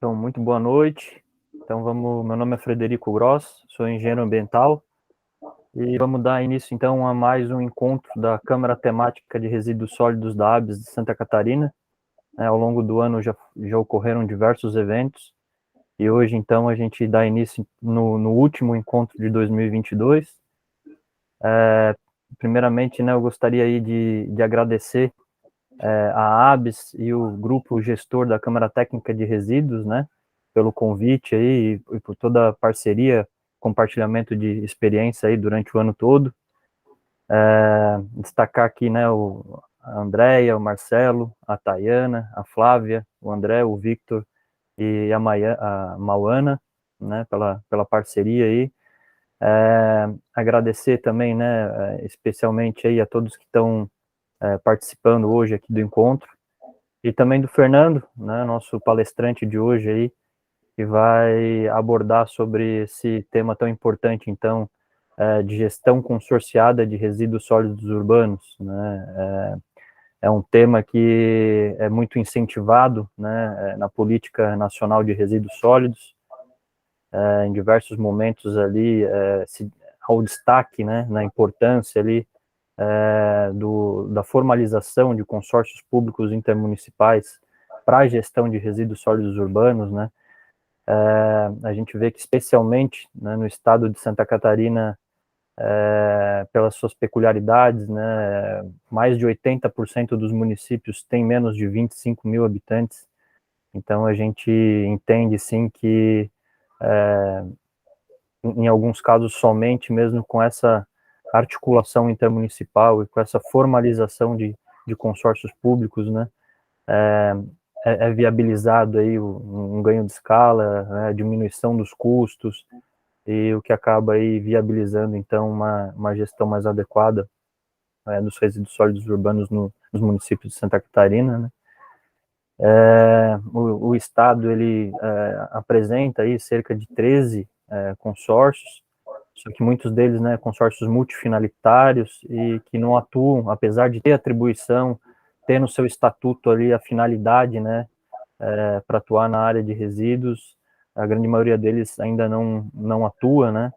Então, muito boa noite. Então, meu nome é Frederico Gross, sou engenheiro ambiental e vamos dar início, então, a mais um encontro da Câmara Temática de Resíduos Sólidos da ABS de Santa Catarina. Ao longo do ano já ocorreram diversos eventos e hoje, então, a gente dá início no último encontro de 2022. Primeiramente, né, eu gostaria aí de agradecer a ABS e o grupo gestor da Câmara Técnica de Resíduos, né, pelo convite aí e por toda a parceria, compartilhamento de experiência aí durante o ano todo. Destacar aqui, né, a Andréia, o Marcelo, a Tayana, a Flávia, o André, o Victor e a Mauana, né, pela parceria aí. Agradecer também, né, especialmente aí a todos que estão participando hoje aqui do encontro, e também do Fernando, né, nosso palestrante de hoje aí, que vai abordar sobre esse tema tão importante, então, de gestão consorciada de resíduos sólidos urbanos, né. É um tema que é muito incentivado, né, na política nacional de resíduos sólidos, em diversos momentos ali, ao destaque, né, na importância ali da formalização de consórcios públicos intermunicipais para a gestão de resíduos sólidos urbanos, né. A gente vê que, especialmente, né, no estado de Santa Catarina, pelas suas peculiaridades, né, mais de 80% dos municípios têm menos de 25 mil habitantes. Então, a gente entende, sim, que, em alguns casos, somente mesmo com essa articulação intermunicipal e com essa formalização de consórcios públicos, né, é viabilizado aí um ganho de escala, né, a diminuição dos custos, e o que acaba aí viabilizando, então, uma gestão mais adequada dos resíduos sólidos urbanos nos municípios de Santa Catarina, né. O Estado, ele apresenta aí cerca de 13 consórcios, só que muitos deles, né, consórcios multifinalitários e que não atuam, apesar de ter atribuição, ter no seu estatuto ali a finalidade, né, para atuar na área de resíduos. A grande maioria deles ainda não atua, né,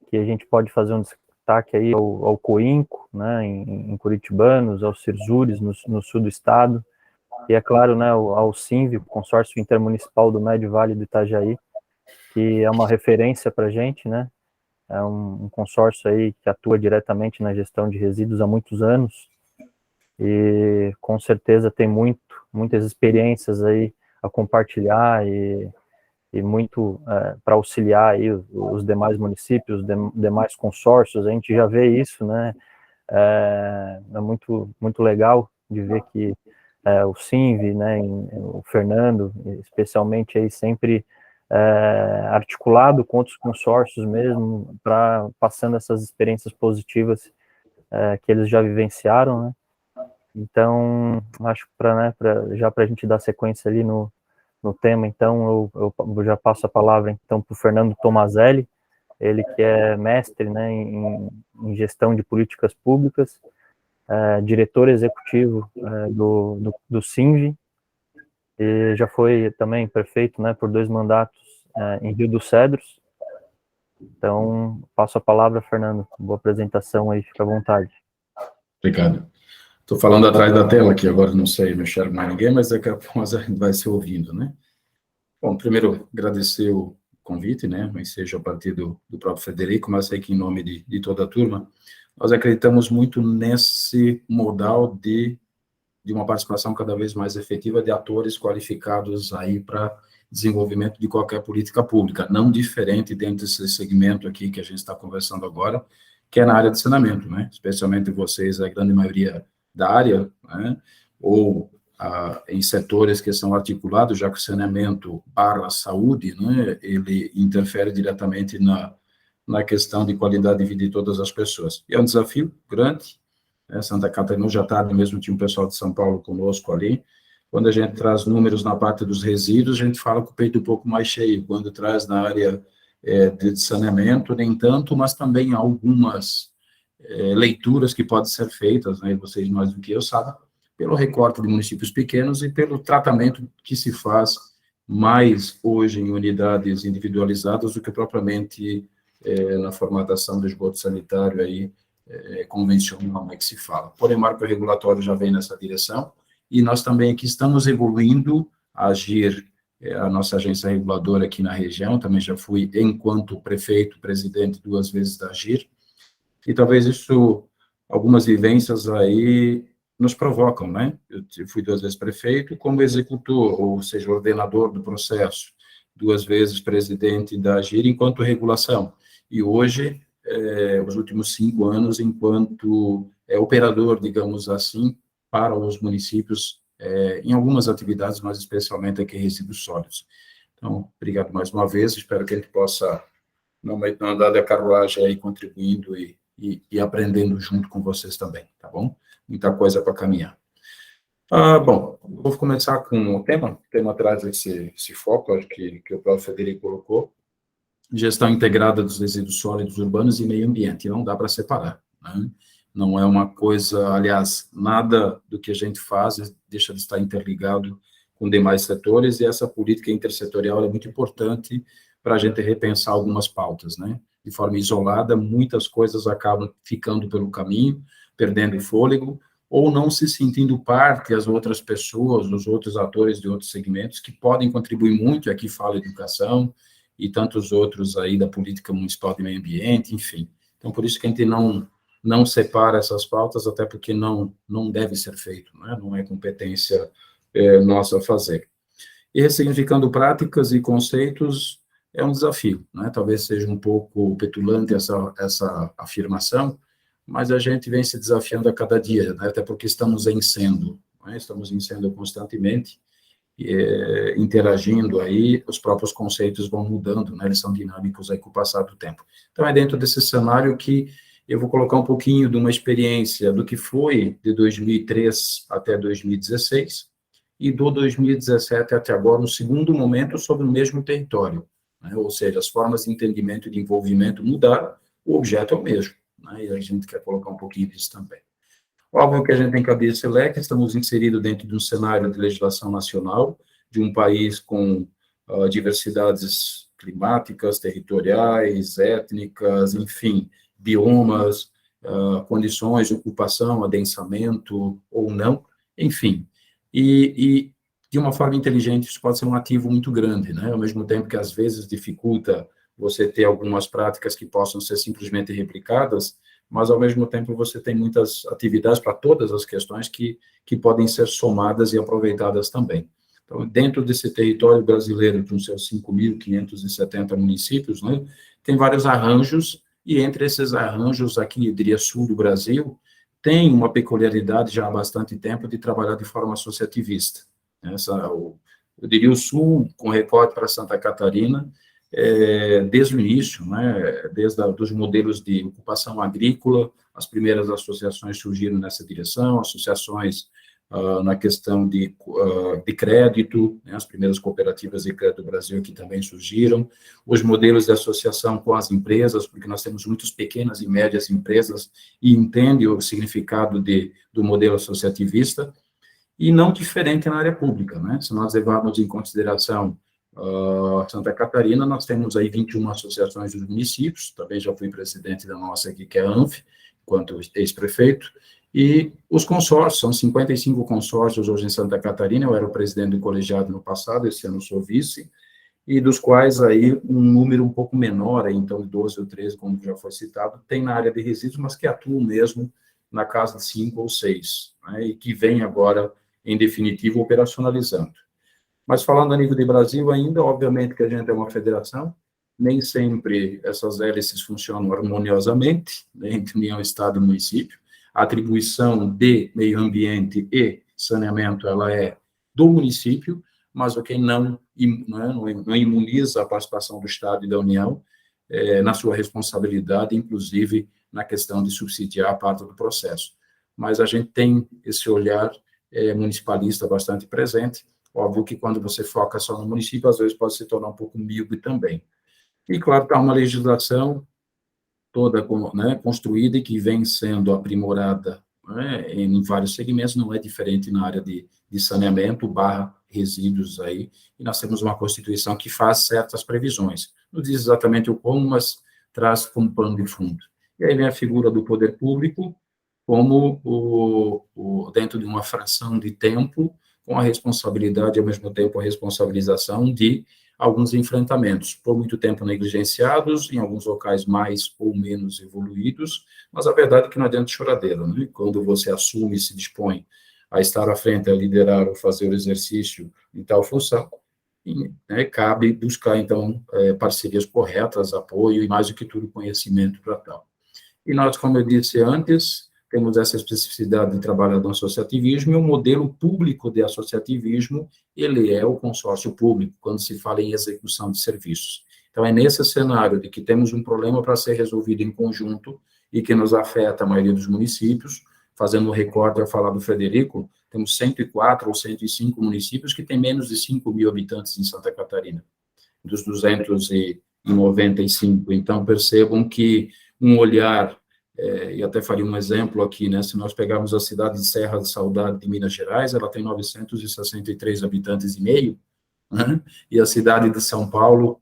que a gente pode fazer um destaque aí ao COINCO, né, em Curitibanos, ao CIRSURES, no sul do estado, e, é claro, né, ao CINV, o Consórcio Intermunicipal do Médio Vale do Itajaí, que é uma referência para a gente, né, é um consórcio aí que atua diretamente na gestão de resíduos há muitos anos, e com certeza tem muitas experiências aí a compartilhar e muito para auxiliar aí os demais municípios, os demais consórcios. A gente já vê isso, né, é muito legal de ver que o CINV, né, o Fernando, especialmente, aí sempre articulado com outros consórcios mesmo, passando essas experiências positivas que eles já vivenciaram, né. Então, acho que já para a gente dar sequência ali no tema, então, eu já passo a palavra, então, para o Fernando Tomazelli, ele que é mestre, né, em gestão de políticas públicas, diretor executivo do CINV, e já foi também prefeito, né, por 2 mandatos em Rio dos Cedros. Então, passo a palavra, Fernando. Boa apresentação aí, fica à vontade. Obrigado. Estou falando atrás da tela aqui, agora não sei, não enxergo mais ninguém, mas daqui a pouco a gente vai se ouvindo, né? Bom, primeiro, agradecer o convite, né, mas seja a partir do próprio Frederico, mas sei que em nome de toda a turma, nós acreditamos muito nesse modal de uma participação cada vez mais efetiva de atores qualificados aí para desenvolvimento de qualquer política pública, não diferente dentro desse segmento aqui que a gente está conversando agora, que é na área de saneamento, né, especialmente vocês, a grande maioria da área, né, ou em setores que são articulados, já que o saneamento barra saúde, né, ele interfere diretamente na questão de qualidade de vida de todas as pessoas. E é um desafio grande, né? Santa Catarina, já tarde mesmo tinha um pessoal de São Paulo conosco ali. Quando a gente traz números na parte dos resíduos, a gente fala com o peito um pouco mais cheio. Quando traz na área de saneamento, nem tanto, mas também algumas leituras que podem ser feitas, né, vocês mais do que eu sabem, pelo recorte de municípios pequenos e pelo tratamento que se faz mais hoje em unidades individualizadas do que propriamente na formatação do esgoto sanitário aí, convencional, que se fala. Porém, o marco regulatório já vem nessa direção, e nós também aqui estamos evoluindo a agir, a nossa agência reguladora aqui na região, também já fui, enquanto prefeito, presidente, 2 vezes da AGIR, e talvez isso, algumas vivências aí, nos provocam, né? Eu fui 2 vezes prefeito como executor, ou seja, ordenador do processo, 2 vezes presidente da AGIR enquanto regulação, e hoje, os últimos 5 anos, enquanto operador, digamos assim, para os municípios, em algumas atividades, mas especialmente aqui resíduos sólidos. Então, obrigado mais uma vez, espero que a gente possa, não andar da carruagem aí, contribuindo e aprendendo junto com vocês também, tá bom? Muita coisa para caminhar. Bom, vou começar com o tema traz esse foco, acho que o próprio Federico colocou, gestão integrada dos resíduos sólidos urbanos e meio ambiente, não dá para separar, né? Não é uma coisa, aliás, nada do que a gente faz deixa de estar interligado com demais setores, e essa política intersetorial é muito importante para a gente repensar algumas pautas, né? De forma isolada, muitas coisas acabam ficando pelo caminho, perdendo fôlego, ou não se sentindo parte as outras pessoas, os outros atores de outros segmentos que podem contribuir muito, e aqui fala educação, e tantos outros aí da política municipal de meio ambiente, enfim. Então, por isso que a gente não separa essas pautas, até porque não deve ser feito, né? Não é competência nossa fazer. E ressignificando práticas e conceitos é um desafio, né? Talvez seja um pouco petulante essa afirmação, mas a gente vem se desafiando a cada dia, né? Até porque estamos em sendo, né? Estamos em sendo constantemente, interagindo aí, os próprios conceitos vão mudando, né? Eles são dinâmicos aí com o passar do tempo. Então, é dentro desse cenário que eu vou colocar um pouquinho de uma experiência do que foi de 2003 até 2016, e do 2017 até agora, no segundo momento, sobre o mesmo território, né? Ou seja, as formas de entendimento e de envolvimento mudaram, o objeto é o mesmo, né? E a gente quer colocar um pouquinho disso também. Óbvio que a gente tem que abrir esse leque, estamos inseridos dentro de um cenário de legislação nacional, de um país com diversidades climáticas, territoriais, étnicas, enfim, biomas, condições de ocupação, adensamento ou não, enfim. E, de uma forma inteligente, isso pode ser um ativo muito grande, né? Ao mesmo tempo que, às vezes, dificulta você ter algumas práticas que possam ser simplesmente replicadas, mas, ao mesmo tempo, você tem muitas atividades para todas as questões que podem ser somadas e aproveitadas também. Então, dentro desse território brasileiro, com seus 5.570 municípios, né, tem vários arranjos, e entre esses arranjos, aqui, eu diria, sul do Brasil, tem uma peculiaridade já há bastante tempo de trabalhar de forma associativista. Eu diria o sul, com recorte para Santa Catarina, desde o início, né, desde dos modelos de ocupação agrícola, as primeiras associações surgiram nessa direção, associações na questão de crédito, né, as primeiras cooperativas de crédito do Brasil que também surgiram, os modelos de associação com as empresas, porque nós temos muitas pequenas e médias empresas, e entende o significado do modelo associativista, e não diferente na área pública, né? Se nós levarmos em consideração Santa Catarina, nós temos aí 21 associações dos municípios, também já fui presidente da nossa aqui, que é a ANF, enquanto ex-prefeito, e os consórcios, são 55 consórcios hoje em Santa Catarina, eu era o presidente do colegiado no passado, esse ano sou vice, e dos quais aí um número um pouco menor, aí, então 12 ou 13, como já foi citado, tem na área de resíduos, mas que atuam mesmo na casa de 5 ou 6, né, e que vem agora, em definitivo, operacionalizando. Mas falando a nível de Brasil ainda, obviamente que a gente é uma federação, nem sempre essas hélices funcionam harmoniosamente, né, entre União, Estado e município. A atribuição de meio ambiente e saneamento, ela é do município, mas o que não imuniza a participação do Estado e da União na sua responsabilidade, inclusive na questão de subsidiar a parte do processo. Mas a gente tem esse olhar municipalista bastante presente. Óbvio que quando você foca só no município, às vezes pode se tornar um pouco míope também. E, claro, está uma legislação toda, né, construída e que vem sendo aprimorada, né, em vários segmentos, não é diferente na área de saneamento / resíduos aí, e nós temos uma Constituição que faz certas previsões. Não diz exatamente o como, mas traz como pano de fundo. E aí vem a figura do poder público como dentro de uma fração de tempo, com a responsabilidade, ao mesmo tempo, a responsabilização de alguns enfrentamentos, por muito tempo negligenciados, em alguns locais mais ou menos evoluídos, mas a verdade é que não adianta choradeira, né? Quando você assume e se dispõe a estar à frente, a liderar ou fazer o exercício de tal função, né, cabe buscar, então, parcerias corretas, apoio e, mais do que tudo, conhecimento para tal. E nós, como eu disse antes, temos essa especificidade de trabalhar no associativismo, e o modelo público de associativismo, ele é o consórcio público, quando se fala em execução de serviços. Então, é nesse cenário de que temos um problema para ser resolvido em conjunto e que nos afeta a maioria dos municípios. Fazendo um recorte ao falar do Frederico, temos 104 ou 105 municípios que têm menos de 5 mil habitantes em Santa Catarina, dos 295. Então, percebam que um olhar, e até faria um exemplo aqui, né, se nós pegarmos a cidade de Serra da Saudade de Minas Gerais, ela tem 963 habitantes e meio, né, e a cidade de São Paulo,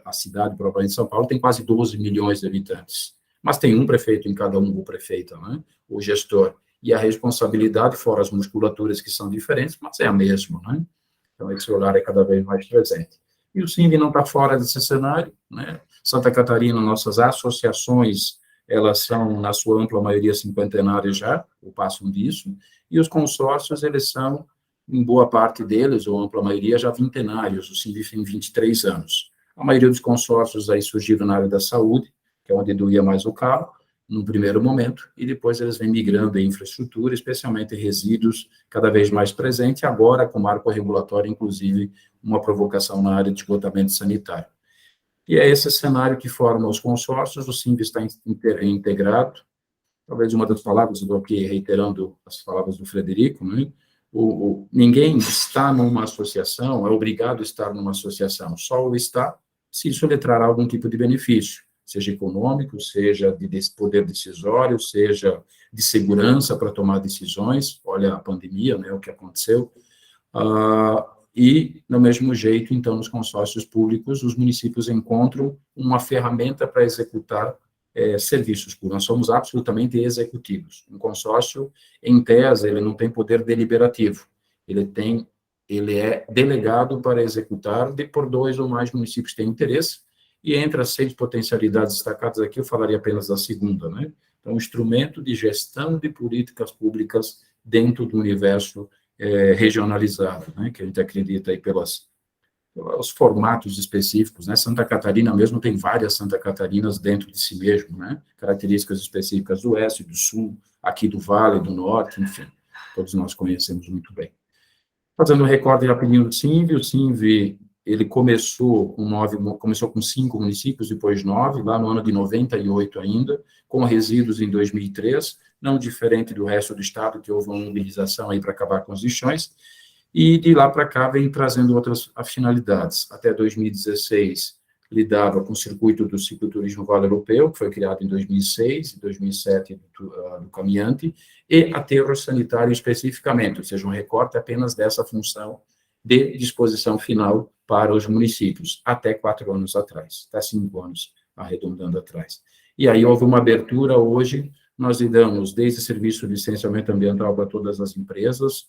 a cidade propriamente de São Paulo, tem quase 12 milhões de habitantes. Mas tem um prefeito em cada um, ou prefeita, né, o gestor, e a responsabilidade, fora as musculaturas que são diferentes, mas é a mesma, né? Então, esse olhar é cada vez mais presente. E o SINV não está fora desse cenário, né? Santa Catarina, nossas associações, elas são, na sua ampla maioria, cinquentenárias já, ou passam disso, e os consórcios, eles são, em boa parte deles, ou ampla maioria, já vintenários, o SINV tem 23 anos. A maioria dos consórcios aí surgiram na área da saúde, que é onde doía mais o calo, no primeiro momento, e depois eles vêm migrando em infraestrutura, especialmente resíduos, cada vez mais presente, agora com marco regulatório, inclusive, uma provocação na área de esgotamento sanitário. E é esse cenário que forma os consórcios, o SINV está integrado, talvez uma das palavras, estou aqui reiterando as palavras do Frederico, né? Ninguém está numa associação, é obrigado a estar numa associação, só o está se isso lhe trará algum tipo de benefício, seja econômico, seja de poder decisório, seja de segurança para tomar decisões. Olha a pandemia, né, o que aconteceu. E, do mesmo jeito, então, nos consórcios públicos, os municípios encontram uma ferramenta para executar serviços públicos. Nós somos absolutamente executivos. Um consórcio, em tese, ele não tem poder deliberativo. Ele é delegado para executar por 2 ou mais municípios que têm interesse. E entre as 6 potencialidades destacadas aqui, eu falaria apenas da segunda, né? Então, um instrumento de gestão de políticas públicas dentro do universo regionalizado, né? Que a gente acredita aí pelos formatos específicos, né? Santa Catarina mesmo tem várias Santa Catarinas dentro de si mesmo, né? Características específicas do Oeste, do Sul, aqui do Vale, do Norte, enfim, todos nós conhecemos muito bem. Fazendo um recorde rapidinho do SINV, o SINV, ele começou com 5 municípios, depois 9, lá no ano de 98 ainda, com resíduos em 2003, não diferente do resto do estado, que houve uma mobilização aí para acabar com os lixões, e de lá para cá vem trazendo outras finalidades. Até 2016, lidava com o circuito do cicloturismo Vale Europeu, que foi criado em 2006, em 2007 do caminhante, e aterro sanitário especificamente, ou seja, um recorte apenas dessa função de disposição final para os municípios, até 4 anos atrás, até 5 anos, arredondando atrás. E aí houve uma abertura, hoje nós lidamos desde serviço de licenciamento ambiental para todas as empresas,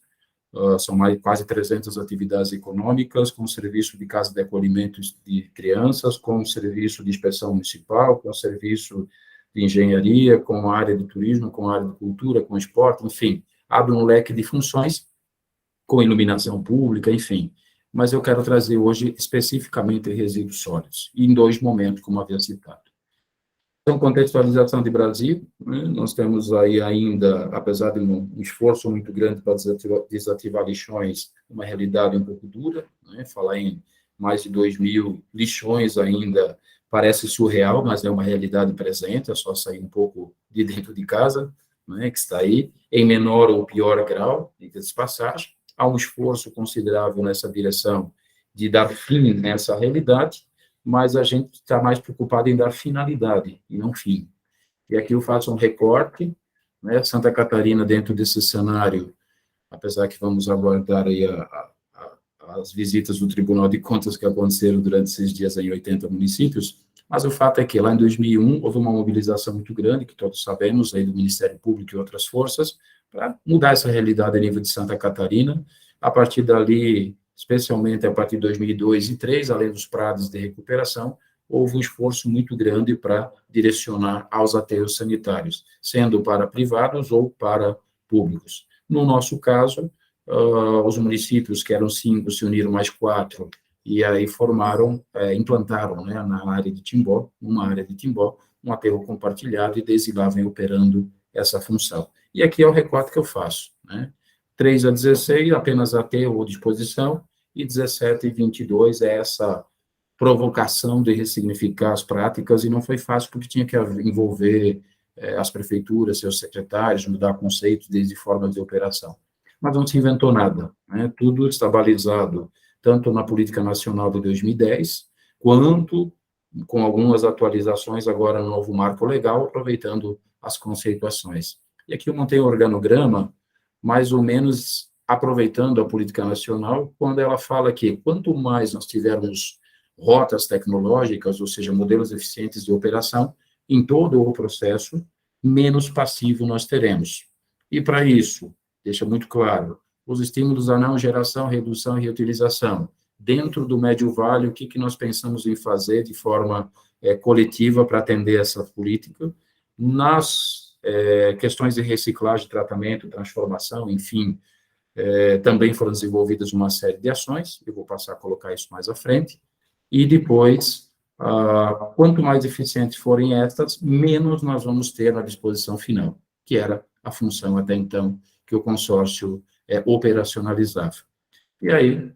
são quase 300 atividades econômicas, com serviço de casa de acolhimento de crianças, com serviço de inspeção municipal, com serviço de engenharia, com área de turismo, com área de cultura, com esporte, enfim, abre um leque de funções, com iluminação pública, enfim. Mas eu quero trazer hoje especificamente resíduos sólidos, e em 2 momentos, como havia citado. Então, contextualização de Brasil, né? Nós temos aí ainda, apesar de um esforço muito grande para desativar lixões, uma realidade um pouco dura, né? Falar em mais de 2.000 lixões ainda parece surreal, mas é uma realidade presente, é só sair um pouco de dentro de casa, né? Que está aí, em menor ou pior grau, diga-se de passagem. Há um esforço considerável nessa direção de dar fim nessa realidade, mas a gente está mais preocupado em dar finalidade, e não fim. E aqui eu faço um recorte, né? Santa Catarina, dentro desse cenário, apesar que vamos aguardar aí a as visitas do Tribunal de Contas que aconteceram durante esses dias em 80 municípios, mas o fato é que lá em 2001 houve uma mobilização muito grande, que todos sabemos, aí do Ministério Público e outras forças, para mudar essa realidade a nível de Santa Catarina. A partir dali, especialmente a partir de 2002 e 2003, além dos prados de recuperação, houve um esforço muito grande para direcionar aos aterros sanitários, sendo para privados ou para públicos. No nosso caso, os municípios, que eram 5, se uniram mais 4, e aí implantaram, né, na área de Timbó, numa área de Timbó, um aterro compartilhado, e desde lá vem operando essa função. E aqui é o recorte que eu faço, né? 3 a 16, apenas aterro ou disposição, e 17 e 22 é essa provocação de ressignificar as práticas, e não foi fácil, porque tinha que envolver as prefeituras, seus secretários, mudar conceitos desde formas de operação. Mas não se inventou nada, né? Tudo está balizado tanto na Política Nacional de 2010, quanto com algumas atualizações agora no novo marco legal, aproveitando as conceituações. E aqui eu montei um organograma, mais ou menos aproveitando a Política Nacional, quando ela fala que quanto mais nós tivermos rotas tecnológicas, ou seja, modelos eficientes de operação, em todo o processo, menos passivo nós teremos. E para isso, deixa muito claro, os estímulos à não geração, redução e reutilização. Dentro do médio vale, o que nós pensamos em fazer de forma coletiva para atender essa política? Nas questões de reciclagem, tratamento, transformação, enfim, também foram desenvolvidas uma série de ações, eu vou passar a colocar isso mais à frente, e depois, quanto mais eficientes forem estas, menos nós vamos ter na disposição final, que era a função até então que o consórcio operacionalizava. E aí,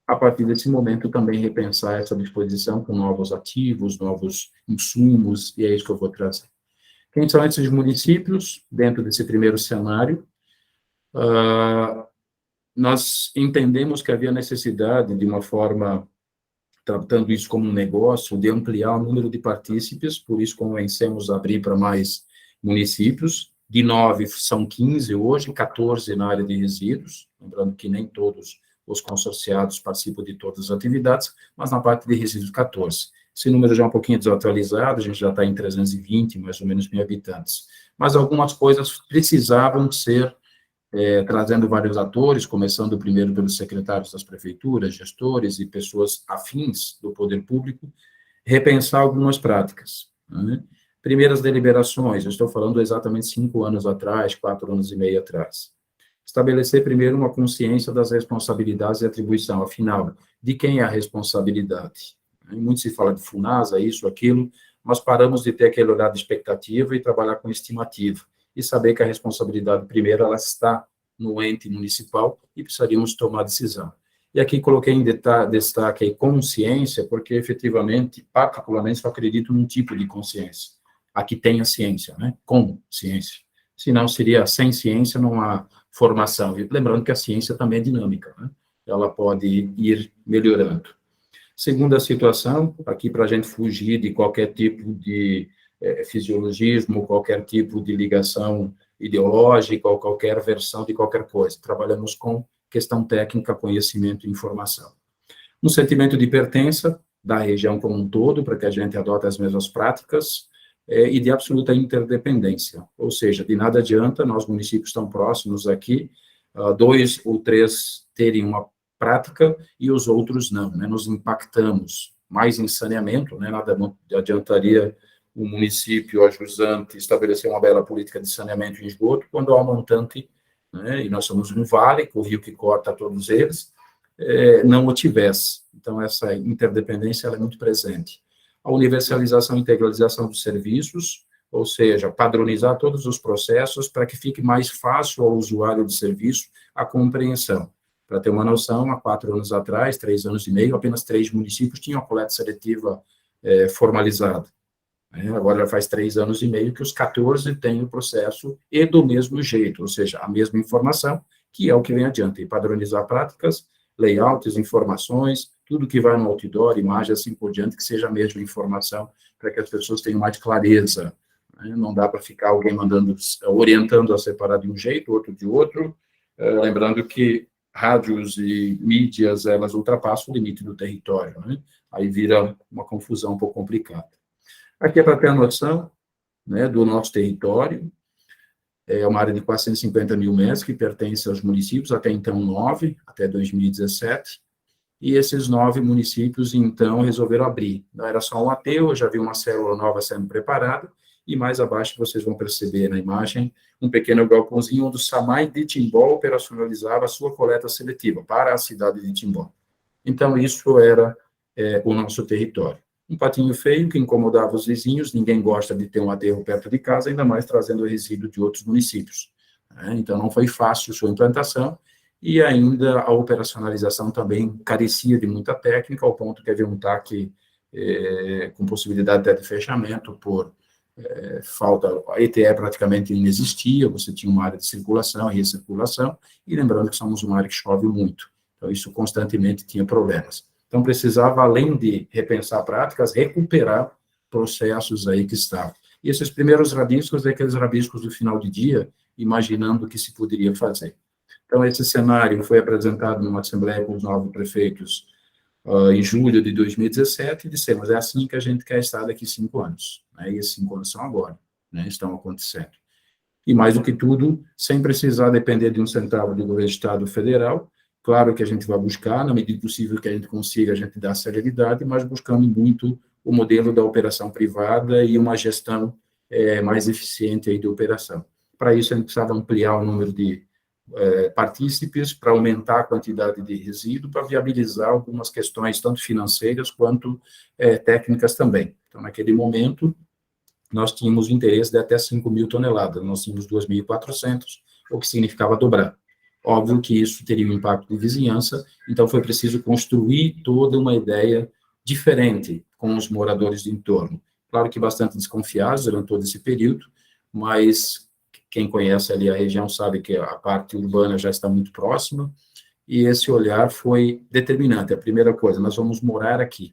a partir desse momento, também repensar essa disposição com novos ativos, novos insumos, e é isso que eu vou trazer. Quem são esses municípios, dentro desse primeiro cenário? Nós entendemos que havia necessidade, de uma forma, tratando isso como um negócio, de ampliar o número de partícipes, por isso convencemos a abrir para mais municípios. De 9 são 15 hoje, 14 na área de resíduos, lembrando que nem todos os consorciados participam de todas as atividades, mas na parte de resíduos 14. Esse número já é um pouquinho desatualizado, a gente já está em 320, mais ou menos, mil habitantes. Mas algumas coisas precisavam ser, trazendo vários atores, começando primeiro pelos secretários das prefeituras, gestores e pessoas afins do poder público, repensar algumas práticas, né? Primeiras deliberações, eu estou falando exatamente 5 anos atrás, 4 anos e meio atrás. Estabelecer primeiro uma consciência das responsabilidades e atribuição, afinal, de quem é a responsabilidade? Muito se fala de FUNASA, isso, aquilo, mas paramos de ter aquele olhar de expectativa e trabalhar com estimativa, e saber que a responsabilidade primeiro, ela está no ente municipal e precisaríamos tomar decisão. E aqui coloquei em destaque aí consciência, porque efetivamente, particularmente, só acredito num tipo de consciência. Aqui tem a ciência, né? Com ciência. Senão seria sem ciência, não há formação. E lembrando que a ciência também é dinâmica, né? Ela pode ir melhorando. Segunda situação, aqui para a gente fugir de qualquer tipo de fisiologismo, qualquer tipo de ligação ideológica ou qualquer versão de qualquer coisa. Trabalhamos com questão técnica, conhecimento e informação. Um sentimento de pertença da região como um todo, para que a gente adote as mesmas práticas, e de absoluta interdependência, ou seja, de nada adianta nós, municípios tão próximos aqui, 2 ou 3 terem uma prática e os outros não, né? Nos impactamos mais em saneamento, né? Nada adiantaria o município, a jusante, estabelecer uma bela política de saneamento e esgoto, quando há um montante, né? E nós somos um vale, o rio que corta todos eles, não o tivesse. Então, essa interdependência ela é muito presente. A universalização e integralização dos serviços, ou seja, padronizar todos os processos para que fique mais fácil ao usuário de serviço a compreensão. Para ter uma noção, há 4 anos atrás, 3 anos e meio, apenas 3 municípios tinham a coleta seletiva formalizada. Agora já faz 3 anos e meio que os 14 têm o processo e do mesmo jeito, ou seja, a mesma informação, que é o que vem adiante, e padronizar práticas, layouts, informações, tudo que vai no outdoor, imagem, assim por diante, que seja a mesma informação, para que as pessoas tenham mais clareza. Não dá para ficar alguém orientando a separar de um jeito, outro de outro, lembrando que rádios e mídias, elas ultrapassam o limite do território, né? Aí vira uma confusão um pouco complicada. Aqui é para ter a noção, né, do nosso território. É uma área de 450 mil metros que pertence aos municípios, até então 9, até 2017, e esses 9 municípios, então, resolveram abrir. Não era só um aterro, já vi uma célula nova sendo preparada, e mais abaixo vocês vão perceber na imagem um pequeno galpãozinho onde o SAMAI de Timbó operacionalizava a sua coleta seletiva para a cidade de Timbó. Então, isso era o nosso território. Um patinho feio que incomodava os vizinhos, ninguém gosta de ter um aterro perto de casa, ainda mais trazendo resíduo de outros municípios. Né? Então, não foi fácil sua implantação, e ainda a operacionalização também carecia de muita técnica, ao ponto que havia um TAC com possibilidade até de fechamento por falta, a ETE praticamente não existia, você tinha uma área de circulação e recirculação, e lembrando que somos uma área que chove muito, então isso constantemente tinha problemas. Então, precisava, além de repensar práticas, recuperar processos aí que estavam. E esses primeiros rabiscos, é aqueles rabiscos do final de dia, imaginando o que se poderia fazer. Então, esse cenário foi apresentado numa assembleia com os 9 prefeitos em julho de 2017, e dissemos, é assim que a gente quer estar daqui 5 anos. Né? E esses 5 anos são agora, né? Estão acontecendo. E, mais do que tudo, sem precisar depender de um centavo do governo do Estado federal. Claro que a gente vai buscar, na medida do possível que a gente consiga, a gente dá celeridade, mas buscando muito o modelo da operação privada e uma gestão mais eficiente aí de operação. Para isso, a gente precisava ampliar o número de partícipes, para aumentar a quantidade de resíduo, para viabilizar algumas questões, tanto financeiras quanto técnicas também. Então, naquele momento, nós tínhamos interesse de até 5.000 toneladas, nós tínhamos 2.400, o que significava dobrar. Óbvio que isso teria um impacto de vizinhança, então foi preciso construir toda uma ideia diferente com os moradores do entorno. Claro que bastante desconfiados durante todo esse período, mas quem conhece ali a região sabe que a parte urbana já está muito próxima, e esse olhar foi determinante. A primeira coisa, nós vamos morar aqui.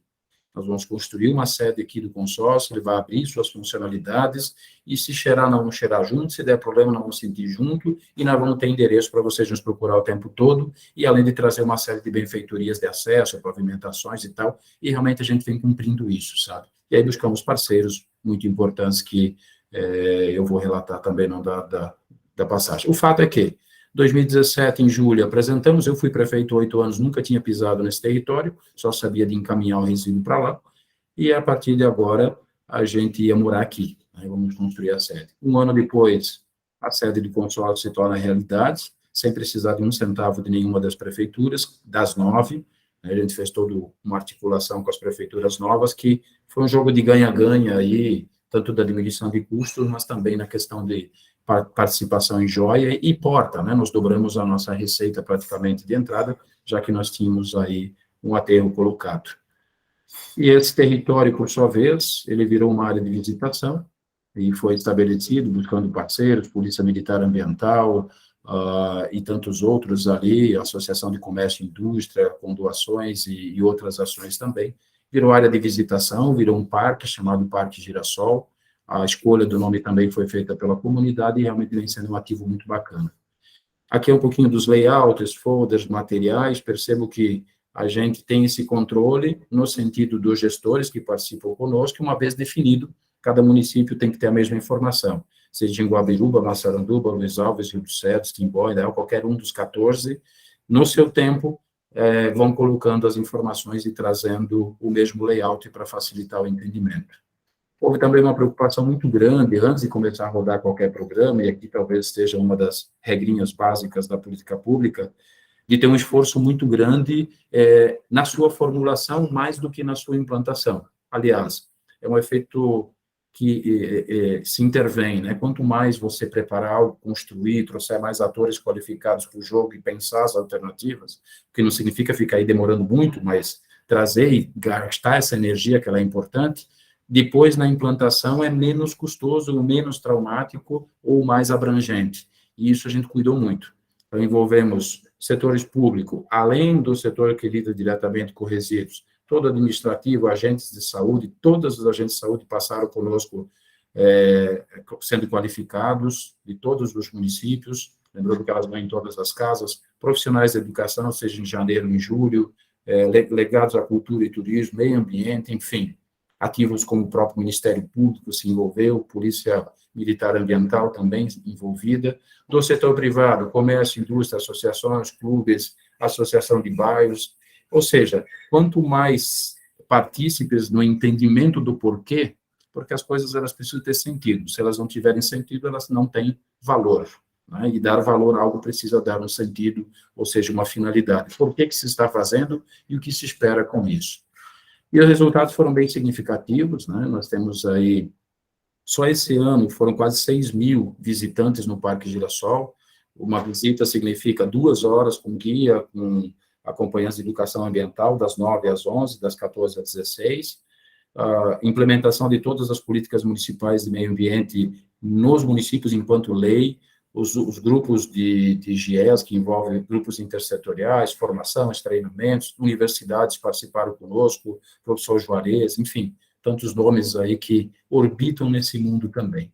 Nós vamos construir uma sede aqui do consórcio, ele vai abrir suas funcionalidades, e se cheirar, nós vamos cheirar junto, se der problema, nós vamos sentir junto, e nós vamos ter endereço para vocês nos procurar o tempo todo, e além de trazer uma série de benfeitorias de acesso, pavimentações e tal, e realmente a gente vem cumprindo isso, sabe? E aí buscamos parceiros muito importantes que eu vou relatar também não da passagem. O fato é que, 2017, em julho, apresentamos, eu fui prefeito há 8 anos, nunca tinha pisado nesse território, só sabia de encaminhar o resíduo para lá, e a partir de agora, a gente ia morar aqui, né, vamos construir a sede. 1 ano depois, a sede do consórcio se torna realidade, sem precisar de um centavo de nenhuma das prefeituras, das 9, né, a gente fez toda uma articulação com as prefeituras novas, que foi um jogo de ganha-ganha aí, tanto da diminuição de custos, mas também na questão de participação em joia e porta, né? Nós dobramos a nossa receita praticamente de entrada, já que nós tínhamos aí um aterro colocado. E esse território, por sua vez, ele virou uma área de visitação e foi estabelecido buscando parceiros, Polícia Militar Ambiental e tantos outros ali, Associação de Comércio e Indústria, com doações e outras ações também. Virou área de visitação, virou um parque chamado Parque Girassol. A escolha do nome também foi feita pela comunidade e realmente vem sendo um ativo muito bacana. Aqui é um pouquinho dos layouts, folders, materiais. Percebo que a gente tem esse controle no sentido dos gestores que participam conosco, uma vez definido, cada município tem que ter a mesma informação. Seja em Guabiruba, Massaranduba, Luiz Alves, Rio dos Cedros, Timbó, Ideal, qualquer um dos 14, no seu tempo, vão colocando as informações e trazendo o mesmo layout para facilitar o entendimento. Houve também uma preocupação muito grande, antes de começar a rodar qualquer programa, e aqui talvez seja uma das regrinhas básicas da política pública, de ter um esforço muito grande na sua formulação, mais do que na sua implantação. Aliás, é um efeito que se intervém, né? Quanto mais você preparar algo, construir, trouxer mais atores qualificados para o jogo e pensar as alternativas, que não significa ficar aí demorando muito, mas trazer e gastar essa energia, que ela é importante, depois na implantação é menos custoso, menos traumático ou mais abrangente. E isso a gente cuidou muito. Então, envolvemos setores públicos, além do setor que lida diretamente com resíduos, todo administrativo, agentes de saúde, todos os agentes de saúde passaram conosco sendo qualificados de todos os municípios, lembrando que elas vão em todas as casas profissionais da educação, seja em janeiro, em julho, ligados à cultura e turismo, meio ambiente, enfim, ativos como o próprio Ministério Público se envolveu, Polícia Militar Ambiental também envolvida, do setor privado, comércio, indústria, associações, clubes, associação de bairros, ou seja, quanto mais partícipes no entendimento do porquê, porque as coisas elas precisam ter sentido, se elas não tiverem sentido, elas não têm valor, né? E dar valor a algo precisa dar um sentido, ou seja, uma finalidade, por que se está fazendo e o que se espera com isso. E os resultados foram bem significativos, né? Nós temos aí, só esse ano, foram quase 6.000 visitantes no Parque Girassol. Uma visita significa 2 horas com guia, com acompanhantes de educação ambiental, das 9 às 11, das 14 às 16. A implementação de todas as políticas municipais de meio ambiente nos municípios enquanto lei, os grupos de GIES, que envolvem grupos intersetoriais, formações, treinamentos, universidades participaram conosco, professor Juarez, enfim, tantos nomes aí que orbitam nesse mundo também.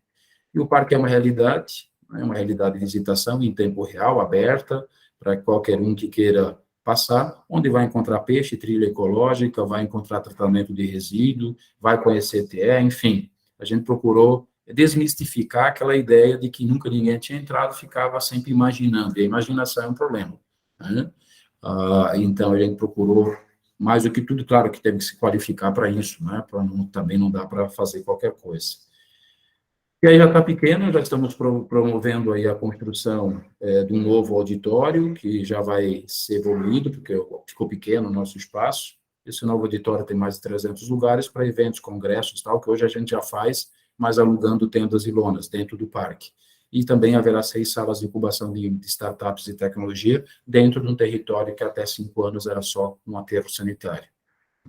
E o parque é uma realidade, né, uma realidade de visitação em tempo real, aberta, para qualquer um que queira passar, onde vai encontrar peixe, trilha ecológica, vai encontrar tratamento de resíduo, vai conhecer TE, enfim, a gente procurou desmistificar aquela ideia de que nunca ninguém tinha entrado, ficava sempre imaginando, e a imaginação é um problema, né? Então, a gente procurou, mais do que tudo, claro que teve que se qualificar para isso, né? Também não dá para fazer qualquer coisa. E aí já está pequeno, já estamos promovendo aí a construção de um novo auditório, que já vai ser evoluído, porque ficou pequeno o nosso espaço. Esse novo auditório tem mais de 300 lugares para eventos, congressos, tal, que hoje a gente já faz, mas alugando tendas e lonas dentro do parque. E também haverá 6 salas de incubação de startups e tecnologia dentro de um território que até 5 anos era só um aterro sanitário.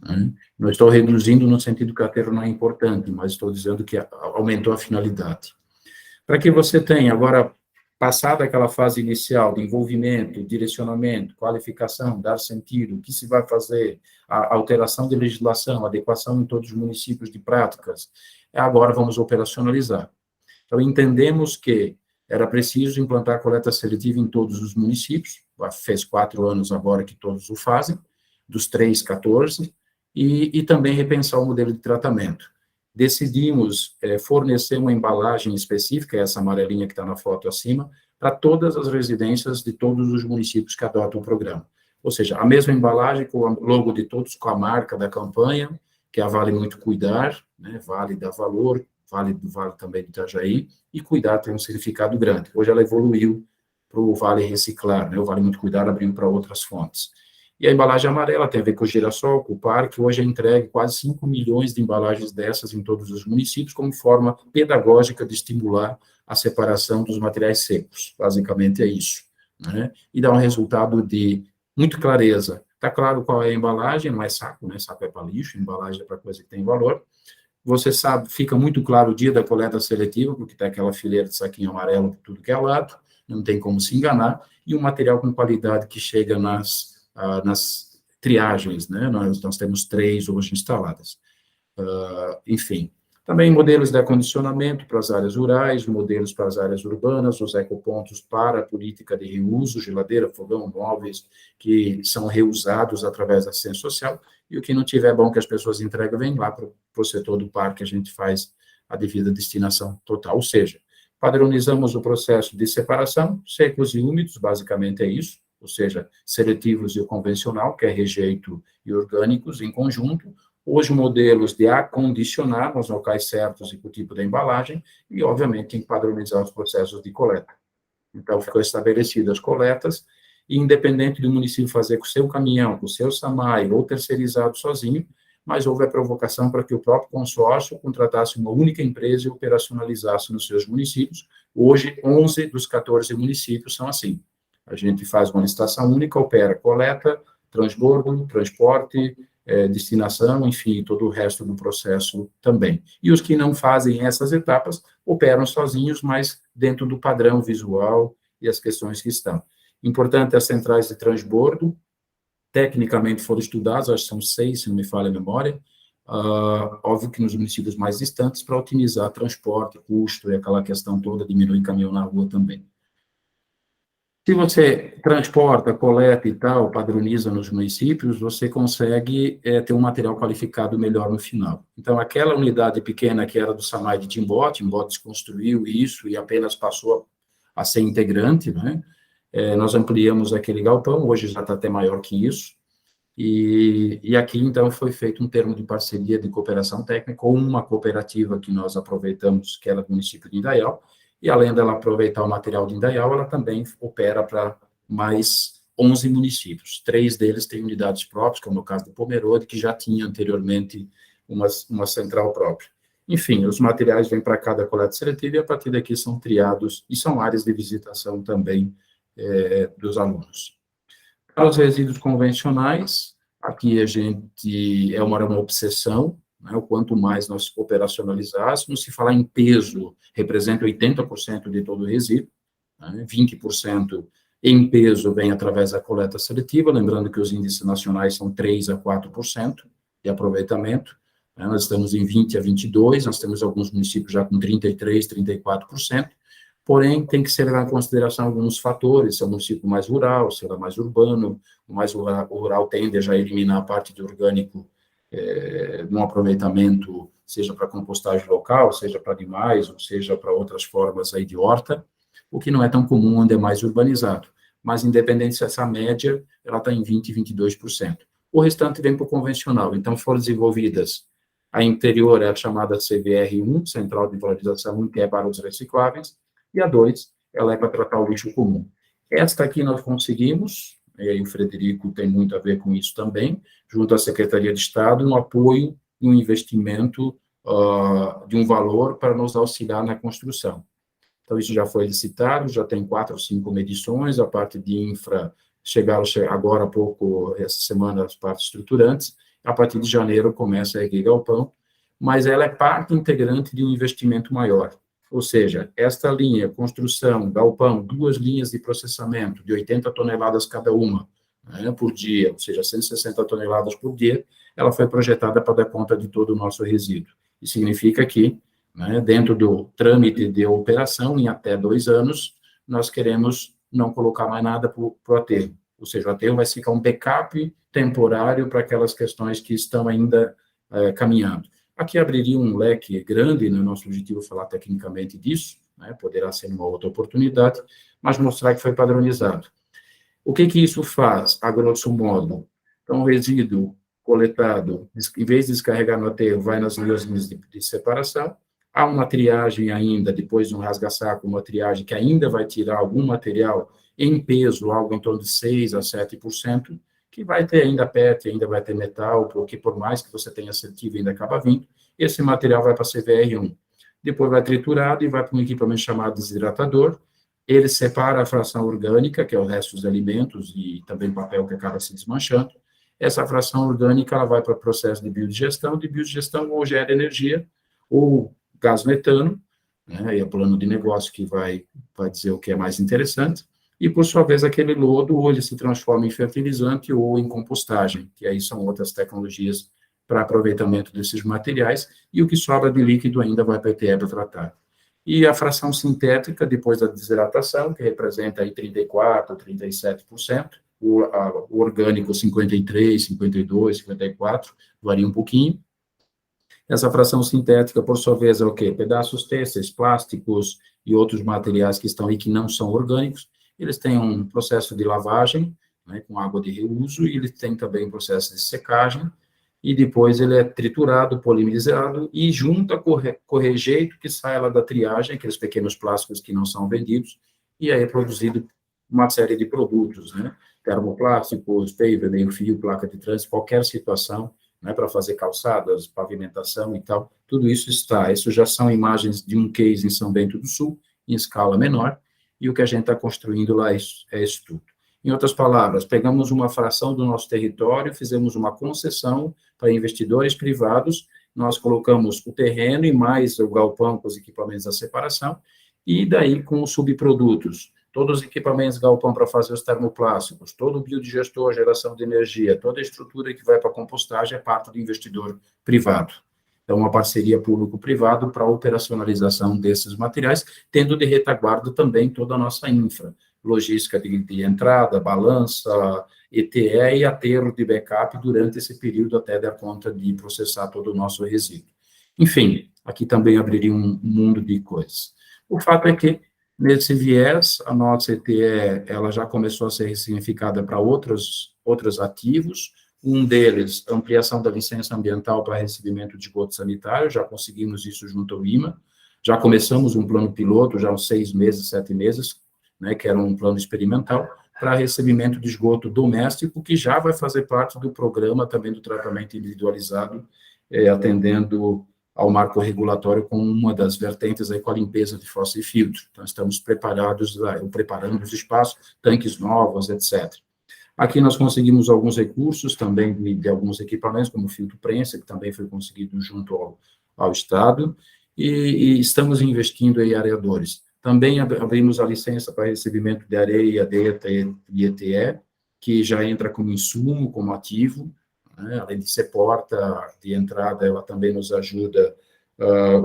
Né? Não estou reduzindo no sentido que o aterro não é importante, mas estou dizendo que aumentou a finalidade. Para que você tenha, agora, passada aquela fase inicial de envolvimento, direcionamento, qualificação, dar sentido, o que se vai fazer, a alteração de legislação, adequação em todos os municípios de práticas, agora vamos operacionalizar. Então, entendemos que era preciso implantar coleta seletiva em todos os municípios, fez 4 anos agora que todos o fazem, dos 3, 14, e também repensar o modelo de tratamento. Decidimos fornecer uma embalagem específica, essa amarelinha que está na foto acima, para todas as residências de todos os municípios que adotam o programa. Ou seja, a mesma embalagem com o logo de todos, com a marca da campanha, que é a Vale Muito Cuidar, né? Vale dá valor, Vale também do Itajaí, e Cuidar tem um significado grande. Hoje ela evoluiu para o Vale Reciclar, né? O Vale Muito Cuidar abriu para outras fontes. E a embalagem amarela tem a ver com o girassol, com o parque. Hoje é entregue quase 5 milhões de embalagens dessas em todos os municípios, como forma pedagógica de estimular a separação dos materiais secos. Basicamente é isso, né? E dá um resultado de muita clareza. Está claro qual é a embalagem, não é saco, né? Saco é para lixo, embalagem é para coisa que tem valor. Você sabe, fica muito claro o dia da coleta seletiva, porque tem aquela fileira de saquinho amarelo por tudo que é lado, não tem como se enganar, e um material com qualidade que chega nas triagens, né? Nós temos 3 hoje instaladas. Enfim, também modelos de acondicionamento para as áreas rurais, modelos para as áreas urbanas, os ecopontos para a política de reuso, geladeira, fogão, móveis, que são reusados através da assistência social, e o que não tiver bom que as pessoas entregam, vem lá para o setor do parque, a gente faz a devida destinação total, ou seja, padronizamos o processo de separação, secos e úmidos, basicamente é isso, ou seja, seletivos e o convencional, que é rejeito e orgânicos em conjunto, os modelos de acondicionar nos locais certos e com o tipo da embalagem, e, obviamente, tem que padronizar os processos de coleta. Então, ficou estabelecidas as coletas, e independente do município fazer com o seu caminhão, com o seu SAMAI, ou terceirizado sozinho, mas houve a provocação para que o próprio consórcio contratasse uma única empresa e operacionalizasse nos seus municípios. Hoje, 11 dos 14 municípios são assim. A gente faz uma licitação única, opera coleta, transbordo, transporte, destinação, enfim, todo o resto do processo também. E os que não fazem essas etapas operam sozinhos, mas dentro do padrão visual e as questões que estão. Importante, as centrais de transbordo, tecnicamente foram estudadas, acho que são 6, se não me falha a memória, óbvio que nos municípios mais distantes, para otimizar transporte, custo e aquela questão toda, diminuir caminhão na rua também. Se você transporta, coleta e tal, padroniza nos municípios, você consegue ter um material qualificado melhor no final. Então, aquela unidade pequena que era do SAMAI de Timbó desconstruiu isso e apenas passou a ser integrante, né? Nós ampliamos aquele galpão, hoje já está até maior que isso, e aqui, então, foi feito um termo de parceria de cooperação técnica com uma cooperativa que nós aproveitamos, que era do município de Indaial, e além dela aproveitar o material de Indaial, ela também opera para mais 11 municípios. 3 deles têm unidades próprias, como é o caso do Pomerode, que já tinha anteriormente uma central própria. Enfim, os materiais vêm para cada coleta seletiva e a partir daqui são triados e são áreas de visitação também dos alunos. Para os resíduos convencionais, aqui a gente é uma obsessão, né, o quanto mais nós operacionalizássemos, se falar em peso, representa 80% de todo o resíduo, né, 20% em peso vem através da coleta seletiva, lembrando que os índices nacionais são 3% a 4% de aproveitamento, né, nós estamos em 20% a 22%, nós temos alguns municípios já com 33%, 34%, porém, tem que ser levado em consideração alguns fatores, se é um município mais rural, se é mais urbano, o mais rural tende a já eliminar a parte de orgânico no aproveitamento, seja para compostagem local, seja para animais, ou seja para outras formas aí de horta, o que não é tão comum onde é mais urbanizado. Mas, independente se essa média, ela está em 20%, 22%. O restante vem para o convencional. Então, foram desenvolvidas, a interior é a chamada CVR1, Central de Valorização 1, que é para os recicláveis, e a 2, ela é para tratar o lixo comum. Esta aqui nós conseguimos, e o Frederico tem muito a ver com isso também, junto à Secretaria de Estado, um apoio e um investimento de um valor para nos auxiliar na construção. Então, isso já foi licitado, já tem 4 ou 5 medições, a parte de infra chegaram agora há pouco, essa semana, as partes estruturantes, a partir de janeiro começa a erguer galpão, mas ela é parte integrante de um investimento maior. Ou seja, esta linha, construção, galpão, 2 linhas de processamento de 80 toneladas cada uma, né, por dia, ou seja, 160 toneladas por dia, ela foi projetada para dar conta de todo o nosso resíduo. Isso significa que, né, dentro do trâmite de operação, em até 2 anos, nós queremos não colocar mais nada para o aterro. Ou seja, o aterro vai ficar um backup temporário para aquelas questões que estão ainda caminhando. Aqui abriria um leque grande, no nosso objetivo falar tecnicamente disso, né, poderá ser uma outra oportunidade, mas mostrar que foi padronizado. O que isso faz, a grosso modo? Então, o resíduo coletado, em vez de descarregar no aterro, vai nas 2 linhas de separação, há uma triagem ainda, depois de um rasga-saco, uma triagem que ainda vai tirar algum material em peso, algo em torno de 6% a 7%, que vai ter ainda PET, ainda vai ter metal, porque por mais que você tenha seletivo, ainda acaba vindo, esse material vai para a CVR1. Depois vai triturado e vai para um equipamento chamado desidratador, ele separa a fração orgânica, que é o resto dos alimentos, e também papel que acaba se desmanchando. Essa fração orgânica ela vai para o processo de biodigestão ou gera energia, ou gás metano, né, e é o plano de negócio que vai dizer o que é mais interessante, e, por sua vez, aquele lodo, ou ele se transforma em fertilizante ou em compostagem, que aí são outras tecnologias para aproveitamento desses materiais, e o que sobra de líquido ainda vai para a ETE para tratar. E a fração sintética, depois da desidratação, que representa aí 34%, 37%, o orgânico 53%, 52%, 54%, varia um pouquinho. Essa fração sintética, por sua vez, é o quê? Pedaços têxteis, plásticos e outros materiais que estão aí que não são orgânicos, eles têm um processo de lavagem, né, com água de reuso, e eles têm também um processo de secagem, e depois ele é triturado, polimerizado, e junto a correjeito que sai lá da triagem, aqueles pequenos plásticos que não são vendidos, e aí é produzido uma série de produtos, né, termoplásticos, paver, meio-fio, placa de trânsito, qualquer situação, né, para fazer calçadas, pavimentação e tal, tudo isso está. Isso já são imagens de um case em São Bento do Sul, em escala menor, e o que a gente está construindo lá é isso tudo. Em outras palavras, pegamos uma fração do nosso território, fizemos uma concessão para investidores privados, nós colocamos o terreno e mais o galpão com os equipamentos da separação, e daí com os subprodutos, todos os equipamentos galpão para fazer os termoplásticos, todo o biodigestor, geração de energia, toda a estrutura que vai para a compostagem é parte do investidor privado. Então, uma parceria público-privado para a operacionalização desses materiais, tendo de retaguarda também toda a nossa infra, logística de entrada, balança, ETE e aterro de backup durante esse período até dar conta de processar todo o nosso resíduo. Enfim, aqui também abriria um mundo de coisas. O fato é que, nesse viés, a nossa ETE ela já começou a ser ressignificada para outros ativos. Um deles, ampliação da licença ambiental para recebimento de esgoto sanitário, já conseguimos isso junto ao IMA, já começamos um plano piloto, já há uns 6 meses, 7 meses, né, que era um plano experimental, para recebimento de esgoto doméstico, que já vai fazer parte do programa também do tratamento individualizado, atendendo ao marco regulatório com uma das vertentes aí com a limpeza de fossa e filtro. Então, estamos preparando os espaços, tanques novos, etc. Aqui nós conseguimos alguns recursos também de alguns equipamentos, como o filtro prensa, que também foi conseguido junto ao Estado, e estamos investindo em areadores. Também abrimos a licença para recebimento de areia, DETA e ETE, que já entra como insumo, como ativo, né? Além de ser porta de entrada, ela também nos ajuda,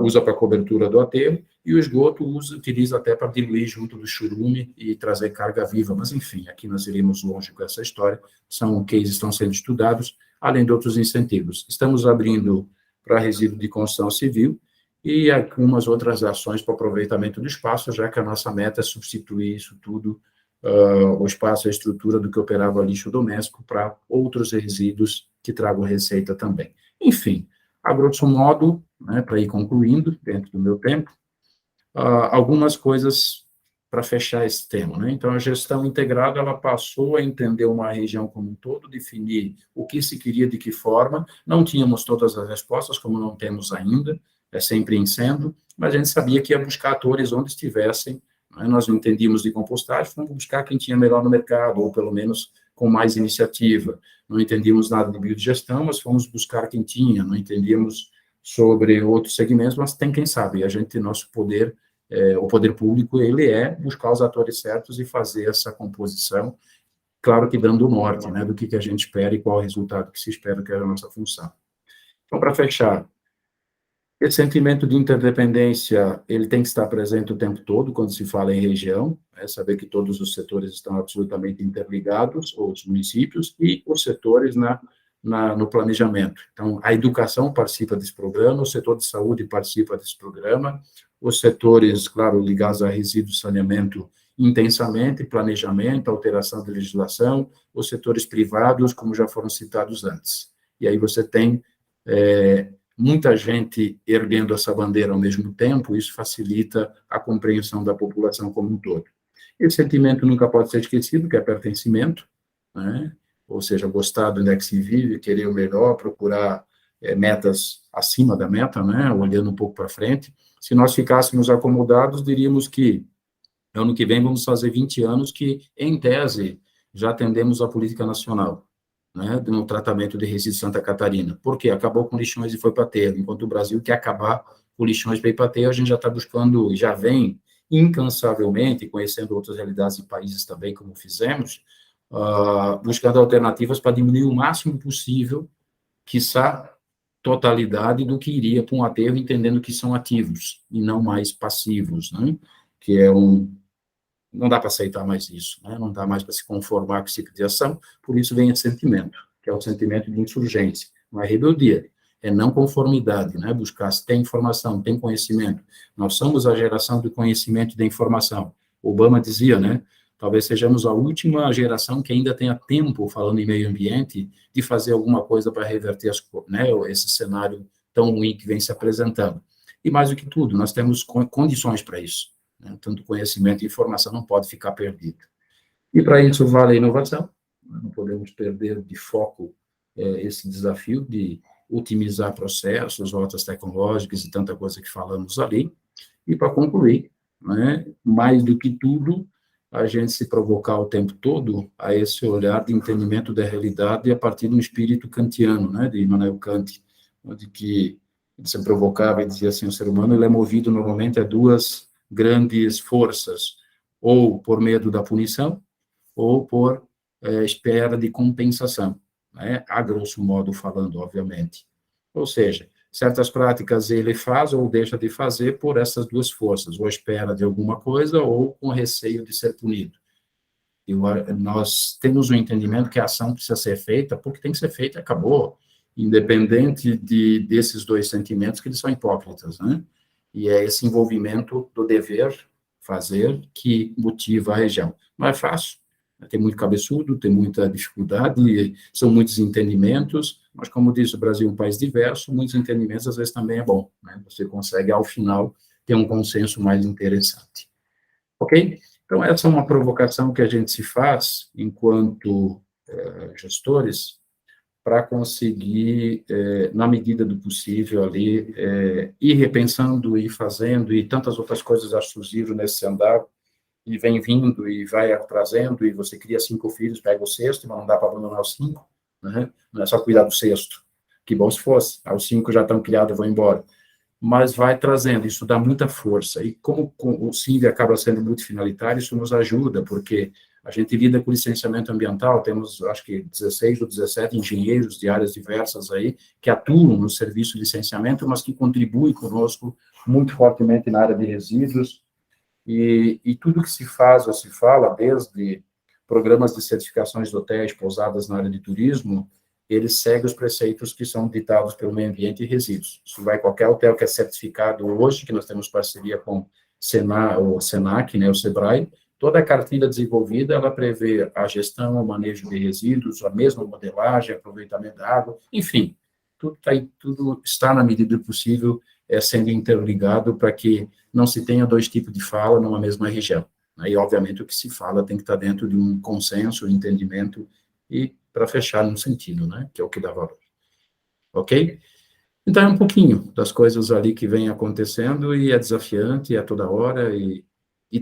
usa para cobertura do aterro, e o esgoto utiliza até para diluir junto do churume e trazer carga viva, mas enfim, aqui nós iremos longe com essa história, são cases que estão sendo estudados, além de outros incentivos. Estamos abrindo para resíduo de construção civil, e algumas outras ações para aproveitamento do espaço, já que a nossa meta é substituir isso tudo, o espaço e a estrutura do que operava lixo doméstico para outros resíduos que tragam receita também. Enfim, a grosso modo, né, para ir concluindo, dentro do meu tempo, algumas coisas para fechar esse tema, né? Então, a gestão integrada, ela passou a entender uma região como um todo, definir o que se queria, de que forma, não tínhamos todas as respostas, como não temos ainda, é sempre incêndio, mas a gente sabia que ia buscar atores onde estivessem, né? Nós não entendíamos de compostagem, fomos buscar quem tinha melhor no mercado, ou pelo menos com mais iniciativa. Não entendíamos nada de biodigestão, mas fomos buscar quem tinha, não entendíamos sobre outros segmentos, mas tem quem sabe, a gente, nosso poder, o poder público, ele é buscar os atores certos e fazer essa composição, claro que dando o norte, né, do que a gente espera e qual o resultado que se espera, que é a nossa função. Então, para fechar, esse sentimento de interdependência, ele tem que estar presente o tempo todo, quando se fala em região, saber que todos os setores estão absolutamente interligados, ou os municípios, e os setores no planejamento. Então, a educação participa desse programa, o setor de saúde participa desse programa, os setores, claro, ligados a resíduos, saneamento, intensamente, planejamento, alteração de legislação, os setores privados, como já foram citados antes. E aí você tem muita gente erguendo essa bandeira ao mesmo tempo, isso facilita a compreensão da população como um todo. Esse sentimento nunca pode ser esquecido, que é pertencimento, né? Ou seja, gostar de onde é que se vive, querer o melhor, procurar metas acima da meta, né? Olhando um pouco para frente. Se nós ficássemos acomodados, diríamos que ano que vem vamos fazer 20 anos que, em tese, já atendemos a política nacional, né, no tratamento de resíduos de Santa Catarina. Por quê? Acabou com lixões e foi para aterro. Enquanto o Brasil quer acabar com lixões para ir para aterro, a gente já está buscando, já vem incansavelmente, conhecendo outras realidades de países também, como fizemos, buscando alternativas para diminuir o máximo possível, quiçá totalidade do que iria para um aterro, entendendo que são ativos e não mais passivos, né? Que é não dá para aceitar mais isso, né? Não dá mais para se conformar com esse tipo de ação, por isso vem esse sentimento, que é o sentimento de insurgência, não é rebeldia, é não conformidade, né? Buscar se tem informação, tem conhecimento, nós somos a geração do conhecimento e da informação. Obama dizia, né? Talvez sejamos a última geração que ainda tenha tempo, falando em meio ambiente, de fazer alguma coisa para reverter esse cenário tão ruim que vem se apresentando. E mais do que tudo, nós temos condições para isso, né? Tanto conhecimento e informação não pode ficar perdido. E para isso vale a inovação, não podemos perder de foco esse desafio de otimizar processos, rotas tecnológicas e tanta coisa que falamos ali. E para concluir, né, mais do que tudo, a gente se provocar o tempo todo a esse olhar de entendimento da realidade a partir do espírito kantiano, né, de Immanuel Kant, onde que ele se provocava e dizia assim, o ser humano ele é movido normalmente a duas grandes forças, ou por medo da punição, ou por espera de compensação, né, a grosso modo falando, obviamente. Ou seja, certas práticas ele faz ou deixa de fazer por essas duas forças, ou espera de alguma coisa, ou com receio de ser punido. Nós temos o entendimento que a ação precisa ser feita porque tem que ser feita e acabou, independente desses dois sentimentos que eles são hipócritas, né? E é esse envolvimento do dever fazer que motiva a região. Não é fácil, tem muito cabeçudo, tem muita dificuldade, são muitos entendimentos, mas como disse, o Brasil é um país diverso, muitos entendimentos às vezes também é bom, né? Você consegue, ao final, ter um consenso mais interessante. Ok? Então, essa é uma provocação que a gente se faz, enquanto gestores, para conseguir, na medida do possível, ali, ir repensando, ir fazendo, e tantas outras coisas já surgiram nesse andar, e vem vindo, e vai trazendo, e você cria 5 filhos, pega o sexto, mas não dá para abandonar os 5, né? Não é só cuidar do sexto, que bom se fosse, os 5 já estão criados e vão embora. Mas vai trazendo, isso dá muita força, e como o CINV acaba sendo multifinalitário, isso nos ajuda, porque a gente lida com licenciamento ambiental, temos, acho que, 16 ou 17 engenheiros de áreas diversas aí, que atuam no serviço de licenciamento, mas que contribuem conosco muito fortemente na área de resíduos, e tudo que se faz ou se fala, desde programas de certificações de hotéis, pousadas na área de turismo, ele segue os preceitos que são ditados pelo meio ambiente e resíduos. Isso vai qualquer hotel que é certificado hoje, que nós temos parceria com o SENAC, né, o SEBRAE, toda a cartilha desenvolvida, ela prevê a gestão, o manejo de resíduos, a mesma modelagem, aproveitamento da água, enfim, tudo está, na medida do possível, sendo interligado para que não se tenha 2 tipos de fala numa mesma região. Aí, obviamente, o que se fala tem que estar dentro de um consenso, um entendimento, e para fechar num sentido, né, que é o que dá valor. Ok? Então, é um pouquinho das coisas ali que vem acontecendo, e é desafiante, é toda hora, e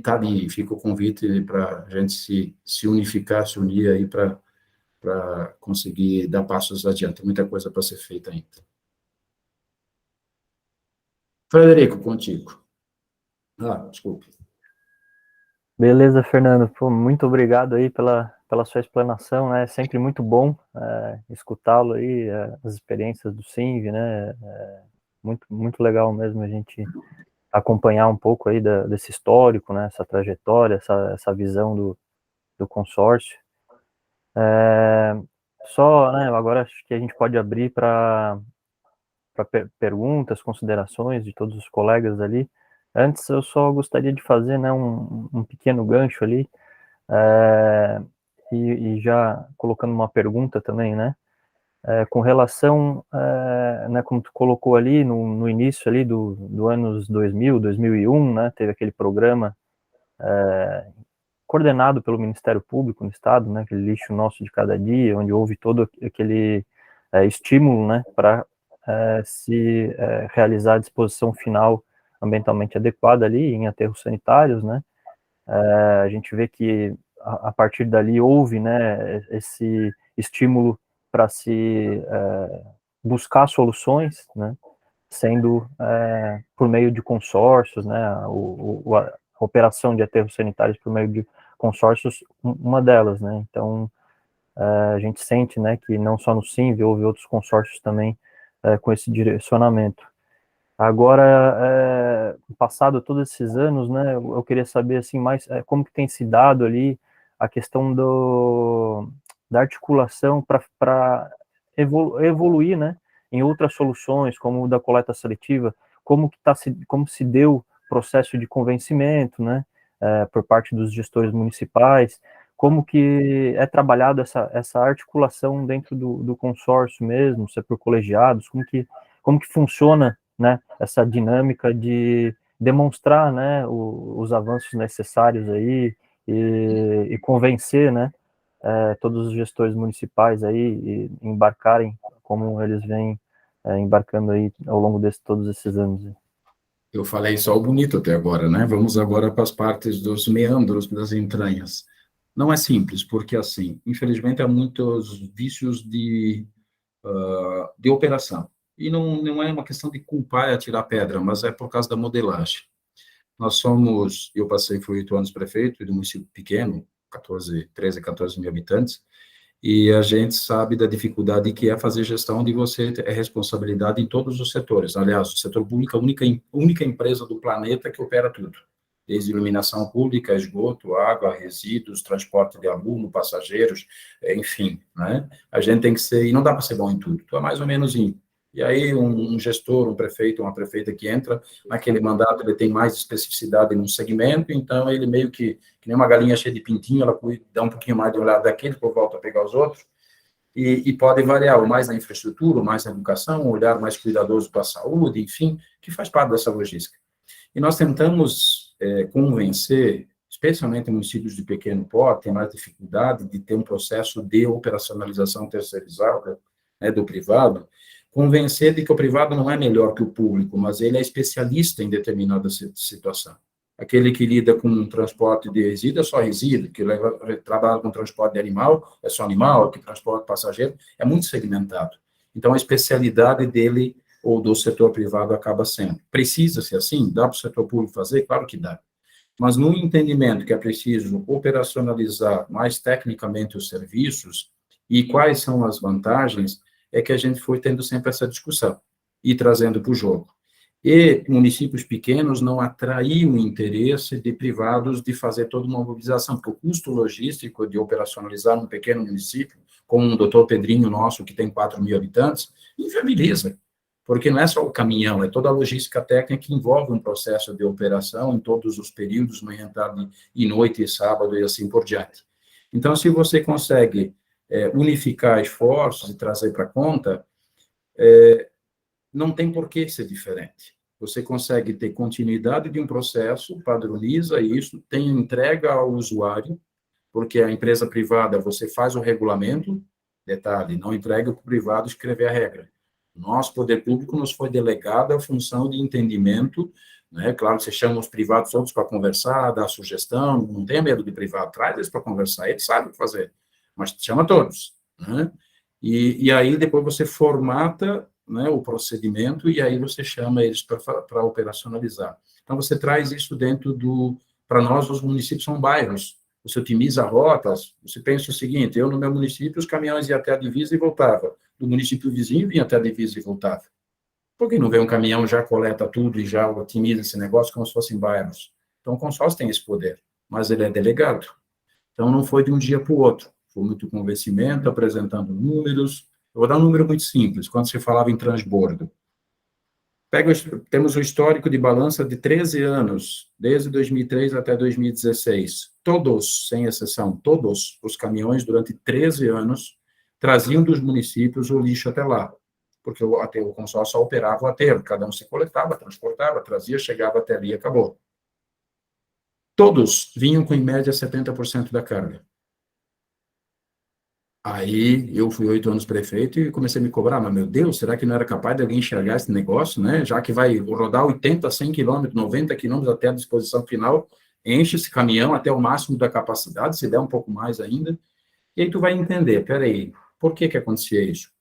tá ali, fica o convite para a gente se unificar, se unir aí para conseguir dar passos adiante. Muita coisa para ser feita ainda. Frederico, contigo. Desculpe. Beleza, Fernando. Pô, muito obrigado aí pela sua explanação, né? É sempre muito bom escutá-lo aí, as experiências do CINV, né? Muito, muito legal mesmo a gente acompanhar um pouco aí desse histórico, né? Essa trajetória, essa visão do consórcio. Só, né? Agora acho que a gente pode abrir para perguntas, considerações de todos os colegas ali. Antes, eu só gostaria de fazer, né, um pequeno gancho ali, e já colocando uma pergunta também, né, com relação, né, como tu colocou ali no início ali do anos 2000, 2001, né, teve aquele programa coordenado pelo Ministério Público no Estado, né, aquele lixo nosso de cada dia, onde houve todo aquele estímulo, né, para se realizar a disposição final ambientalmente adequada ali em aterros sanitários, né? A gente vê que a partir dali houve, né, esse estímulo para se buscar soluções, né, sendo por meio de consórcios, né, a operação de aterros sanitários por meio de consórcios, uma delas, né? Então, a gente sente, né, que não só no CINV, houve outros consórcios também com esse direcionamento. Agora, passado todos esses anos, né, eu queria saber, assim, mais como que tem se dado ali a questão da articulação para evoluir, né, em outras soluções, como o da coleta seletiva, como se deu o processo de convencimento, né, por parte dos gestores municipais, como que é trabalhado essa articulação dentro do consórcio mesmo, se é por colegiados, como que funciona, né, essa dinâmica de demonstrar, né, os avanços necessários aí e convencer, né, todos os gestores municipais aí e embarcarem como eles vêm embarcando aí ao longo de todos esses anos. Eu falei só o bonito até agora, né? Vamos agora para as partes dos meandros, das entranhas. Não é simples, porque, assim, infelizmente, há muitos vícios de operação. E não é uma questão de culpar e atirar pedra, mas é por causa da modelagem. Eu fui 8 anos prefeito de um município pequeno, 13, 14 mil habitantes, e a gente sabe da dificuldade que é fazer gestão de você ter responsabilidade em todos os setores. Aliás, o setor público é a única empresa do planeta que opera tudo. desde iluminação pública, esgoto, água, resíduos, transporte de aluno, passageiros, enfim, né? A gente tem que ser, e não dá para ser bom em tudo, tu é mais ou menos em. E aí um gestor, um prefeito, uma prefeita que entra naquele mandato, ele tem mais especificidade num segmento, então ele meio que nem uma galinha cheia de pintinho, ela dá um pouquinho mais de olhar daquele, depois volta a pegar os outros, e pode variar, ou mais na infraestrutura, ou mais na educação, um olhar mais cuidadoso para a saúde, enfim, que faz parte dessa logística. E nós tentamos convencer, especialmente municípios de pequeno porte, tem mais dificuldade de ter um processo de operacionalização terceirizada, né, do privado, convencer de que o privado não é melhor que o público, mas ele é especialista em determinada situação. Aquele que lida com transporte de resíduo é só resíduo, que trabalha com transporte de animal é só animal, que transporte passageiro é muito segmentado. Então, a especialidade dele ou do setor privado acaba sendo. Precisa ser assim? Dá para o setor público fazer? Claro que dá. Mas no entendimento que é preciso operacionalizar mais tecnicamente os serviços e quais são as vantagens, é que a gente foi tendo sempre essa discussão e trazendo para o jogo. E municípios pequenos não atraíam o interesse de privados de fazer toda uma mobilização, porque o custo logístico de operacionalizar um pequeno município, como o doutor Pedrinho nosso, que tem 4.000 habitantes, inviabiliza, porque não é só o caminhão, é toda a logística técnica que envolve um processo de operação em todos os períodos, manhã, tarde e noite, e sábado e assim por diante. Então, se você consegue unificar esforços e trazer para conta, não tem por que ser diferente. Você consegue ter continuidade de um processo, padroniza isso, tem entrega ao usuário, porque a empresa privada, você faz o regulamento, detalhe, não entrega para o privado escrever a regra. Nosso poder público nos foi delegada a função de entendimento, né? Claro, você chama os privados todos para conversar, dar sugestão, não tenha medo de privado, traz eles para conversar, eles sabem o que fazer, mas chama todos, né? E aí depois você formata, né, o procedimento e aí você chama eles para operacionalizar. Então você traz isso dentro do, para nós os municípios são bairros, você otimiza rotas, você pensa o seguinte, eu no meu município os caminhões iam até a divisa e voltavam, do município vizinho vinha até a divisa e voltava. Por que não vem um caminhão, já coleta tudo e já otimiza esse negócio como se fossem bairros? Então o consórcio tem esse poder, mas ele é delegado. Então não foi de um dia para o outro, foi muito convencimento, apresentando números. Eu vou dar um número muito simples, quando se falava em transbordo. Temos o histórico de balança de 13 anos, desde 2003 até 2016. Todos, sem exceção, todos os caminhões, durante 13 anos, traziam dos municípios o lixo até lá, porque o consórcio só operava o aterro, cada um se coletava, transportava, trazia, chegava até ali e acabou. Todos vinham com, em média, 70% da carga. Aí, eu fui 8 anos prefeito e comecei a me cobrar, mas, meu Deus, será que não era capaz de alguém enxergar esse negócio, né? Já que vai rodar 80, 100 quilômetros, 90 quilômetros até a disposição final, enche esse caminhão até o máximo da capacidade, se der um pouco mais ainda, e aí tu vai entender, peraí, por que que acontecia isso?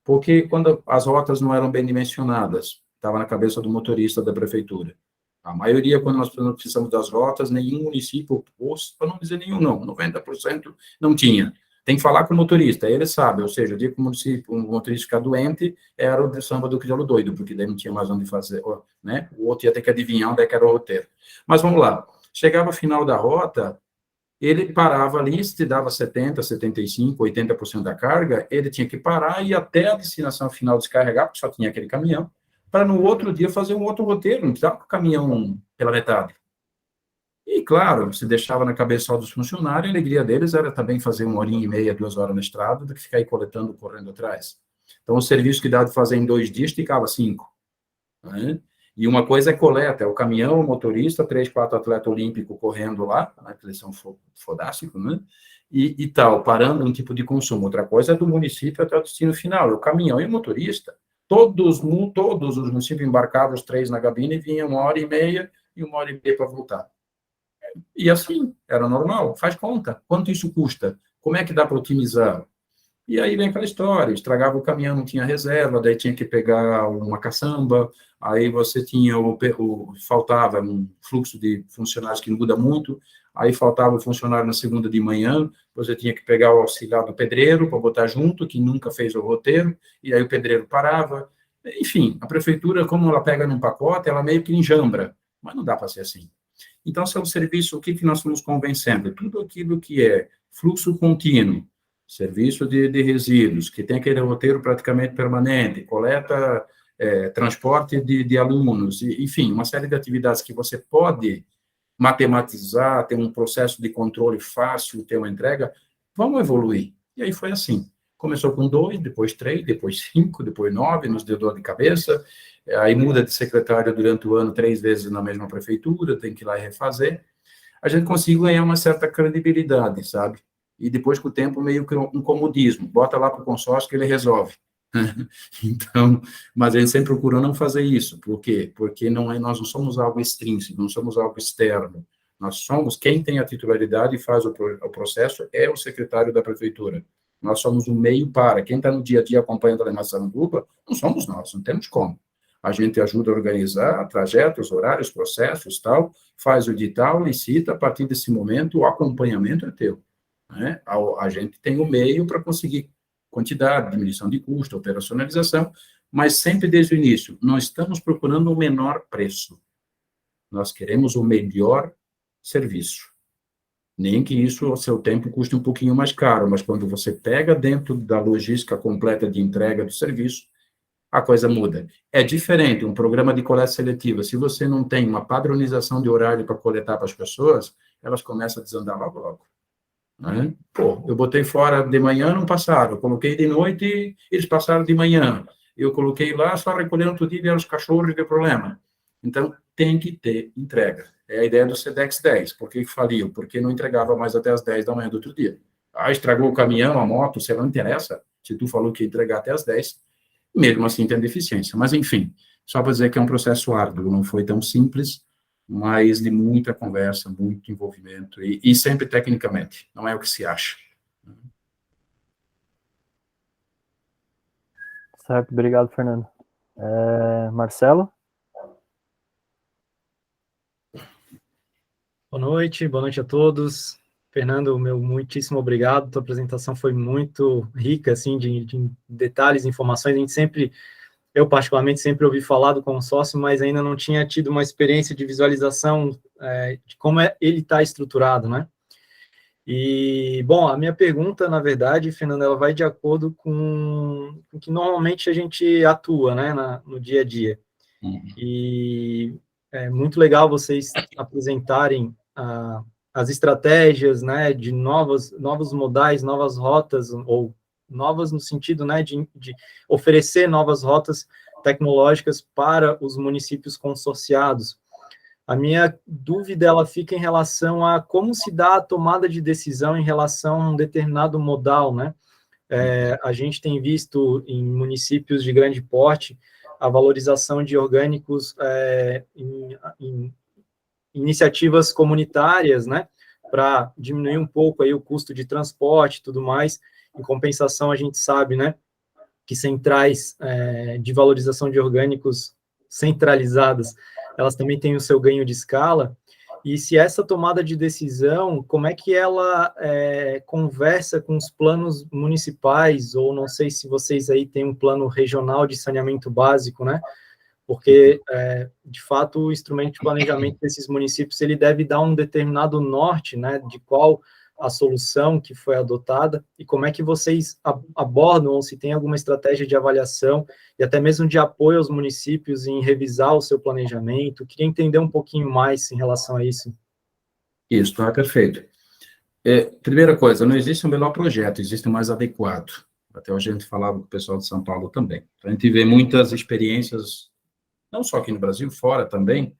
Porque quando as rotas não eram bem dimensionadas, estava na cabeça do motorista da prefeitura. A maioria, quando nós precisamos das rotas, nenhum município, para não dizer nenhum não, 90% não tinha. Tem que falar com o motorista, ele sabe, ou seja, o dia que o motorista ficar doente, era o samba do crioulo doido, porque daí não tinha mais onde fazer, né? O outro ia ter que adivinhar onde é que era o roteiro. Mas vamos lá, chegava ao final da rota, ele parava ali, se te dava 70%, 75%, 80% da carga, ele tinha que parar e ir até a destinação final descarregar, porque só tinha aquele caminhão, para no outro dia fazer um outro roteiro, não precisava com o caminhão pela metade. E, claro, se deixava na cabeça só dos funcionários, a alegria deles era também fazer 1h30, 2 horas na estrada, do que ficar aí coletando, correndo atrás. Então, o serviço que dava de fazer em 2 dias, ficava 5. Né? E uma coisa é coleta, é o caminhão, o motorista, 3, 4 atletas olímpicos correndo lá, né, que eles são fodásticos, né? E tal, parando um tipo de consumo. Outra coisa é do município até o destino final, é o caminhão e o motorista. Todos os municípios embarcavam os 3 na cabine e vinham 1h30 e 1h30 para voltar. E assim, era normal, faz conta. Quanto isso custa? Como é que dá para otimizar? E aí vem aquela história, estragava o caminhão, não tinha reserva, daí tinha que pegar uma caçamba, aí você tinha faltava um fluxo de funcionários que muda muito, aí faltava o funcionário na segunda de manhã, você tinha que pegar o auxiliar do pedreiro para botar junto, que nunca fez o roteiro, e aí o pedreiro parava. Enfim, a prefeitura, como ela pega num pacote, ela meio que enjambra, mas não dá para ser assim. Então, se é um serviço, o que nós estamos convencendo? Tudo aquilo que é fluxo contínuo, serviço de resíduos, que tem aquele roteiro praticamente permanente, coleta, transporte de alunos, enfim, uma série de atividades que você pode matematizar, ter um processo de controle fácil, ter uma entrega, vamos evoluir. E aí foi assim. Começou com 2, depois 3, depois 5, depois 9, nos deu dor de cabeça, aí muda de secretário durante o ano 3 vezes na mesma prefeitura, tem que ir lá e refazer. A gente conseguiu ganhar uma certa credibilidade, sabe? E depois, com o tempo, meio que um comodismo. Bota lá para o consórcio que ele resolve. Então, mas a gente sempre procurou não fazer isso. Por quê? Porque nós não somos algo extrínseco, não somos algo externo. Nós somos, quem tem a titularidade e faz o processo é o secretário da prefeitura. Nós somos um meio para. Quem está no dia a dia acompanhando a Massaranduba, não somos nós, não temos como. A gente ajuda a organizar trajetos, horários, processos, tal, faz o edital, licita, a partir desse momento o acompanhamento é teu. Né? A gente tem o meio para conseguir quantidade, diminuição de custo, operacionalização, mas sempre desde o início, nós estamos procurando o menor preço. Nós queremos o melhor serviço. Nem que isso, ao seu tempo, custe um pouquinho mais caro, mas quando você pega dentro da logística completa de entrega do serviço, a coisa muda. É diferente um programa de coleta seletiva. Se você não tem uma padronização de horário para coletar para as pessoas, elas começam a desandar logo, logo. Né? Pô, eu botei fora de manhã, não passaram. Eu coloquei de noite, eles passaram de manhã. Eu coloquei lá, só recolhendo outro dia, vieram os cachorros, deu problema. Então, tem que ter entrega. É a ideia do SEDEX 10. Por que faliu? Porque não entregava mais até as 10 da manhã do outro dia. Ah, estragou o caminhão, a moto, você não interessa. Se tu falou que ia entregar até as 10, mesmo assim tem deficiência. Mas, enfim, só para dizer que é um processo árduo, não foi tão simples, mas de muita conversa, muito envolvimento, e sempre tecnicamente, não é o que se acha. Certo, obrigado, Fernando. Marcelo? Boa noite a todos. Fernando, meu muitíssimo obrigado. Tua apresentação foi muito rica, assim, de detalhes, informações. A gente sempre, eu particularmente, sempre ouvi falar do consórcio, mas ainda não tinha tido uma experiência de visualização de como ele está estruturado, né? E, bom, a minha pergunta, na verdade, Fernando, ela vai de acordo com o que normalmente a gente atua, né, no dia a dia. E é muito legal vocês apresentarem as estratégias, né, de novos modais, novas rotas, ou novas no sentido, né, de oferecer novas rotas tecnológicas para os municípios consorciados. A minha dúvida, ela fica em relação a como se dá a tomada de decisão em relação a um determinado modal, né? A gente tem visto em municípios de grande porte a valorização de orgânicos em iniciativas comunitárias, né, para diminuir um pouco aí o custo de transporte e tudo mais. Em compensação, a gente sabe, né, que centrais de valorização de orgânicos centralizadas, elas também têm o seu ganho de escala. E se essa tomada de decisão, como é que ela conversa com os planos municipais, ou não sei se vocês aí têm um plano regional de saneamento básico, né? Porque, de fato, o instrumento de planejamento desses municípios, ele deve dar um determinado norte, né, de qual a solução que foi adotada, e como é que vocês abordam, ou se tem alguma estratégia de avaliação, e até mesmo de apoio aos municípios em revisar o seu planejamento. Queria entender um pouquinho mais em relação a isso. Isso, tá perfeito. Primeira coisa, não existe um melhor projeto, existe um mais adequado. Até hoje a gente falava com o pessoal de São Paulo também. A gente vê muitas experiências, não só aqui no Brasil, fora também,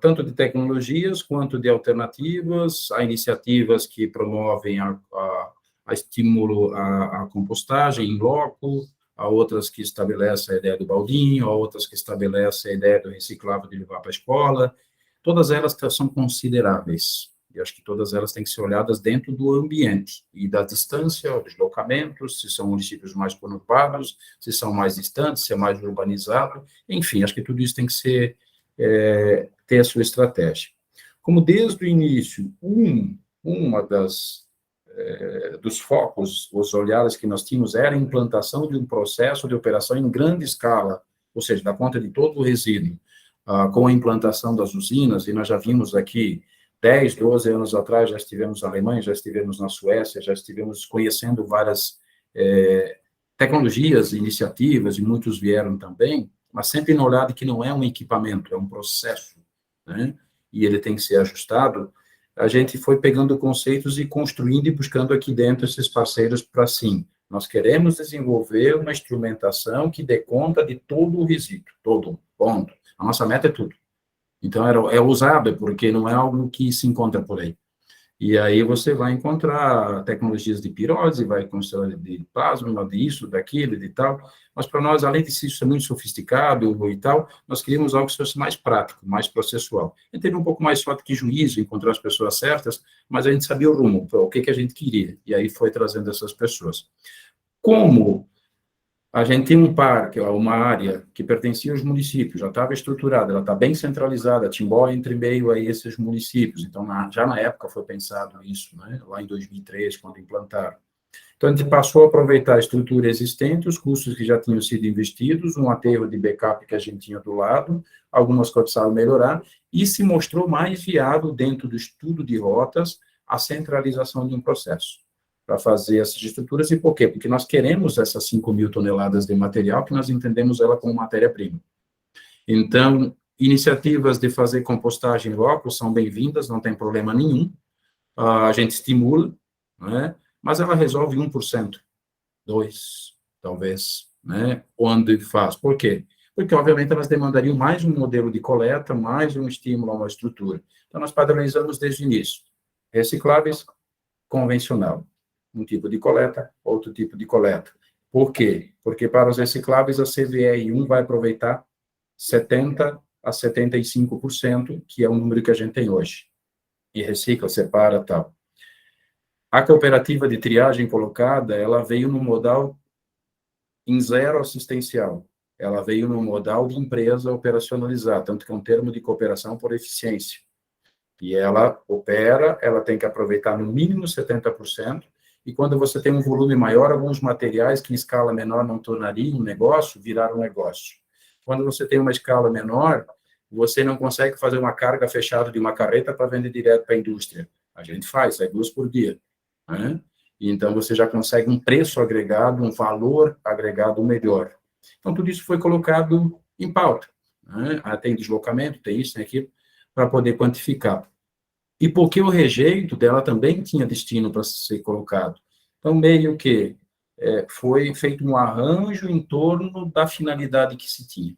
tanto de tecnologias quanto de alternativas, há iniciativas que promovem a estímulo à compostagem em loco, há outras que estabelecem a ideia do baldinho, há outras que estabelecem a ideia do reciclável de levar para a escola. Todas elas são consideráveis, e acho que todas elas têm que ser olhadas dentro do ambiente, e da distância, o deslocamento, se são municípios mais conurbados, se são mais distantes, se é mais urbanizado, enfim, acho que tudo isso tem que ser ter a sua estratégia. Como desde o início, uma dos focos, os olhares que nós tínhamos era a implantação de um processo de operação em grande escala, ou seja, da conta de todo o resíduo, com a implantação das usinas, e nós já vimos aqui 10, 12 anos atrás, já estivemos na Alemanha, já estivemos na Suécia, já estivemos conhecendo várias tecnologias, iniciativas, e muitos vieram também, mas sempre no olhar de que não é um equipamento, é um processo, né? E ele tem que ser ajustado. A gente foi pegando conceitos e construindo e buscando aqui dentro esses parceiros para, sim, nós queremos desenvolver uma instrumentação que dê conta de todo o resíduo, todo, ponto. A nossa meta é tudo. Então, é ousado, porque não é algo que se encontra por aí. E aí você vai encontrar tecnologias de pirólise, vai encontrar de plasma, disso, daquilo, de tal. Mas para nós, além de isso ser muito sofisticado e tal, nós queríamos algo que fosse mais prático, mais processual. A gente teve um pouco mais sorte que juízo, encontrar as pessoas certas, mas a gente sabia o rumo, o que a gente queria. E aí foi trazendo essas pessoas. Como a gente tem um parque, uma área que pertencia aos municípios, já estava estruturada, ela está bem centralizada, Timbó entre meio a esses municípios, então já na época foi pensado isso, né, lá em 2003, quando implantaram. Então a gente passou a aproveitar a estrutura existente, os custos que já tinham sido investidos, um aterro de backup que a gente tinha do lado, algumas coisas precisavam melhorar, e se mostrou mais viável dentro do estudo de rotas a centralização de um processo para fazer essas estruturas. E por quê? Porque nós queremos essas 5.000 toneladas de material, que nós entendemos ela como matéria-prima. Então, iniciativas de fazer compostagem local são bem-vindas, não tem problema nenhum, a gente estimula, né? Mas ela resolve 1%, 2%, talvez, né? Onde faz. Por quê? Porque, obviamente, elas demandariam mais um modelo de coleta, mais um estímulo a uma estrutura. Então, nós padronizamos desde o início. Recicláveis, convencional. Um tipo de coleta, outro tipo de coleta. Por quê? Porque para os recicláveis, a CVR1 vai aproveitar 70% a 75%, que é o número que a gente tem hoje. E recicla, separa, tal. A cooperativa de triagem colocada, ela veio no modal em zero assistencial. Ela veio no modal de empresa operacionalizar, tanto que é um termo de cooperação por eficiência. E ela opera, ela tem que aproveitar no mínimo 70%, e quando você tem um volume maior, alguns materiais que em escala menor não tornariam um negócio, viraram um negócio. Quando você tem uma escala menor, você não consegue fazer uma carga fechada de uma carreta para vender direto para a indústria. A gente faz, sai 2 por dia. Né? E então, você já consegue um preço agregado, um valor agregado melhor. Então, tudo isso foi colocado em pauta. Né? Tem deslocamento, tem isso, tem aquilo, para poder quantificar. E porque o rejeito dela também tinha destino para ser colocado. Então, meio que foi feito um arranjo em torno da finalidade que se tinha.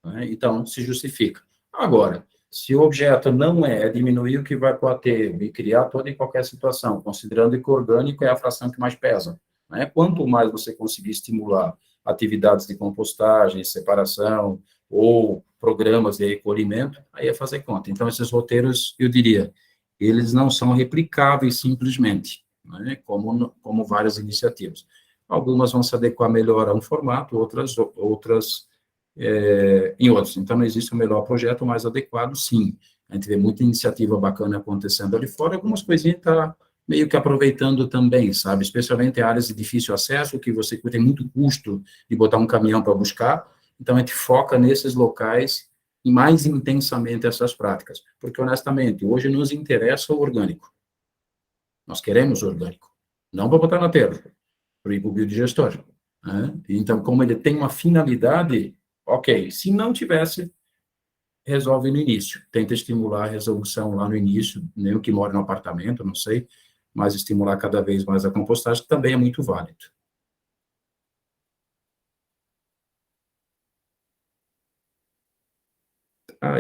Né? Então, se justifica. Agora, se o objeto não é diminuir o que vai para o aterro e criar toda e qualquer situação, considerando que o orgânico é a fração que mais pesa. Né? Quanto mais você conseguir estimular atividades de compostagem, separação, ou programas de recolhimento, aí é fazer conta. Então, esses roteiros, eu diria, eles não são replicáveis simplesmente, né, como várias iniciativas. Algumas vão se adequar melhor a um formato, outras em outros. Então, não existe o melhor projeto mais adequado, sim. A gente vê muita iniciativa bacana acontecendo ali fora, algumas coisinhas está meio que aproveitando também, sabe? Especialmente em áreas de difícil acesso, que você tem muito custo de botar um caminhão para buscar, então a gente foca nesses locais e mais intensamente essas práticas, porque, honestamente, hoje nos interessa o orgânico. Nós queremos o orgânico, não para botar na terra, para ir para o biodigestor. Né? Então, como ele tem uma finalidade, ok, se não tivesse, resolve no início, tenta estimular a resolução lá no início, nem o que mora no apartamento, não sei, mas estimular cada vez mais a compostagem também é muito válido.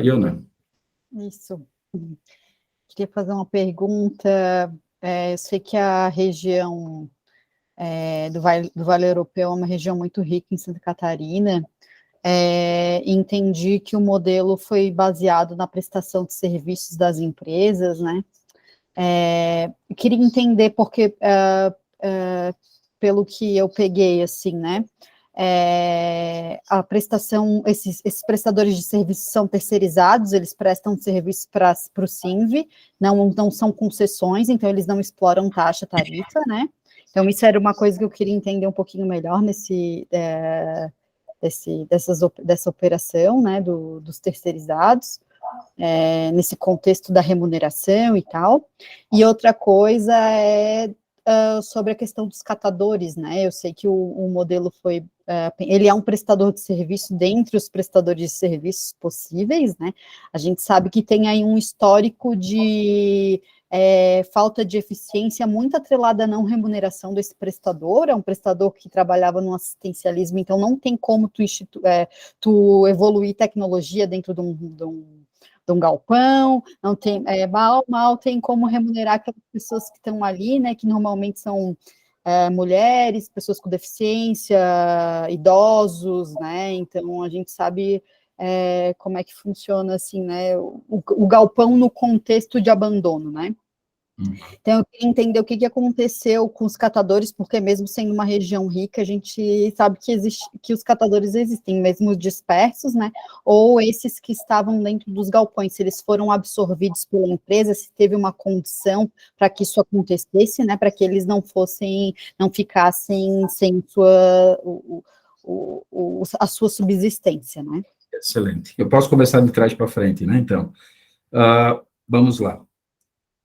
Iona. Isso. Queria fazer uma pergunta. Eu sei que a região do Vale Europeu é uma região muito rica em Santa Catarina. Entendi que o modelo foi baseado na prestação de serviços das empresas, né? Queria entender porque, pelo que eu peguei, assim, né? A prestação, esses prestadores de serviços são terceirizados, eles prestam serviço para o SINV, não são concessões, então eles não exploram taxa, tarifa, né? Então, isso era uma coisa que eu queria entender um pouquinho melhor dessa operação, né, dos terceirizados, nesse contexto da remuneração e tal. E outra coisa é sobre a questão dos catadores, né? Eu sei que o modelo foi, ele é um prestador de serviço dentre os prestadores de serviços possíveis, né? A gente sabe que tem aí um histórico de falta de eficiência muito atrelada à não remuneração desse prestador, é um prestador que trabalhava no assistencialismo, então não tem como tu evoluir tecnologia dentro de um galpão, não tem, mal tem como remunerar aquelas pessoas que estão ali, né, que normalmente são mulheres, pessoas com deficiência, idosos, né, então a gente sabe como é que funciona, assim, né, o galpão no contexto de abandono, né. Então, eu queria entender o que aconteceu com os catadores, porque mesmo sendo uma região rica, a gente sabe que os catadores existem, mesmo dispersos, né, ou esses que estavam dentro dos galpões, se eles foram absorvidos pela empresa, se teve uma condição para que isso acontecesse, né, para que eles não ficassem sem a sua subsistência, né. Excelente. Eu posso começar de trás para frente, né, então. Vamos lá.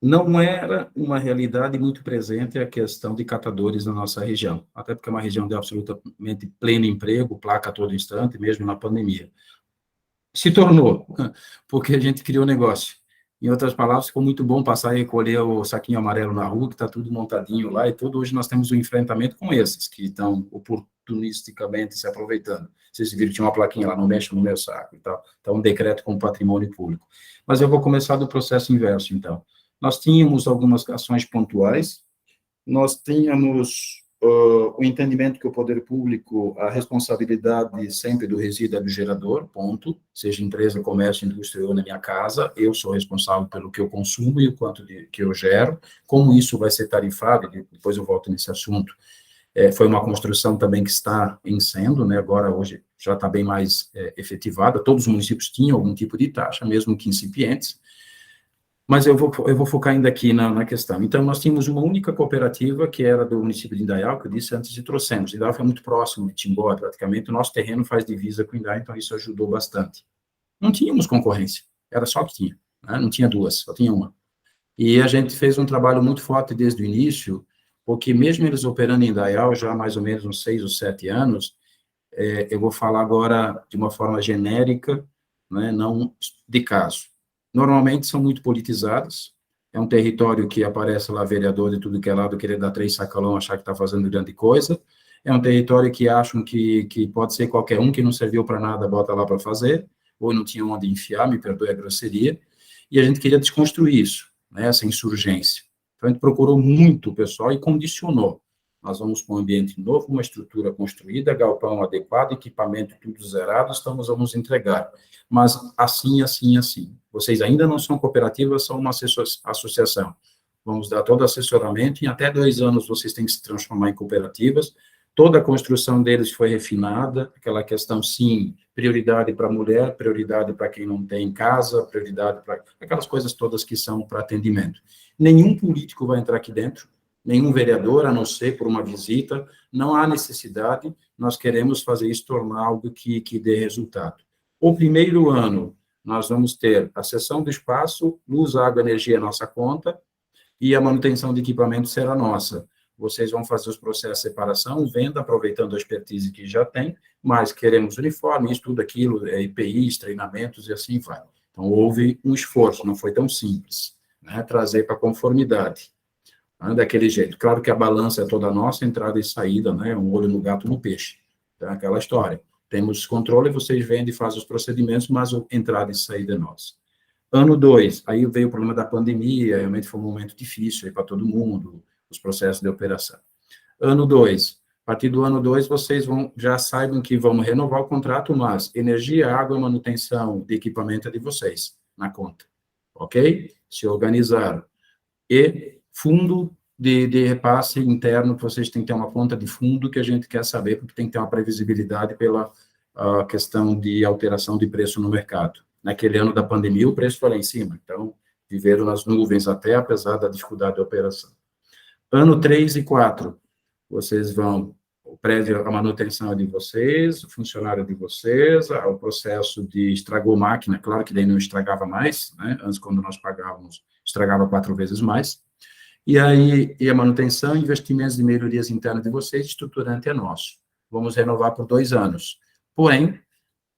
Não era uma realidade muito presente a questão de catadores na nossa região, até porque é uma região de absolutamente pleno emprego, placa a todo instante, mesmo na pandemia. Se tornou, porque a gente criou negócio. Em outras palavras, ficou muito bom passar e recolher o saquinho amarelo na rua, que está tudo montadinho lá e tudo. Hoje nós temos um enfrentamento com esses, que estão oportunisticamente se aproveitando. Vocês viram, tinha uma plaquinha lá, não mexe no meu saco e tal. Então, um decreto com patrimônio público. Mas eu vou começar do processo inverso, então. Nós tínhamos algumas ações pontuais, nós tínhamos o entendimento que o poder público, a responsabilidade sempre do resíduo é do gerador, ponto, seja empresa, comércio, indústria ou na minha casa, eu sou responsável pelo que eu consumo e o quanto que eu gero, como isso vai ser tarifado, depois eu volto nesse assunto, foi uma construção também que está em sendo, né, agora hoje já está bem mais efetivada, todos os municípios tinham algum tipo de taxa, mesmo que incipientes, mas eu vou focar ainda aqui na questão. Então, nós tínhamos uma única cooperativa, que era do município de Indaial, que eu disse antes, e trouxemos. Indaial foi muito próximo de Timbó, praticamente. O nosso terreno faz divisa com Indaial, então isso ajudou bastante. Não tínhamos concorrência, era só que tinha, né? Não tinha duas, só tinha uma. E a gente fez um trabalho muito forte desde o início, porque mesmo eles operando em Indaial, já há mais ou menos uns 6 ou 7 anos, eu vou falar agora de uma forma genérica, né, não de caso. Normalmente são muito politizadas, é um território que aparece lá vereador de tudo que é lado, querer dar 3 sacalão, achar que está fazendo grande coisa, é um território que acham que pode ser qualquer um, que não serviu para nada, bota lá para fazer, ou não tinha onde enfiar, me perdoe a grosseria, e a gente queria desconstruir isso, né, essa insurgência. Então, a gente procurou muito o pessoal e condicionou. Nós vamos para um ambiente novo, uma estrutura construída, galpão adequado, equipamento tudo zerado, vamos entregar. Mas assim, assim, assim. Vocês ainda não são cooperativas, são uma associação. Vamos dar todo assessoramento, em até 2 anos vocês têm que se transformar em cooperativas. Toda a construção deles foi refinada, aquela questão, sim, prioridade para a mulher, prioridade para quem não tem casa, prioridade para aquelas coisas todas que são para atendimento. Nenhum político vai entrar aqui dentro, nenhum vereador, a não ser por uma visita, não há necessidade, nós queremos fazer isso tornar algo que dê resultado. O primeiro ano, nós vamos ter a cessão do espaço, luz, água, energia, nossa conta, e a manutenção de equipamento será nossa. Vocês vão fazer os processos de separação, venda, aproveitando a expertise que já tem, mas queremos uniforme, isso, tudo aquilo, IPIs, treinamentos e assim vai. Então, houve um esforço, não foi tão simples, né, trazer para conformidade. Daquele jeito. Claro que a balança é toda nossa, entrada e saída, né? Um olho no gato, no peixe. Então, aquela história. Temos controle, vocês vendem e fazem os procedimentos, mas a entrada e saída é nossa. Ano 2, aí veio o problema da pandemia, realmente foi um momento difícil para todo mundo, os processos de operação. Ano 2, a partir do ano 2, vocês já saibam que vamos renovar o contrato, mas energia, água, manutenção de equipamento é de vocês, na conta. Ok? Se organizaram. E fundo de repasse interno, que vocês têm que ter uma conta de fundo que a gente quer saber, porque tem que ter uma previsibilidade pela questão de alteração de preço no mercado. Naquele ano da pandemia, o preço foi lá em cima, então, viveram nas nuvens até, apesar da dificuldade de operação. Ano 3 e 4, vocês vão o prédio, a manutenção é de vocês, o funcionário é de vocês, o processo de estragou máquina, claro que daí não estragava mais, né? Antes, quando nós pagávamos, estragava 4 vezes mais. E aí, a manutenção, investimentos de melhorias internas de vocês, estruturante é nosso. Vamos renovar por 2 anos. Porém,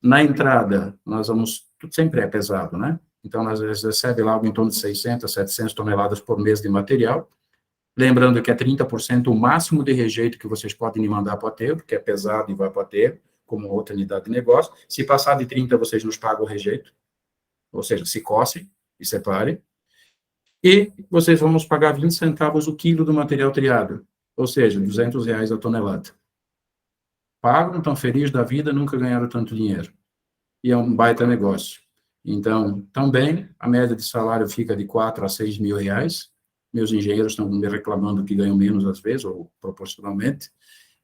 na entrada, nós vamos, tudo sempre é pesado, né? Então, nós recebemos lá algo em torno de 600, 700 toneladas por mês de material. Lembrando que é 30% o máximo de rejeito que vocês podem me mandar para o aterro, porque é pesado e vai para o aterro, como outra unidade de negócio. Se passar de 30, vocês nos pagam o rejeito, ou seja, se coce e separe. E vocês vão nos pagar 20 centavos o quilo do material triado, ou seja, R$200 a tonelada. Pagam, estão felizes da vida, nunca ganharam tanto dinheiro. E é um baita negócio. Então, também, a média de salário fica de 4 a 6 mil reais. Meus engenheiros estão me reclamando que ganham menos às vezes, ou proporcionalmente,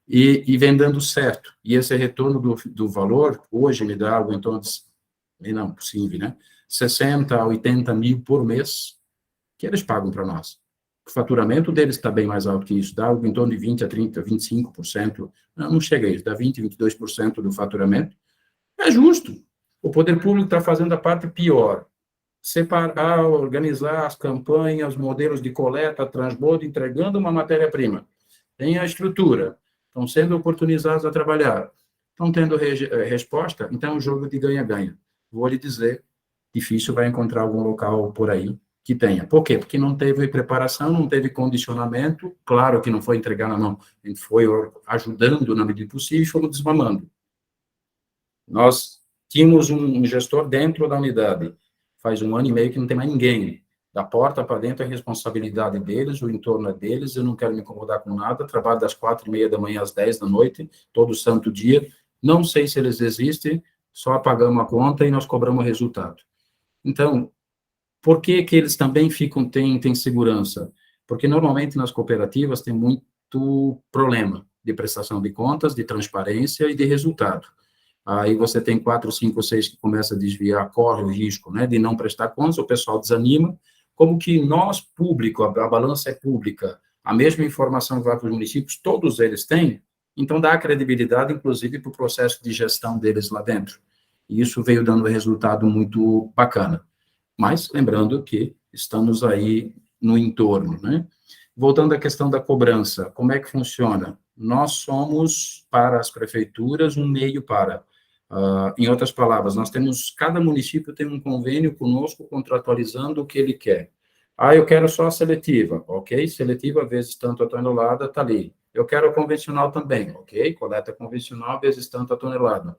e vem dando certo. E esse retorno do valor, hoje me dá algo em torno de, não, possível, né? 60 a 80 mil por mês, que eles pagam para nós. O faturamento deles está bem mais alto que isso, dá algo em torno de 20 a 30, 25%, não chega a isso, dá 20, 22% do faturamento. É justo. O poder público está fazendo a parte pior. Separar, organizar as campanhas, modelos de coleta, transbordo, entregando uma matéria-prima. Tem a estrutura, estão sendo oportunizados a trabalhar, estão tendo resposta, então é um jogo de ganha-ganha. Vou lhe dizer, difícil vai encontrar algum local por aí que tenha. Por quê? Porque não teve preparação, não teve condicionamento, claro que não foi entregar na mão, a gente foi ajudando na medida possível e fomos desmamando. Nós tínhamos um gestor dentro da unidade, faz 1 ano e meio que não tem mais ninguém. Da porta para dentro é responsabilidade deles, o entorno é deles, eu não quero me incomodar com nada, trabalho das 4h30 da manhã às 10 da noite, todo santo dia, não sei se eles existem, só apagamos a conta e nós cobramos o resultado. Então, por que que eles também têm segurança? Porque normalmente nas cooperativas tem muito problema de prestação de contas, de transparência e de resultado. Aí você tem 4, 5, 6 que começa a desviar, corre o risco, né, de não prestar contas, o pessoal desanima. Como que nós, público, a balança é pública, a mesma informação que vai para os municípios, todos eles têm, então dá credibilidade, inclusive, para o processo de gestão deles lá dentro. E isso veio dando um resultado muito bacana. Mas, lembrando que estamos aí no entorno, né? Voltando à questão da cobrança, como é que funciona? Nós somos, para as prefeituras, um meio para... em outras palavras, cada município tem um convênio conosco, contratualizando o que ele quer. Eu quero só a seletiva, ok? Seletiva vezes tanto a tonelada, está ali. Eu quero a convencional também, ok? Coleta convencional vezes tanto a tonelada.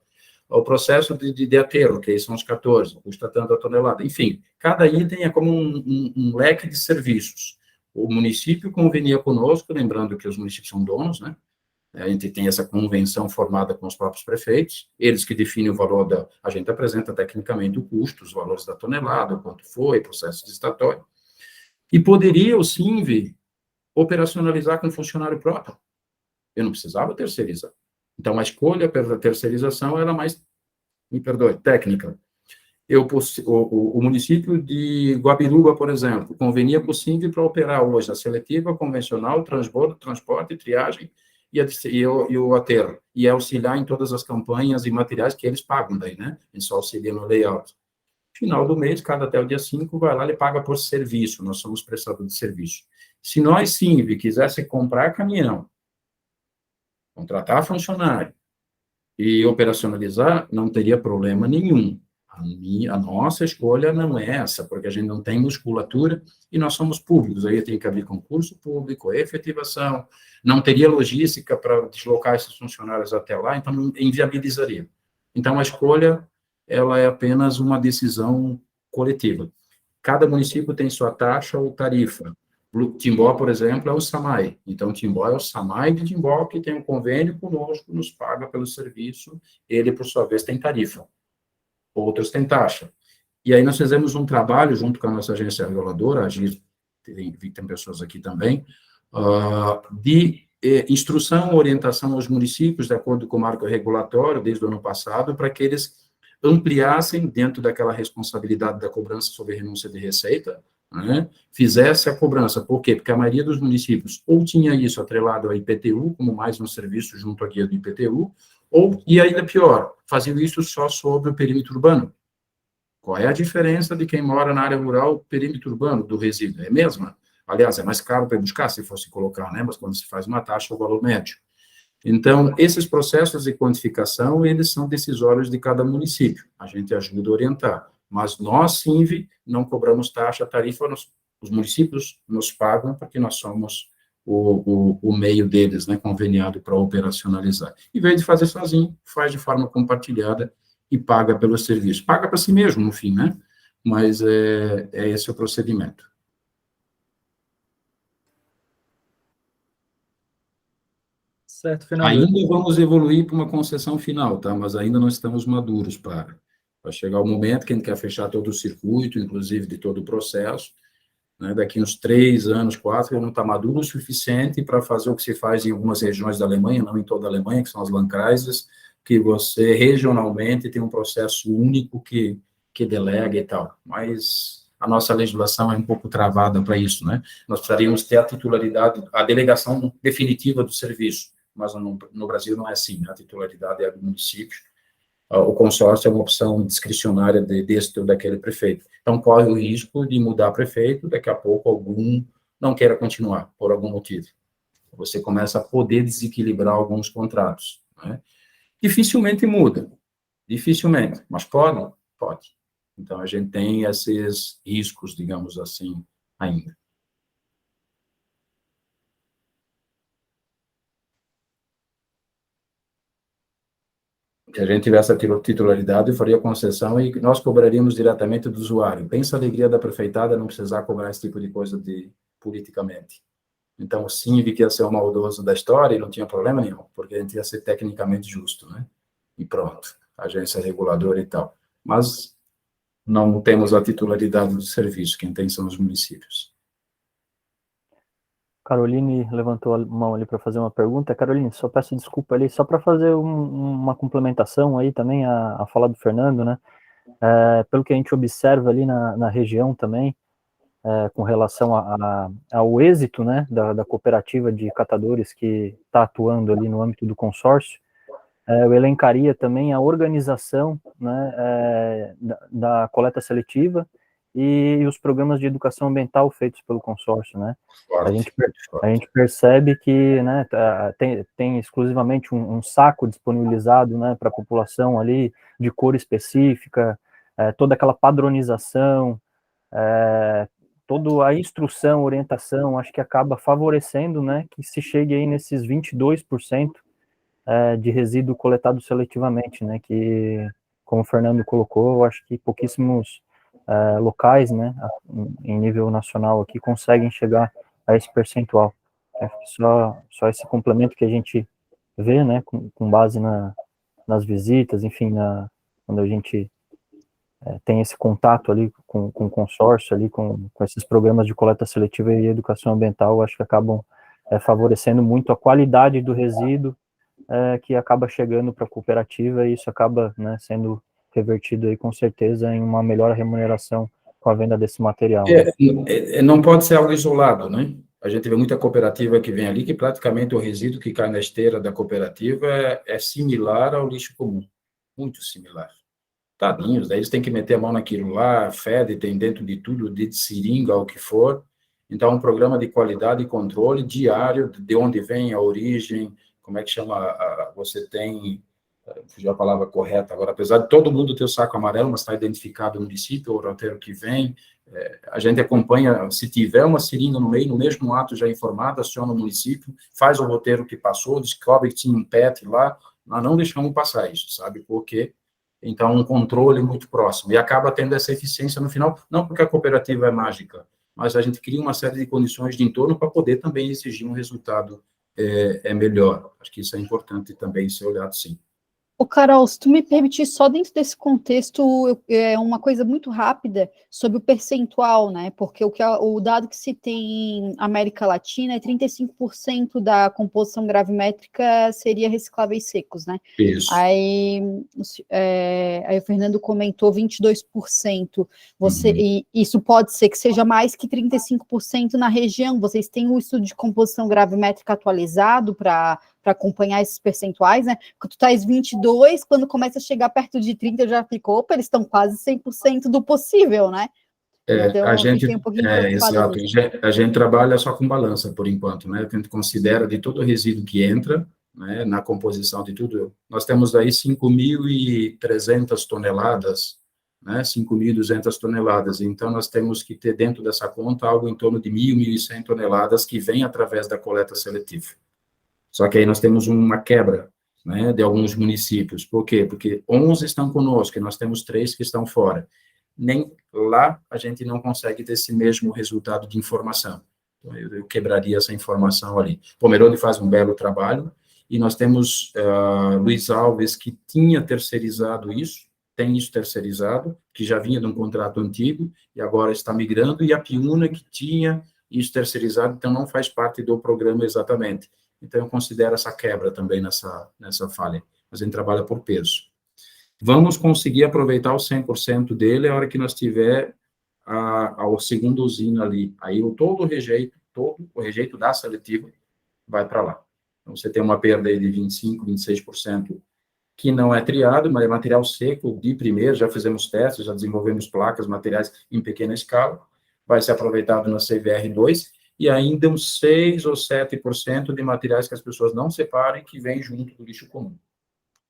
O processo de aterro, que são os 14, custa tanto a tonelada. Enfim, cada item é como um leque de serviços. O município convenia conosco, lembrando que os municípios são donos, né? A gente tem essa convenção formada com os próprios prefeitos, eles que definem o valor a gente apresenta tecnicamente o custo, os valores da tonelada, o quanto foi, processo licitatório. E poderia o SINV operacionalizar com funcionário próprio. Eu não precisava terceirizar. Então, a escolha pela terceirização era mais, técnica. O município de Guabiruba, por exemplo, convenia com o SINV para operar hoje a seletiva, convencional, transbordo, transporte, triagem e o aterro, e auxiliar em todas as campanhas e materiais que eles pagam daí, né? Eles só auxiliam no layout. Final do mês, até o dia 5, vai lá e paga por serviço, nós somos prestadores de serviço. Se nós, SINV, quisesse comprar caminhão, contratar funcionário e operacionalizar, não teria problema nenhum. A nossa escolha não é essa, porque a gente não tem musculatura e nós somos públicos. Aí tem que abrir concurso público, efetivação, não teria logística para deslocar esses funcionários até lá, então inviabilizaria. Então, a escolha, ela é apenas uma decisão coletiva. Cada município tem sua taxa ou tarifa. Timbó, por exemplo, é o SAMAI. Então, Timbó é o SAMAI de Timbó, que tem um convênio conosco, nos paga pelo serviço, ele, por sua vez, tem tarifa. Outros têm taxa. E aí nós fizemos um trabalho, junto com a nossa agência reguladora, a AGIR, tem pessoas aqui também, de instrução, orientação aos municípios, de acordo com o marco regulatório, desde o ano passado, para que eles ampliassem, dentro daquela responsabilidade da cobrança sobre renúncia de receita, né, fizesse a cobrança. Por quê? Porque a maioria dos municípios ou tinha isso atrelado ao IPTU, como mais um serviço junto à guia do IPTU, ou, e ainda pior, faziam isso só sobre o perímetro urbano. Qual é a diferença de quem mora na área rural, perímetro urbano do resíduo? É a mesma. Aliás, é mais caro para buscar, se fosse colocar, né? Mas quando se faz uma taxa, o valor médio. Então, esses processos de quantificação, eles são decisórios de cada município. A gente ajuda a orientar. Mas nós, SINV, não cobramos taxa, tarifa, os municípios nos pagam porque nós somos o meio deles, né, conveniado para operacionalizar. Em vez de fazer sozinho, faz de forma compartilhada e paga pelo serviço. Paga para si mesmo, no fim, né? Mas é esse o procedimento. Certo, Fernando. Ainda vamos evoluir para uma concessão final, tá? Mas ainda não estamos maduros para. Vai chegar o momento que a gente quer fechar todo o circuito, inclusive de todo o processo, né? Daqui uns 3 anos, 4, não está maduro o suficiente para fazer o que se faz em algumas regiões da Alemanha, não em toda a Alemanha, que são as Landkreises, que você regionalmente tem um processo único que delega e tal. Mas a nossa legislação é um pouco travada para isso, né? Nós precisaríamos ter a titularidade, a delegação definitiva do serviço, mas no Brasil não é assim, né? A titularidade é do município, o consórcio é uma opção discricionária deste ou daquele prefeito. Então, corre o risco de mudar prefeito, daqui a pouco algum não queira continuar, por algum motivo. Você começa a poder desequilibrar alguns contratos, né? Dificilmente muda, dificilmente, mas pode? Pode. Então, a gente tem esses riscos, digamos assim, ainda. Se a gente tivesse a titularidade, eu faria concessão e nós cobraríamos diretamente do usuário. Pensa a alegria da prefeitada não precisar cobrar esse tipo de coisa politicamente. Então, o SINV ia ser o maldoso da história e não tinha problema nenhum, porque a gente ia ser tecnicamente justo, né? E pronto, agência reguladora e tal. Mas não temos a titularidade do serviço, quem tem são os municípios. Caroline levantou a mão ali para fazer uma pergunta. Caroline, só peço desculpa ali, só para fazer uma complementação aí também a fala do Fernando, né? Pelo que a gente observa ali na região também, com relação ao êxito, né, da cooperativa de catadores que está atuando ali no âmbito do consórcio, eu elencaria também a organização, né, da coleta seletiva e os programas de educação ambiental feitos pelo consórcio, né? A gente percebe que, né, tem exclusivamente um saco disponibilizado, né, para a população ali, de cor específica, toda aquela padronização, toda a instrução, orientação, acho que acaba favorecendo, né, que se chegue aí nesses 22% de resíduo coletado seletivamente, né, que, como o Fernando colocou, eu acho que pouquíssimos locais, né, em nível nacional aqui, conseguem chegar a esse percentual. Só esse complemento que a gente vê, né, com base nas visitas, enfim, quando a gente tem esse contato ali com o consórcio, ali com esses programas de coleta seletiva e educação ambiental, acho que acabam favorecendo muito a qualidade do resíduo que acaba chegando para a cooperativa, e isso acaba, né, sendo revertido aí com certeza em uma melhor remuneração com a venda desse material. Não pode ser algo isolado, né? A gente vê muita cooperativa que vem ali que praticamente o resíduo que cai na esteira da cooperativa é similar ao lixo comum, muito similar. Tadinhos, daí eles têm que meter a mão naquilo lá, fede, tem dentro de tudo, de seringa, o que for. Então, um programa de qualidade e controle diário, de onde vem a origem, como é que chama, você tem, fugiu a palavra correta agora, apesar de todo mundo ter o saco amarelo, mas está identificado o município, o roteiro que vem, a gente acompanha, se tiver uma seringa no meio, no mesmo ato já informado, aciona o município, faz o roteiro que passou, descobre que tinha um PET lá, nós não deixamos passar isso, sabe, porque então um controle muito próximo, e acaba tendo essa eficiência no final, não porque a cooperativa é mágica, mas a gente cria uma série de condições de entorno para poder também exigir um resultado melhor. Acho que isso é importante também ser olhado, sim. Ô, Carol, se tu me permitir, só dentro desse contexto, é uma coisa muito rápida sobre o percentual, né? Porque o dado que se tem em América Latina é 35% da composição gravimétrica seria recicláveis secos, né? Isso. Aí o Fernando comentou 22%. E isso pode ser que seja mais que 35% na região. Vocês têm o estudo de composição gravimétrica atualizado para acompanhar esses percentuais, né? Porque tu estás 22, quando começa a chegar perto de 30, já ficou, opa, eles estão quase 100% do possível, né? Então, a eu gente, fiquei um pouquinho preocupada exato, nisso. a gente trabalha só com balança, por enquanto, né? A gente considera de todo o resíduo que entra, né, na composição de tudo, nós temos aí 5.300 toneladas, né, 5.200 toneladas, então nós temos que ter dentro dessa conta algo em torno de 1.100 toneladas que vem através da coleta seletiva. Só que aí nós temos uma quebra, né, de alguns municípios. Por quê? Porque 11 estão conosco e nós temos 3 que estão fora. Nem lá a gente não consegue ter esse mesmo resultado de informação. Então, eu quebraria essa informação ali. Pomerode faz um belo trabalho e nós temos Luiz Alves, que tinha terceirizado isso, tem isso terceirizado, que já vinha de um contrato antigo e agora está migrando, e a Piúna, que tinha isso terceirizado, então não faz parte do programa exatamente. Então, eu considero essa quebra também nessa falha. Mas a gente trabalha por peso. Vamos conseguir aproveitar o 100% dele a hora que nós tiver a segunda usina ali. Aí, todo o rejeito da seletiva vai para lá. Então, você tem uma perda aí de 25%, 26%, que não é triado, mas é material seco de primeiro, já fizemos testes, já desenvolvemos placas, materiais em pequena escala, vai ser aproveitado na CVR2, e ainda uns 6 ou 7% de materiais que as pessoas não separem, que vem junto do lixo comum,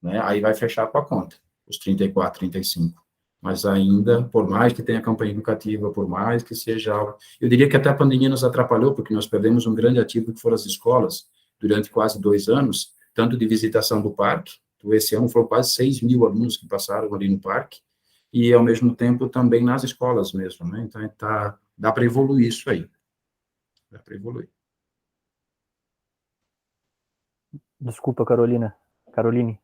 né? Aí vai fechar com a conta, os 34, 35. Mas ainda, por mais que tenha campanha educativa, por mais que seja aula, eu diria que até a pandemia nos atrapalhou, porque nós perdemos um grande ativo que foram as escolas, durante quase 2 anos, tanto de visitação do parque, então esse ano foram quase 6.000 alunos que passaram ali no parque, e ao mesmo tempo também nas escolas mesmo, né? Então dá para evoluir isso aí. Dá para evoluir. Desculpa, Caroline,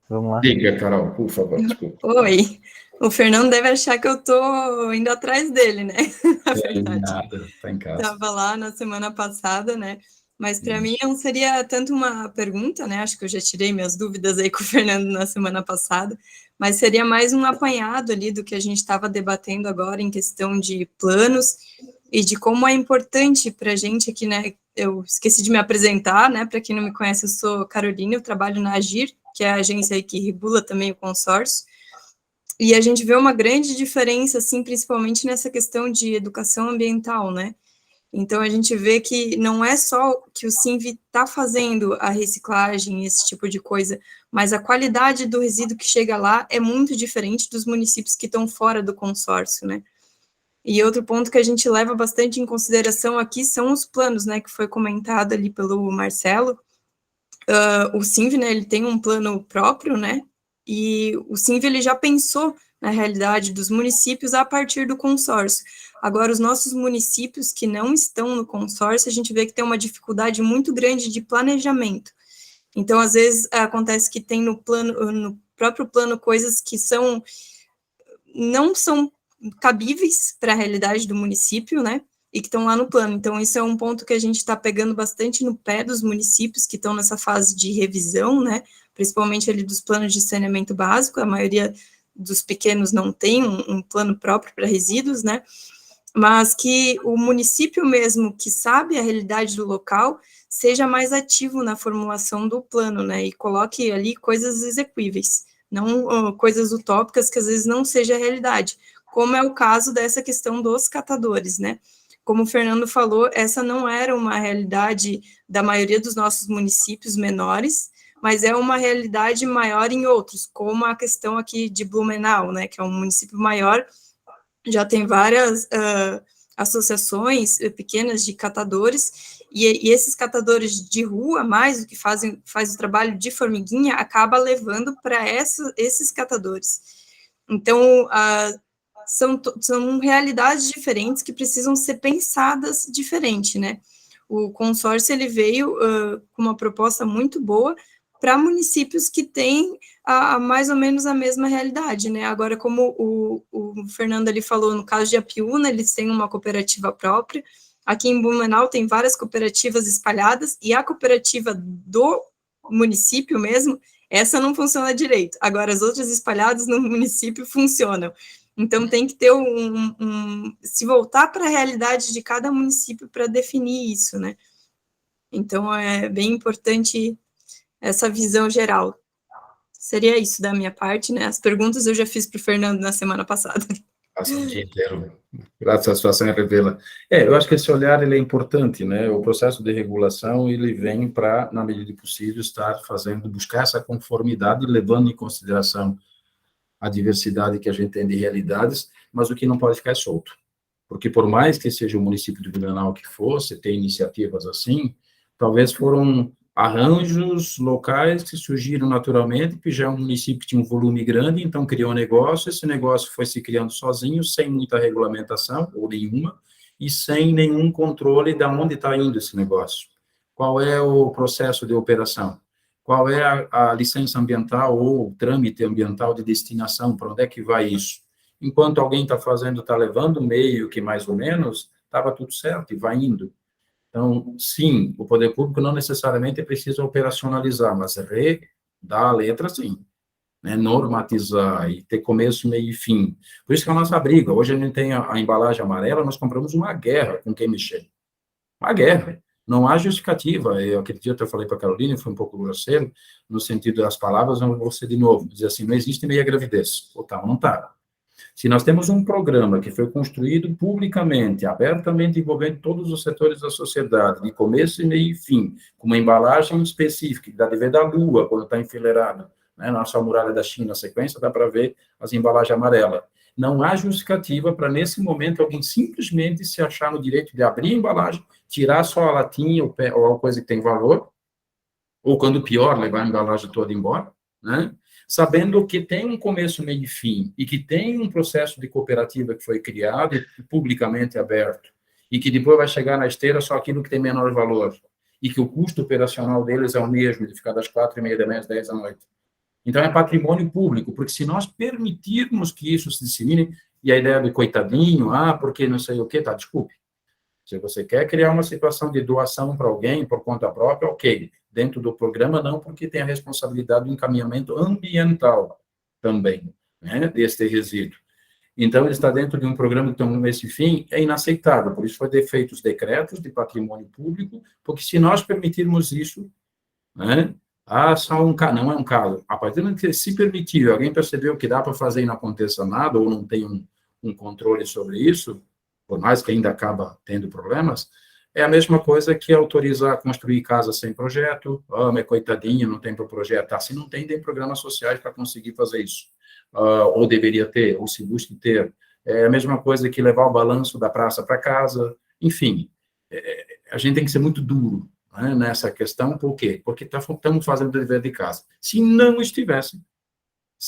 vamos lá. Diga, Carol, por favor, desculpa. Oi, o Fernando deve achar que eu estou indo atrás dele, né? Na verdade. Nada, tá em casa. Estava lá na semana passada, né? Mas para mim não seria tanto uma pergunta, né? Acho que eu já tirei minhas dúvidas aí com o Fernando na semana passada, mas seria mais um apanhado ali do que a gente estava debatendo agora em questão de planos e de como é importante para a gente aqui, né? Eu esqueci de me apresentar, né? Para quem não me conhece, eu sou Caroline, eu trabalho na Agir, que é a agência aí que regula também o consórcio, e a gente vê uma grande diferença, assim, principalmente nessa questão de educação ambiental, né? Então, a gente vê que não é só que o CINV está fazendo a reciclagem, esse tipo de coisa, mas a qualidade do resíduo que chega lá é muito diferente dos municípios que estão fora do consórcio, né? E outro ponto que a gente leva bastante em consideração aqui são os planos, né, que foi comentado ali pelo Marcelo. O CINV, né, ele tem um plano próprio, né, e o CINV, ele já pensou na realidade dos municípios a partir do consórcio. Agora, os nossos municípios que não estão no consórcio, a gente vê que tem uma dificuldade muito grande de planejamento. Então, às vezes, acontece que tem no próprio plano, coisas que não são cabíveis para a realidade do município, né, e que estão lá no plano. Então, isso é um ponto que a gente está pegando bastante no pé dos municípios que estão nessa fase de revisão, né, principalmente ali dos planos de saneamento básico. A maioria dos pequenos não tem um plano próprio para resíduos, né, mas que o município mesmo, que sabe a realidade do local, seja mais ativo na formulação do plano, né, e coloque ali coisas execuíveis, não coisas utópicas que às vezes não seja a realidade, como é o caso dessa questão dos catadores, né. Como o Fernando falou, essa não era uma realidade da maioria dos nossos municípios menores, mas é uma realidade maior em outros, como a questão aqui de Blumenau, né, que é um município maior, já tem várias associações pequenas de catadores, e esses catadores de rua, mais do que faz o trabalho de formiguinha, acaba levando para esses catadores. Então, são realidades diferentes que precisam ser pensadas diferente, né? O consórcio, ele veio com uma proposta muito boa para municípios que têm a mais ou menos a mesma realidade, né? Agora, como o Fernando ali falou, no caso de Apiúna, eles têm uma cooperativa própria. Aqui em Blumenau tem várias cooperativas espalhadas, e a cooperativa do município mesmo, essa não funciona direito. Agora, as outras espalhadas no município funcionam. Então, tem que ter se voltar para a realidade de cada município para definir isso, né? Então, é bem importante essa visão geral. Seria isso da minha parte, né? As perguntas eu já fiz para o Fernando na semana passada. Passa o dia inteiro. Graças à situação revela. Eu acho que esse olhar ele é importante, né? O processo de regulação ele vem para, na medida do possível, buscar essa conformidade, levando em consideração a diversidade que a gente tem de realidades, mas o que não pode ficar é solto. Porque por mais que seja o município de Blumenau que fosse, ter iniciativas assim, talvez foram arranjos locais que surgiram naturalmente, porque já é um município que tinha um volume grande, então criou um negócio, esse negócio foi se criando sozinho, sem muita regulamentação, ou nenhuma, e sem nenhum controle de onde está indo esse negócio. Qual é o processo de operação? Qual é a licença ambiental ou o trâmite ambiental de destinação, para onde é que vai isso? Enquanto alguém está levando meio que mais ou menos, estava tudo certo e vai indo. Então, sim, o poder público não necessariamente precisa operacionalizar, mas dar a letra, sim, né? Normatizar e ter começo, meio e fim. Por isso que é a nossa briga. Hoje a gente tem a embalagem amarela, nós compramos uma guerra com quem mexer. Uma guerra. Não há justificativa. Aquele dia eu falei para a Carolina, foi um pouco grosseiro, no sentido das palavras, eu vou ser de novo, dizer assim, não existe meia gravidez. Ou tá, ou não está. Se nós temos um programa que foi construído publicamente, abertamente envolvendo todos os setores da sociedade, de começo, meio e fim, com uma embalagem específica, que dá de ver da Lua, quando está enfileirado, né? Nossa muralha da China, na sequência, dá para ver as embalagens amarelas. Não há justificativa para, nesse momento, alguém simplesmente se achar no direito de abrir a embalagem, tirar só a latinha ou a coisa que tem valor, ou, quando pior, levar a embalagem toda embora, né? Sabendo que tem um começo, meio e fim, e que tem um processo de cooperativa que foi criado e publicamente aberto, e que depois vai chegar na esteira só aquilo que tem menor valor, e que o custo operacional deles é o mesmo, de ficar das 4h30 da manhã às 10 da noite. Então, é patrimônio público, porque se nós permitirmos que isso se dissemine, e a ideia do coitadinho, porque não sei o quê, tá, desculpe. Se você quer criar uma situação de doação para alguém por conta própria, ok. Dentro do programa, não, porque tem a responsabilidade do encaminhamento ambiental também, né, deste resíduo. Então, ele está dentro de um programa que tem esse fim, é inaceitável. Por isso, foi feito os decretos de patrimônio público, porque se nós permitirmos isso, né, só não é um caso. A partir do momento que se permitir, alguém percebeu que dá para fazer e não aconteça nada, ou não tem um controle sobre isso, por mais que ainda acaba tendo problemas, é a mesma coisa que autorizar construir casa sem projeto, mas coitadinho, não tem para projetar. Se não tem programas sociais para conseguir fazer isso. Ou deveria ter, ou se busca ter. É a mesma coisa que levar o balanço da praça para casa. Enfim, a gente tem que ser muito duro, né, nessa questão. Por quê? Porque estamos fazendo o dever de casa. Se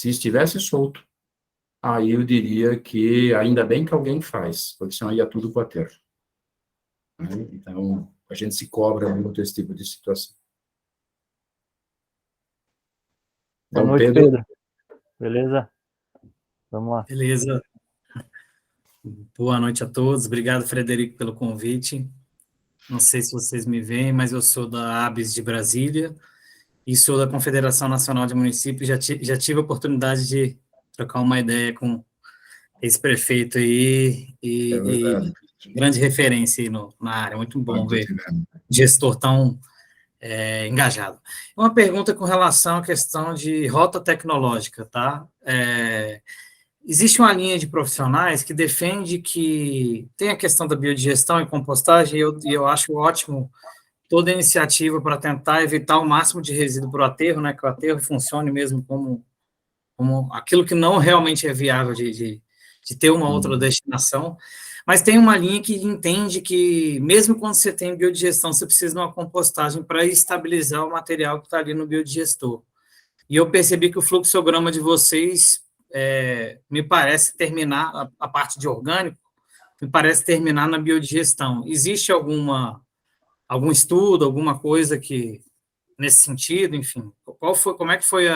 estivesse solto, aí eu diria que ainda bem que alguém faz, porque senão ia tudo para a terra. Então, a gente se cobra muito esse tipo de situação. Boa noite, Pedro. Beleza? Vamos lá. Beleza. Boa noite a todos. Obrigado, Frederico, pelo convite. Não sei se vocês me veem, mas eu sou da ABS de Brasília e sou da Confederação Nacional de Municípios. Já tive a oportunidade de trocar uma ideia com esse prefeito aí e grande referência aí na área. Muito bom ver gestor tão engajado. Uma pergunta com relação à questão de rota tecnológica, tá? Existe uma linha de profissionais que defende que tem a questão da biodigestão e compostagem, e eu acho ótimo toda iniciativa para tentar evitar o máximo de resíduo para o aterro, né, que o aterro funcione mesmo como aquilo que não realmente é viável de ter uma outra destinação, mas tem uma linha que entende que, mesmo quando você tem biodigestão, você precisa de uma compostagem para estabilizar o material que está ali no biodigestor. E eu percebi que o fluxograma de vocês me parece terminar, a parte de orgânico, me parece terminar na biodigestão. Existe algum estudo, alguma coisa que, nesse sentido, enfim, como é que foi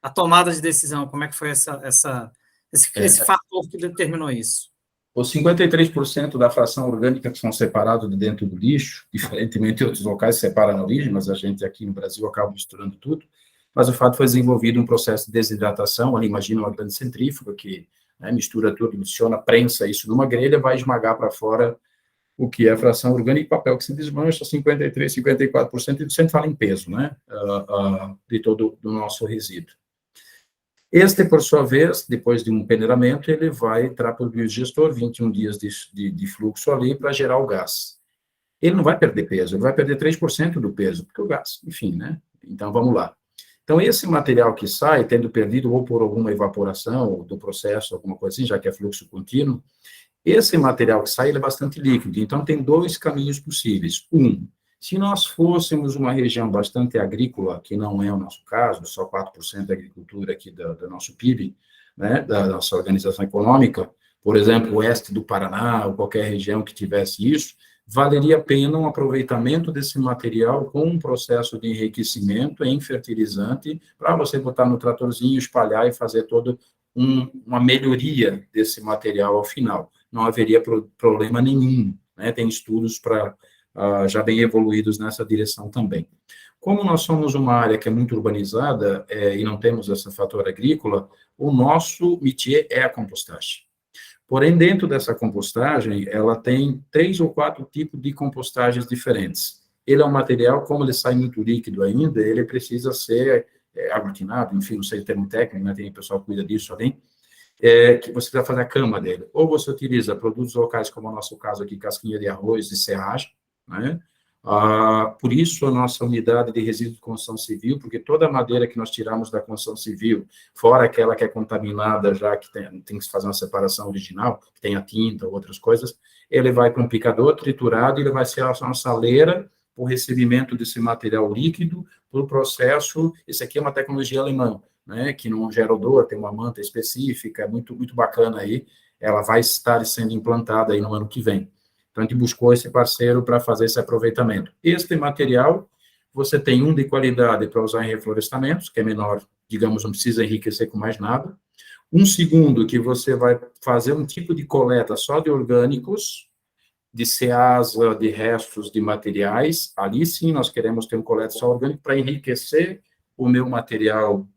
a tomada de decisão? Como é que foi esse fator que determinou isso? Os 53% da fração orgânica que são separados de dentro do lixo, diferentemente de outros locais separam na origem, mas a gente aqui no Brasil acaba misturando tudo, mas o fato foi desenvolvido um processo de desidratação, ali imagina uma grande centrífuga que, né, mistura tudo, adiciona, prensa isso numa grelha, vai esmagar para fora o que é a fração orgânica e papel que se desmancha, 53%, 54%, e sempre fala em peso, né, de todo o nosso resíduo. Este, por sua vez, depois de um peneiramento, ele vai entrar para o biodigestor, 21 dias de fluxo ali para gerar o gás. Ele não vai perder peso, ele vai perder 3% do peso, porque o gás, enfim, né? Então, vamos lá. Então, esse material que sai, tendo perdido ou por alguma evaporação do processo, alguma coisa assim, já que é fluxo contínuo, esse material que sai, ele é bastante líquido. Então, tem dois caminhos possíveis. Se nós fôssemos uma região bastante agrícola, que não é o nosso caso, só 4% da agricultura aqui do nosso PIB, né, da nossa organização econômica, por exemplo, o oeste do Paraná, ou qualquer região que tivesse isso, valeria a pena um aproveitamento desse material com um processo de enriquecimento em fertilizante, para você botar no tratorzinho, espalhar e fazer toda uma melhoria desse material ao final. Não haveria problema nenhum, né? Tem estudos já bem evoluídos nessa direção também. Como nós somos uma área que é muito urbanizada e não temos esse fator agrícola, o nosso métier é a compostagem. Porém, dentro dessa compostagem, ela tem 3 ou 4 tipos de compostagens diferentes. Ele é um material, como ele sai muito líquido ainda, ele precisa ser aglutinado, enfim, não sei o termo técnico, né, tem pessoal que cuida disso ali, que você vai fazer a cama dele. Ou você utiliza produtos locais, como é o nosso caso aqui, casquinha de arroz e serragem, né? Por isso, a nossa unidade de resíduos de construção civil, porque toda a madeira que nós tiramos da construção civil, fora aquela que é contaminada, já que tem que se fazer uma separação original, que tem a tinta ou outras coisas, ele vai para um picador triturado e ele vai ser a nossa saleira para o recebimento desse material líquido, para o processo. Isso aqui é uma tecnologia alemã, né, que não gera odor, tem uma manta específica, muito, muito bacana aí, ela vai estar sendo implantada aí no ano que vem. Então, a gente buscou esse parceiro para fazer esse aproveitamento. Este material, você tem de qualidade para usar em reflorestamentos, que é menor, digamos, não precisa enriquecer com mais nada. Um segundo, que você vai fazer um tipo de coleta só de orgânicos, de ceasa, de restos de materiais. Ali, sim, nós queremos ter um coleta só orgânico para enriquecer o meu material,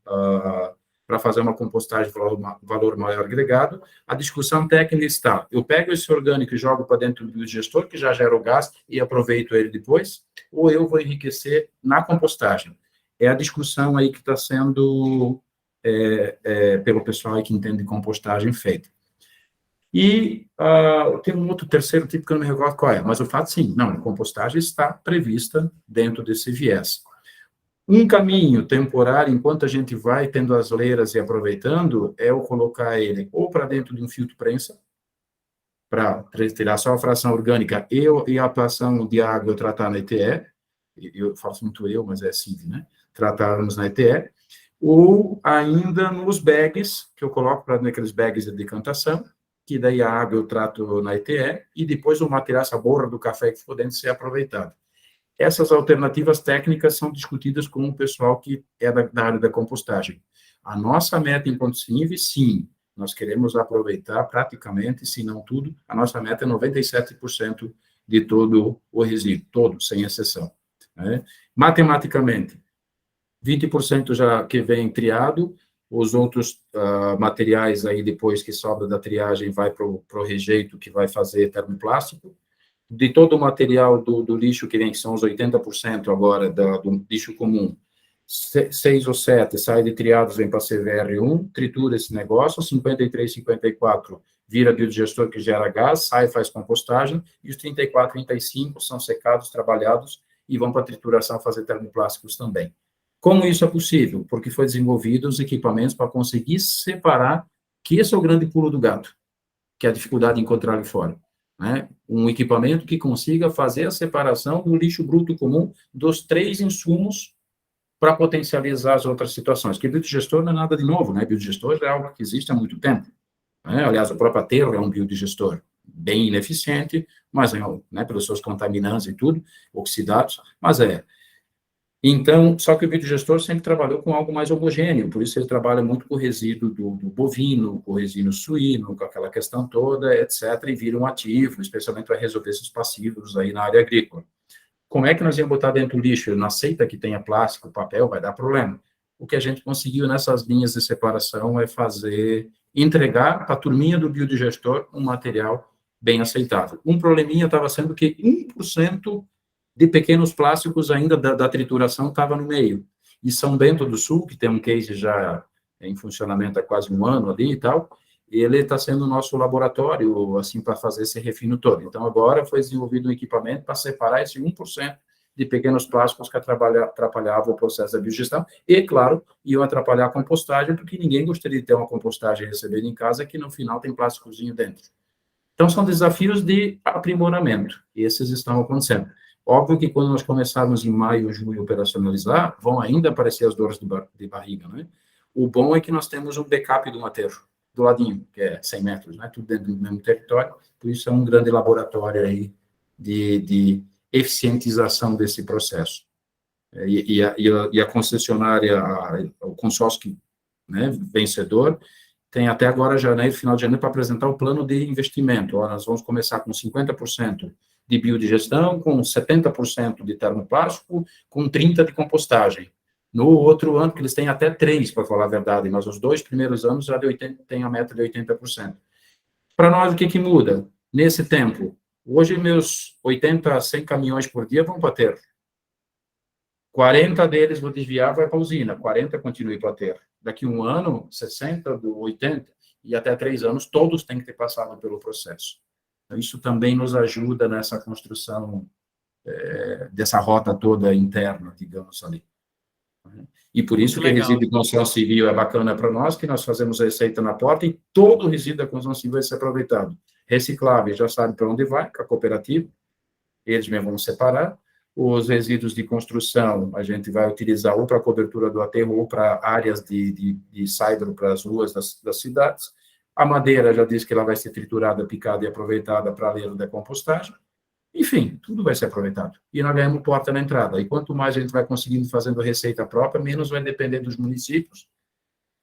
para fazer uma compostagem de valor maior agregado. A discussão técnica está: eu pego esse orgânico e jogo para dentro do biodigestor, que já gera o gás, e aproveito ele depois, ou eu vou enriquecer na compostagem? É a discussão aí que está sendo, pelo pessoal aí que entende de compostagem, feita. E tem um outro terceiro tipo que eu não me recordo qual é, mas o fato, sim, não, a compostagem está prevista dentro desse viés. Um caminho temporário, enquanto a gente vai tendo as leiras e aproveitando, é eu colocar ele ou para dentro de um filtro prensa, para tirar só a fração orgânica e a atuação de água eu tratar na ETE, eu faço muito mas é assim, né? Tratarmos na ETE, ou ainda nos bags, que eu coloco para naqueles bags de decantação, que daí a água eu trato na ETE, e depois o material, essa borra do café que ficou dentro, ser aproveitado. Essas alternativas técnicas são discutidas com o pessoal que é da área da compostagem. A nossa meta enquanto CINV, sim, nós queremos aproveitar praticamente, se não tudo, a nossa meta é 97% de todo o resíduo, todo, sem exceção. Né? Matematicamente, 20% já que vem triado, os outros materiais aí depois que sobra da triagem vai para o rejeito que vai fazer termoplástico. De todo o material do lixo que vem, que são os 80% agora do lixo comum, 6 ou 7 sai de triados, vem para CVR1, tritura esse negócio, 53, 54 vira biodigestor que gera gás, sai, faz compostagem, e os 34, 35 são secados, trabalhados, e vão para trituração fazer termoplásticos também. Como isso é possível? Porque foi desenvolvido os equipamentos para conseguir separar, que esse é o grande pulo do gato, que é a dificuldade de encontrar ali fora. Né? Um equipamento que consiga fazer a separação do lixo bruto comum dos 3 insumos para potencializar as outras situações. Porque biodigestor não é nada de novo, né? Biodigestor é algo que existe há muito tempo. Né? Aliás, o próprio aterro é um biodigestor bem ineficiente, mas né, pelos seus contaminantes e tudo, oxidados, mas Então, só que o biodigestor sempre trabalhou com algo mais homogêneo, por isso ele trabalha muito com o resíduo do bovino, com o resíduo suíno, com aquela questão toda, etc., e vira um ativo, especialmente para resolver esses passivos aí na área agrícola. Como é que nós íamos botar dentro do lixo? Ele não aceita que tenha plástico, papel, vai dar problema. O que a gente conseguiu nessas linhas de separação é entregar para a turminha do biodigestor um material bem aceitável. Um probleminha estava sendo que 1% de pequenos plásticos ainda da trituração estava no meio. E São Bento do Sul, que tem um case já em funcionamento há quase um ano ali e tal, ele está sendo o nosso laboratório, assim, para fazer esse refino todo. Então, agora foi desenvolvido um equipamento para separar esse 1% de pequenos plásticos que atrapalhavam o processo da biodigestão e, claro, iam atrapalhar a compostagem, porque ninguém gostaria de ter uma compostagem recebida em casa que, no final, tem plásticozinho dentro. Então, são desafios de aprimoramento, e esses estão acontecendo. Óbvio que quando nós começarmos em maio, junho, a operacionalizar, vão ainda aparecer as dores de barriga, né? O bom é que nós temos um backup do aterro, do ladinho, que é 100 metros, né? Tudo dentro do mesmo território, por isso é um grande laboratório aí de eficientização desse processo. E a concessionária, o consórcio, né, vencedor, tem até agora, janeiro, final de janeiro, para apresentar o plano de investimento. Ó, nós vamos começar com 50% de biodigestão, com 70% de termoplástico, com 30% de compostagem. No outro ano, que eles têm até 3, para falar a verdade, mas os 2 primeiros anos já tem a meta de 80%. Para nós, o que muda? Nesse tempo, hoje meus 80 a 100 caminhões por dia vão para aterro. 40 deles vou desviar, vai para a usina, 40 continue para aterro. Daqui um ano, 60, 80, e até 3 anos, todos têm que ter passado pelo processo. Então, isso também nos ajuda nessa construção dessa rota toda interna, digamos ali. E por isso que o resíduo de construção civil é bacana para nós, que nós fazemos a receita na porta e todo o resíduo da construção civil vai ser aproveitado. Reciclável, já sabe para onde vai, com a cooperativa, eles mesmos vão separar. Os resíduos de construção, a gente vai utilizar ou para a cobertura do aterro ou para áreas de saibro para as ruas das cidades. A madeira, já disse que ela vai ser triturada, picada e aproveitada para a leira da compostagem. Enfim, tudo vai ser aproveitado. E nós ganhamos porta na entrada. E quanto mais a gente vai conseguindo fazendo receita própria, menos vai depender dos municípios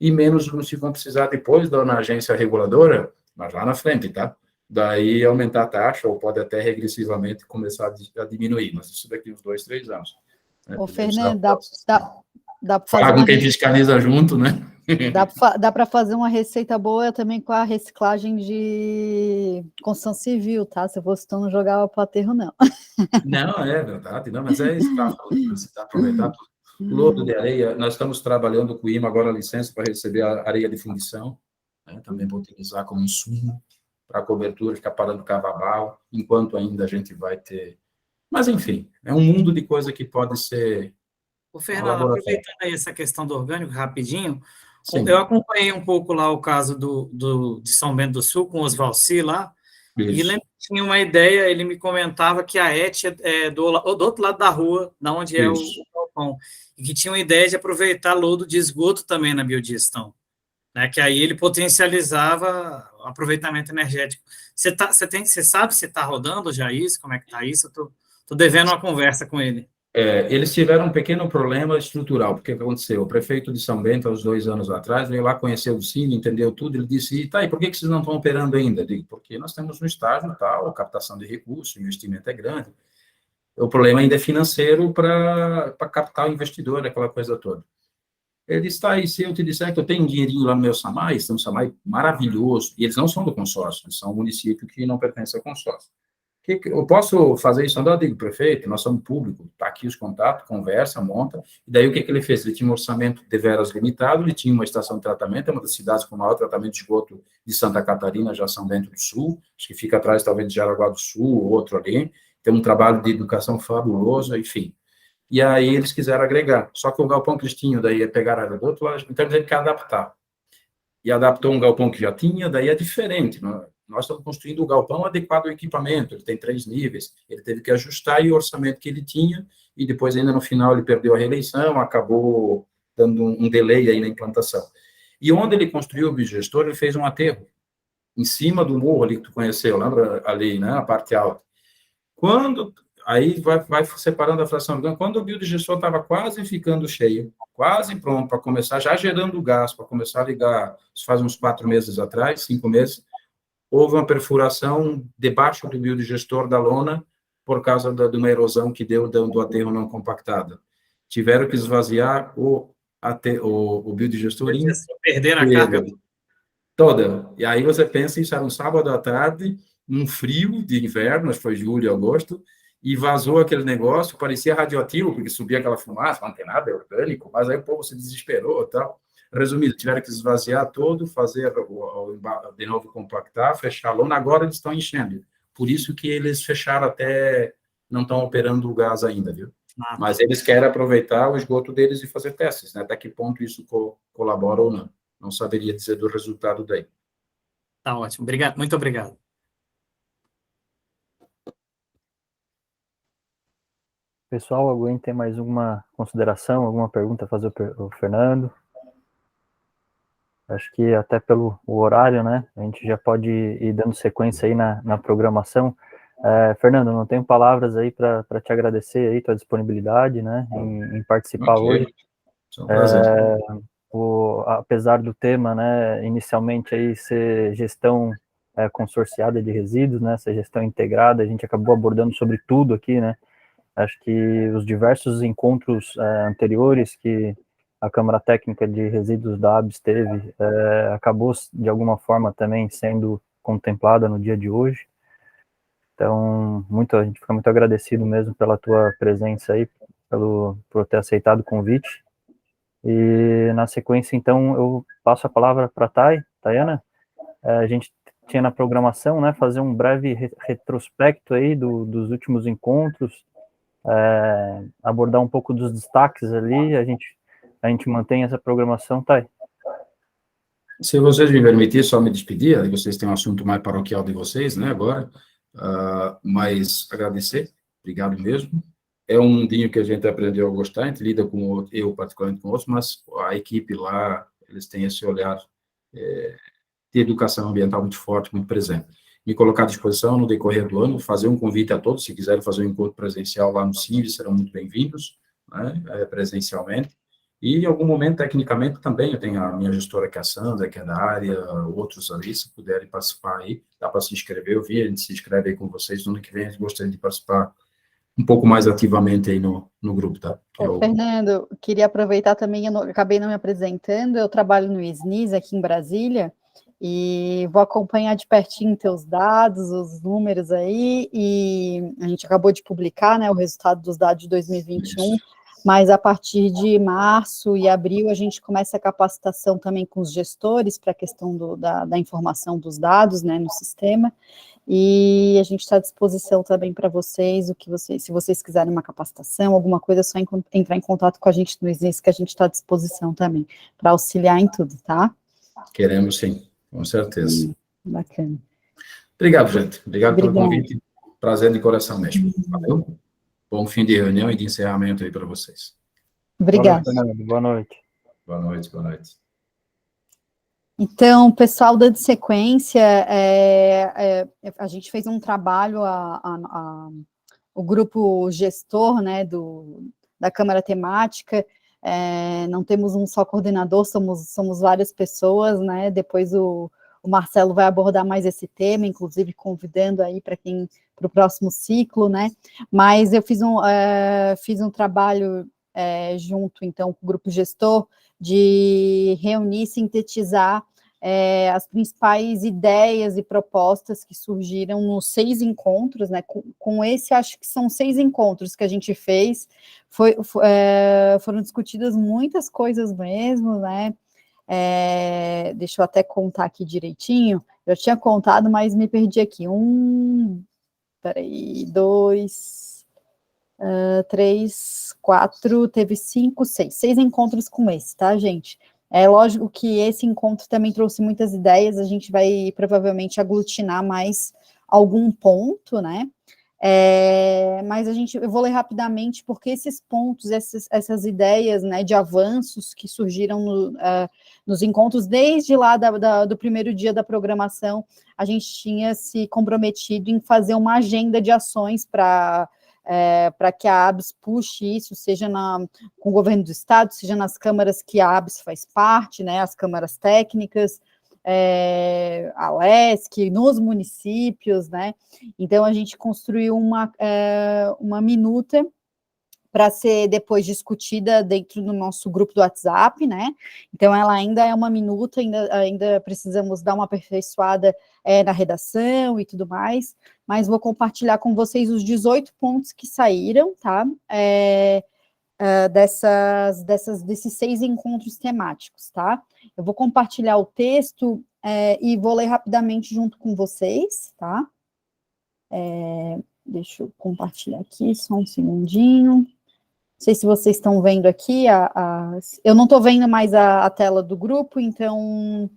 e menos os municípios vão precisar depois na agência reguladora, mas lá na frente, tá? Daí aumentar a taxa, ou pode até regressivamente começar a diminuir, mas isso daqui uns 2, 3 anos. Né? Ô, Fernando, dá para fazer falar com quem fiscaliza junto, né? Dá para fazer uma receita boa também com a reciclagem de construção civil, tá? Se eu fosse, então não jogava para o aterro, não. Não, é verdade, não, mas é isso que você está aproveitando. Lodo de areia, nós estamos trabalhando com o IMA agora a licença para receber a areia de fundição, né? Também vou utilizar como insumo para a cobertura, ficar parando cavabal, enquanto ainda a gente vai ter... Mas, enfim, é um mundo de coisa que pode ser... Ô, Fernando, aproveitando aí essa questão do orgânico, rapidinho, Sim. Eu acompanhei um pouco lá o caso de São Bento do Sul, com os Valci lá, isso. E lembro que tinha uma ideia, ele me comentava que a ET é do outro lado da rua, da onde é o galpão, e que tinha uma ideia de aproveitar lodo de esgoto também na biodigestão, né, que aí ele potencializava o aproveitamento energético. Você sabe se está rodando já isso? Como é que está isso? Eu estou devendo uma conversa com ele. Eles tiveram um pequeno problema estrutural, porque o que aconteceu? O prefeito de São Bento, há uns 2 anos atrás, veio lá, conheceu o Cine, entendeu tudo, ele disse, tá, e por que vocês não estão operando ainda? Eu digo, porque nós temos um estágio tal, a captação de recursos, o investimento é grande, o problema ainda é financeiro para captar o investidor, aquela coisa toda. Ele disse, tá, e se eu te disser que eu tenho um dinheirinho lá no meu SAMAI, tem um SAMAI maravilhoso, e eles não são do consórcio, eles são um município que não pertence ao consórcio. Eu posso fazer isso? Eu digo, prefeito, nós somos público, está aqui os contatos, conversa, monta, e daí o que ele fez? Ele tinha um orçamento deveras limitado, ele tinha uma estação de tratamento, é uma das cidades com o maior tratamento de esgoto de Santa Catarina, já São Bento do Sul, acho que fica atrás talvez de Jaraguá do Sul, ou outro ali, tem um trabalho de educação fabuloso, enfim. E aí eles quiseram agregar, só que o galpão que eles tinham, daí é pegar a área do outro lado, então ele quer adaptar. E adaptou um galpão que já tinha, daí é diferente, não é? Nós estamos construindo o galpão adequado ao equipamento, ele tem 3 níveis, ele teve que ajustar o orçamento que ele tinha, e depois ainda no final ele perdeu a reeleição, acabou dando um delay aí na implantação. E onde ele construiu o biogestor, ele fez um aterro, em cima do morro ali que tu conheceu, lembra ali, né, a parte alta. Quando Aí vai separando a fração orgânica. Quando o biodigestor estava quase ficando cheio, quase pronto para começar, já gerando gás, para começar a ligar, isso faz uns 4 meses atrás, 5 meses, houve uma perfuração debaixo do biodigestor da lona por causa de uma erosão que deu do aterro não compactado. Tiveram que esvaziar o biodigestor inteiro. Perderam a carga toda. E aí você pensa, isso era um sábado à tarde, um frio de inverno, acho que foi julho e agosto, e vazou aquele negócio, parecia radioativo, porque subia aquela fumaça, não tem nada, é orgânico, mas aí o povo se desesperou e tal. Resumindo, tiveram que esvaziar todo, fazer de novo compactar, fechar a lona, agora eles estão enchendo. Por isso que eles fecharam até, não estão operando o gás ainda, viu? Mas eles querem aproveitar o esgoto deles e fazer testes, né? Até que ponto isso colabora ou não. Não saberia dizer do resultado daí. Tá ótimo. Obrigado, muito obrigado. Pessoal, alguém tem mais alguma consideração, alguma pergunta a fazer o Fernando? Acho que até pelo horário, né, a gente já pode ir dando sequência aí na programação. Fernando, não tenho palavras aí para te agradecer aí tua disponibilidade, né, em participar hoje. É um prazer. Apesar do tema, né, inicialmente aí ser gestão consorciada de resíduos, né, essa gestão integrada, a gente acabou abordando sobre tudo aqui, né. Acho que os diversos encontros anteriores que a Câmara Técnica de Resíduos da ABS teve, acabou, de alguma forma, também sendo contemplada no dia de hoje. Então, a gente fica muito agradecido mesmo pela tua presença aí, por ter aceitado o convite. E, na sequência, então, eu passo a palavra para a Tayana. A gente tinha na programação, né, fazer um breve retrospecto aí dos últimos encontros, abordar um pouco dos destaques ali, a gente mantém essa programação, Thay? Se vocês me permitirem, só me despedir, aí vocês têm um assunto mais paroquial de vocês, né, agora, mas agradecer, obrigado mesmo. É um mundinho que a gente aprendeu a gostar, a gente lida com eu particularmente com outros, mas a equipe lá, eles têm esse olhar de educação ambiental muito forte, muito presente. Me colocar à disposição no decorrer do ano, fazer um convite a todos, se quiserem fazer um encontro presencial lá no CIV, serão muito bem-vindos, né, presencialmente. E, em algum momento, tecnicamente, também, eu tenho a minha gestora, que é a Sandra, que é da área, outros ali, se puderem participar aí, dá para se inscrever, eu vi, a gente se inscreve aí com vocês, no ano que vem a gente gostaria de participar um pouco mais ativamente aí no grupo, tá? Fernando, queria aproveitar também, acabei não me apresentando, eu trabalho no SNIS aqui em Brasília, e vou acompanhar de pertinho teus dados, os números aí, e a gente acabou de publicar, né, o resultado dos dados de 2021, Isso. Mas a partir de março e abril a gente começa a capacitação também com os gestores para a questão da informação dos dados, né, no sistema, e a gente está à disposição também para vocês, se vocês quiserem uma capacitação, alguma coisa, é só entrar em contato com a gente no SNIS, que a gente está à disposição também, para auxiliar em tudo, tá? Queremos sim, com certeza. Bacana. Obrigado, gente. Obrigado pelo convite. Prazer de coração mesmo. Valeu? Bom fim de reunião e de encerramento aí para vocês. Obrigada. Boa noite. Boa noite, boa noite. Então, pessoal, dando sequência, a gente fez um trabalho, o grupo gestor, né, da Câmara Temática, não temos um só coordenador, somos várias pessoas, né, depois o Marcelo vai abordar mais esse tema, inclusive convidando aí para o próximo ciclo, né, mas eu fiz um trabalho junto, então, com o grupo gestor, de reunir, sintetizar as principais ideias e propostas que surgiram nos 6 encontros, né, com esse, acho que são 6 encontros que a gente fez, foram discutidas muitas coisas mesmo, né, deixa eu até contar aqui direitinho, eu tinha contado, mas me perdi aqui, 2, 3, 4, teve 5, 6 encontros com esse, tá, gente? É lógico que esse encontro também trouxe muitas ideias, a gente vai provavelmente aglutinar mais algum ponto, né? Mas eu vou ler rapidamente, porque esses pontos, essas ideias, né, de avanços que surgiram nos encontros, desde lá do primeiro dia da programação, a gente tinha se comprometido em fazer uma agenda de ações para para que a ABS puxe isso, seja com o governo do estado, seja nas câmaras que a ABS faz parte, né, as câmaras técnicas, a LESC, nos municípios, né, então a gente construiu uma minuta para ser depois discutida dentro do nosso grupo do WhatsApp, né, então ela ainda é uma minuta, ainda precisamos dar uma aperfeiçoada na redação e tudo mais, mas vou compartilhar com vocês os 18 pontos que saíram, tá, desses 6 encontros temáticos, tá, eu vou compartilhar o texto e vou ler rapidamente junto com vocês, tá, deixa eu compartilhar aqui, só um segundinho. Não sei se vocês estão vendo aqui, eu não estou vendo mais a tela do grupo, então,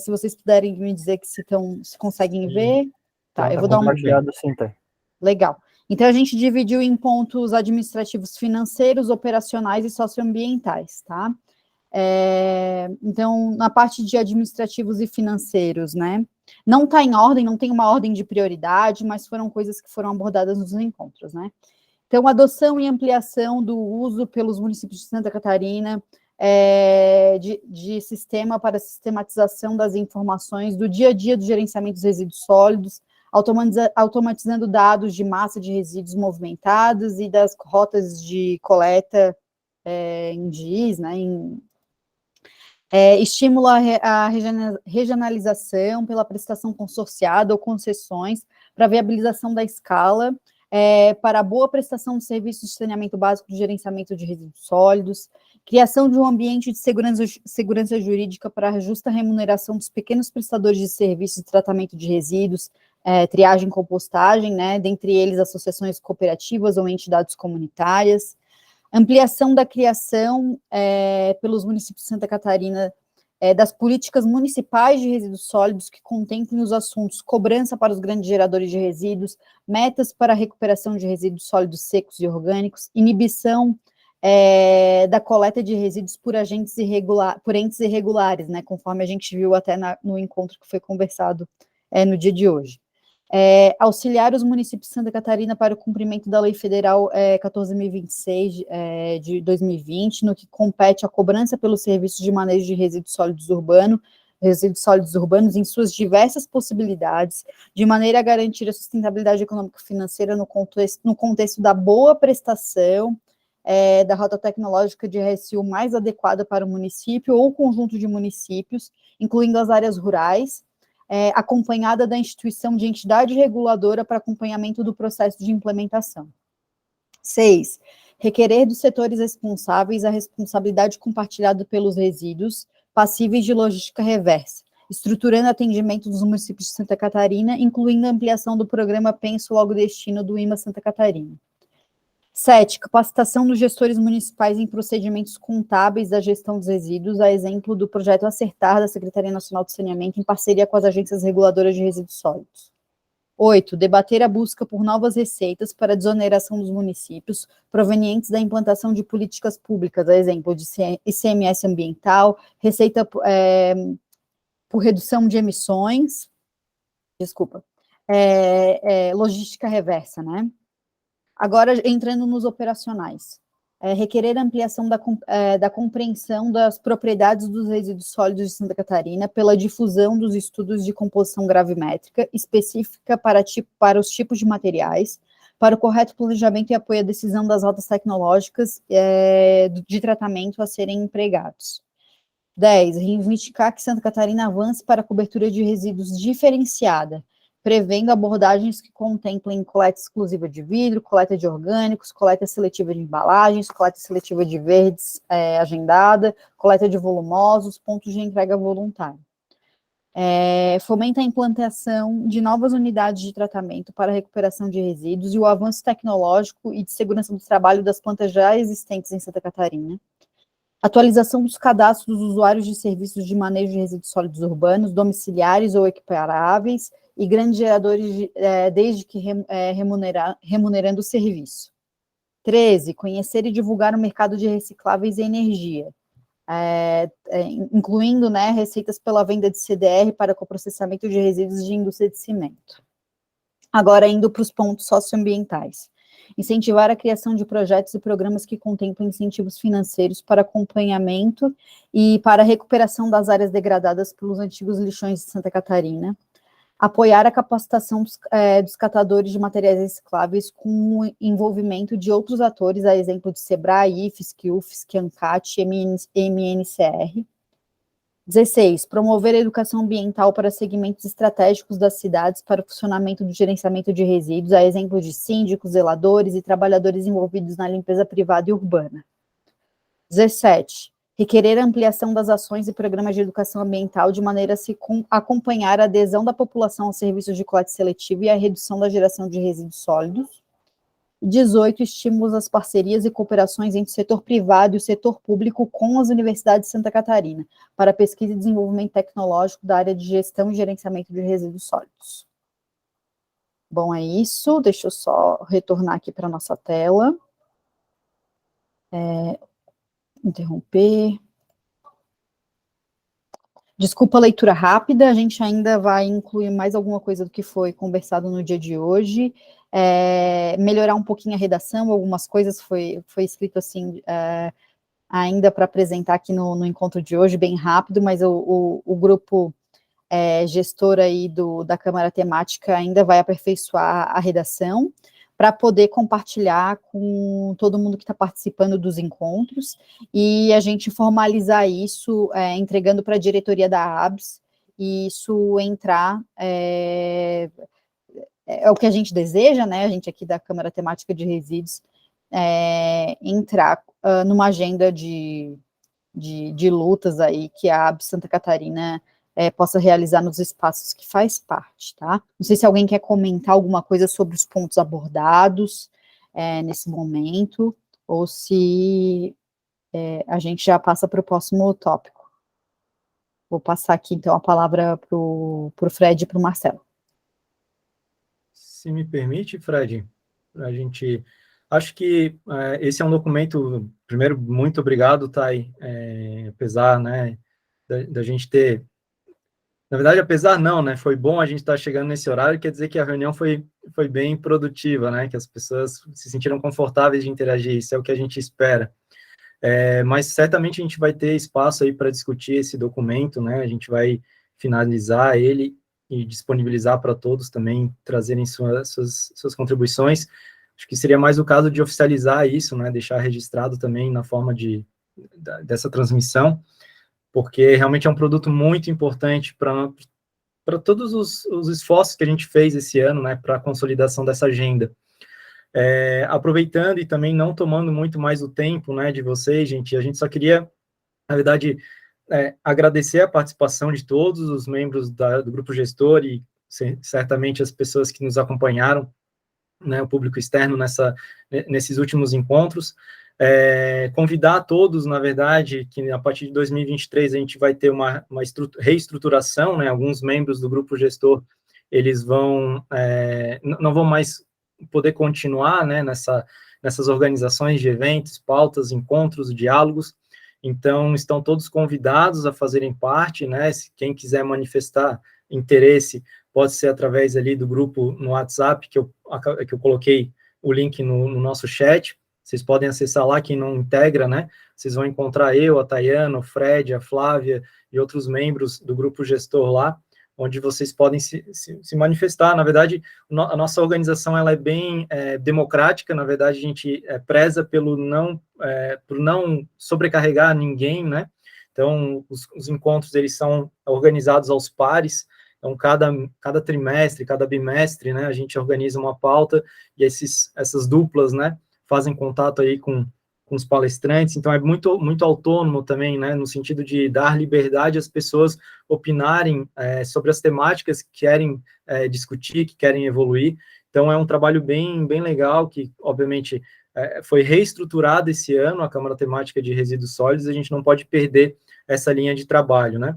se vocês puderem me dizer que se conseguem ver. Tá, eu vou dar uma... Compartilhado sim, tá. Legal. Então, a gente dividiu em pontos administrativos financeiros, operacionais e socioambientais, tá? Então, na parte de administrativos e financeiros, né? Não está em ordem, não tem uma ordem de prioridade, mas foram coisas que foram abordadas nos encontros, né? Então, adoção e ampliação do uso pelos municípios de Santa Catarina de sistema para sistematização das informações do dia a dia do gerenciamento dos resíduos sólidos, automatizando dados de massa de resíduos movimentados e das rotas de coleta em DIS, né, estimula a regionalização pela prestação consorciada ou concessões para viabilização da escala, para a boa prestação de serviços de saneamento básico de gerenciamento de resíduos sólidos, criação de um ambiente de segurança jurídica para a justa remuneração dos pequenos prestadores de serviços de tratamento de resíduos, triagem e compostagem, né, dentre eles associações cooperativas ou entidades comunitárias, ampliação da criação pelos municípios de Santa Catarina das políticas municipais de resíduos sólidos que contemplem os assuntos cobrança para os grandes geradores de resíduos, metas para a recuperação de resíduos sólidos secos e orgânicos, inibição da coleta de resíduos por entes irregulares, né, conforme a gente viu até no encontro que foi conversado no dia de hoje. Auxiliar os municípios de Santa Catarina para o cumprimento da Lei Federal 14.026 de 2020, no que compete à cobrança pelos serviços de manejo de resíduos sólidos urbanos em suas diversas possibilidades, de maneira a garantir a sustentabilidade econômica e financeira no contexto da boa prestação da rota tecnológica de RSU mais adequada para o município ou conjunto de municípios, incluindo as áreas rurais, acompanhada da instituição de entidade reguladora para acompanhamento do processo de implementação. 6. Requerer dos setores responsáveis a responsabilidade compartilhada pelos resíduos passíveis de logística reversa, estruturando atendimento dos municípios de Santa Catarina, incluindo a ampliação do programa Penso Logo Destino do IMA Santa Catarina. 7. Capacitação dos gestores municipais em procedimentos contábeis da gestão dos resíduos, a exemplo do projeto Acertar da Secretaria Nacional de Saneamento, em parceria com as agências reguladoras de resíduos sólidos. 8. Debater a busca por novas receitas para a desoneração dos municípios, provenientes da implantação de políticas públicas, a exemplo de ICMS ambiental, receita por redução de emissões, logística reversa, né? Agora, entrando nos operacionais, requerer ampliação da compreensão das propriedades dos resíduos sólidos de Santa Catarina pela difusão dos estudos de composição gravimétrica específica para os tipos de materiais, para o correto planejamento e apoio à decisão das rotas tecnológicas de tratamento a serem empregados. 10. Reivindicar que Santa Catarina avance para a cobertura de resíduos diferenciada, prevendo abordagens que contemplem coleta exclusiva de vidro, coleta de orgânicos, coleta seletiva de embalagens, coleta seletiva de verdes agendada, coleta de volumosos, pontos de entrega voluntária. Fomenta a implantação de novas unidades de tratamento para a recuperação de resíduos e o avanço tecnológico e de segurança do trabalho das plantas já existentes em Santa Catarina. Atualização dos cadastros dos usuários de serviços de manejo de resíduos sólidos urbanos, domiciliares ou equiparáveis, e grandes geradores, desde que remunerando o serviço. 13. Conhecer e divulgar o mercado de recicláveis e energia, incluindo, né, receitas pela venda de CDR para coprocessamento de resíduos de indústria de cimento. Agora, indo para os pontos socioambientais. incentivar a criação de projetos e programas que contemplem incentivos financeiros para acompanhamento e para a recuperação das áreas degradadas pelos antigos lixões de Santa Catarina, apoiar a capacitação dos catadores de materiais recicláveis com o envolvimento de outros atores, a exemplo de SEBRAE, IFSC, UFSC, ANCAT e MNCR. 16. Promover a educação ambiental para segmentos estratégicos das cidades para o funcionamento do gerenciamento de resíduos, a exemplo de síndicos, zeladores e trabalhadores envolvidos na limpeza privada e urbana. 17. Requerer a ampliação das ações e programas de educação ambiental de maneira a se acompanhar a adesão da população aos serviços de coleta seletiva e a redução da geração de resíduos sólidos. 18. Estímulos às parcerias e cooperações entre o setor privado e o setor público com as universidades de Santa Catarina, para pesquisa e desenvolvimento tecnológico da área de gestão e gerenciamento de resíduos sólidos. Bom, é isso. Deixa eu só retornar aqui para a nossa tela. Interromper. Desculpa a leitura rápida, a gente ainda vai incluir mais alguma coisa do que foi conversado no dia de hoje, melhorar um pouquinho a redação, algumas coisas foi escrito assim, ainda para apresentar aqui no encontro de hoje, bem rápido, mas o grupo gestor aí da Câmara Temática ainda vai aperfeiçoar a redação, para poder compartilhar com todo mundo que está participando dos encontros, e a gente formalizar isso, entregando para a diretoria da ABS, e isso entrar, é o que a gente deseja, né, a gente aqui da Câmara Temática de Resíduos, entrar numa agenda de lutas aí, que a ABS Santa Catarina possa realizar nos espaços que faz parte, tá? Não sei se alguém quer comentar alguma coisa sobre os pontos abordados nesse momento, ou se a gente já passa para o próximo tópico. Vou passar aqui, então, a palavra para o Fred e para o Marcelo. Se me permite, Fred, a gente... Acho que esse é um documento... Primeiro, muito obrigado, Thay, apesar, né, da gente ter... Na verdade, apesar não, né, foi bom a gente estar chegando nesse horário, quer dizer que a reunião foi bem produtiva, né, que as pessoas se sentiram confortáveis de interagir, isso é o que a gente espera. Mas certamente a gente vai ter espaço aí para discutir esse documento, né, a gente vai finalizar ele e disponibilizar para todos também trazerem suas contribuições. Acho que seria mais o caso de oficializar isso, né, deixar registrado também na forma dessa transmissão, porque realmente é um produto muito importante para todos os esforços que a gente fez esse ano, né, para a consolidação dessa agenda. Aproveitando e também não tomando muito mais o tempo, né, de vocês, gente, a gente só queria, na verdade, agradecer a participação de todos os membros do grupo gestor e certamente as pessoas que nos acompanharam, né, o público externo nesses últimos encontros. Convidar a todos, na verdade, que a partir de 2023 a gente vai ter uma reestruturação, né, alguns membros do grupo gestor, eles não vão mais poder continuar, né, nessas organizações de eventos, pautas, encontros, diálogos, então estão todos convidados a fazerem parte, né, se quem quiser manifestar interesse, pode ser através ali do grupo no WhatsApp, que eu coloquei o link no nosso chat. Vocês podem acessar lá, quem não integra, né? Vocês vão encontrar eu, a Tayana, o Fred, a Flávia e outros membros do grupo gestor lá, onde vocês podem se manifestar. Na verdade, a nossa organização ela é bem democrática, na verdade, a gente preza por não sobrecarregar ninguém, né? Então, os encontros, eles são organizados aos pares, então, cada trimestre, cada bimestre, né, a gente organiza uma pauta, e essas duplas, né, fazem contato aí com os palestrantes, então é muito, muito autônomo também, né, no sentido de dar liberdade às pessoas opinarem sobre as temáticas que querem discutir, que querem evoluir. Então é um trabalho bem, bem legal, que obviamente foi reestruturado esse ano, a Câmara Temática de Resíduos Sólidos, a gente não pode perder essa linha de trabalho, né.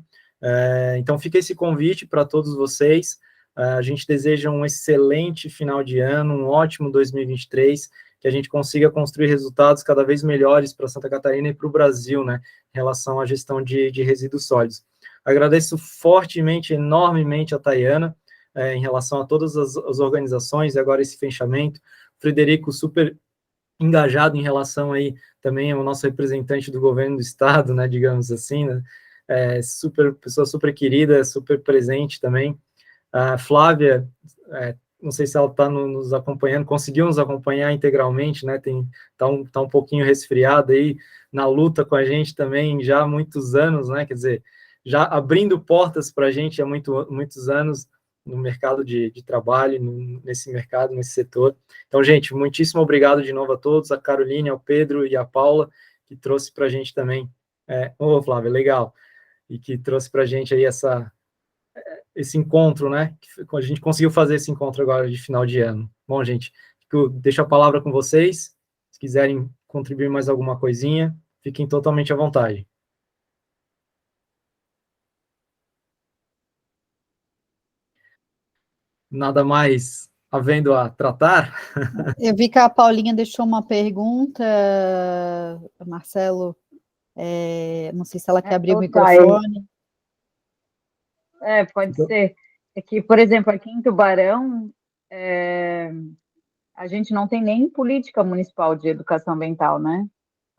Então fica esse convite para todos vocês, a gente deseja um excelente final de ano, um ótimo 2023, que a gente consiga construir resultados cada vez melhores para Santa Catarina e para o Brasil, né, em relação à gestão de resíduos sólidos. Agradeço fortemente, enormemente a Tayana, em relação a todas as organizações, e agora esse fechamento, Frederico super engajado em relação aí também ao nosso representante do governo do estado, né, digamos assim, né, pessoa super querida, super presente também. A Flávia, não sei se ela está nos acompanhando, conseguiu nos acompanhar integralmente, né, tá um pouquinho resfriada aí, na luta com a gente também já há muitos anos, né, quer dizer, já abrindo portas para a gente há muitos anos, no mercado de trabalho, nesse mercado, nesse setor. Então, gente, muitíssimo obrigado de novo a todos, a Caroline, ao Pedro e a Paula, que trouxe para a gente também, Flávia, legal, e que trouxe para a gente aí esse encontro, né, que a gente conseguiu fazer esse encontro agora de final de ano. Bom, gente, deixo a palavra com vocês, se quiserem contribuir mais alguma coisinha, fiquem totalmente à vontade. Nada mais havendo a tratar. Eu vi que a Paulinha deixou uma pergunta, Marcelo, não sei se ela quer abrir o microfone. Pode ser. É que, por exemplo, aqui em Tubarão, a gente não tem nem política municipal de educação ambiental, né?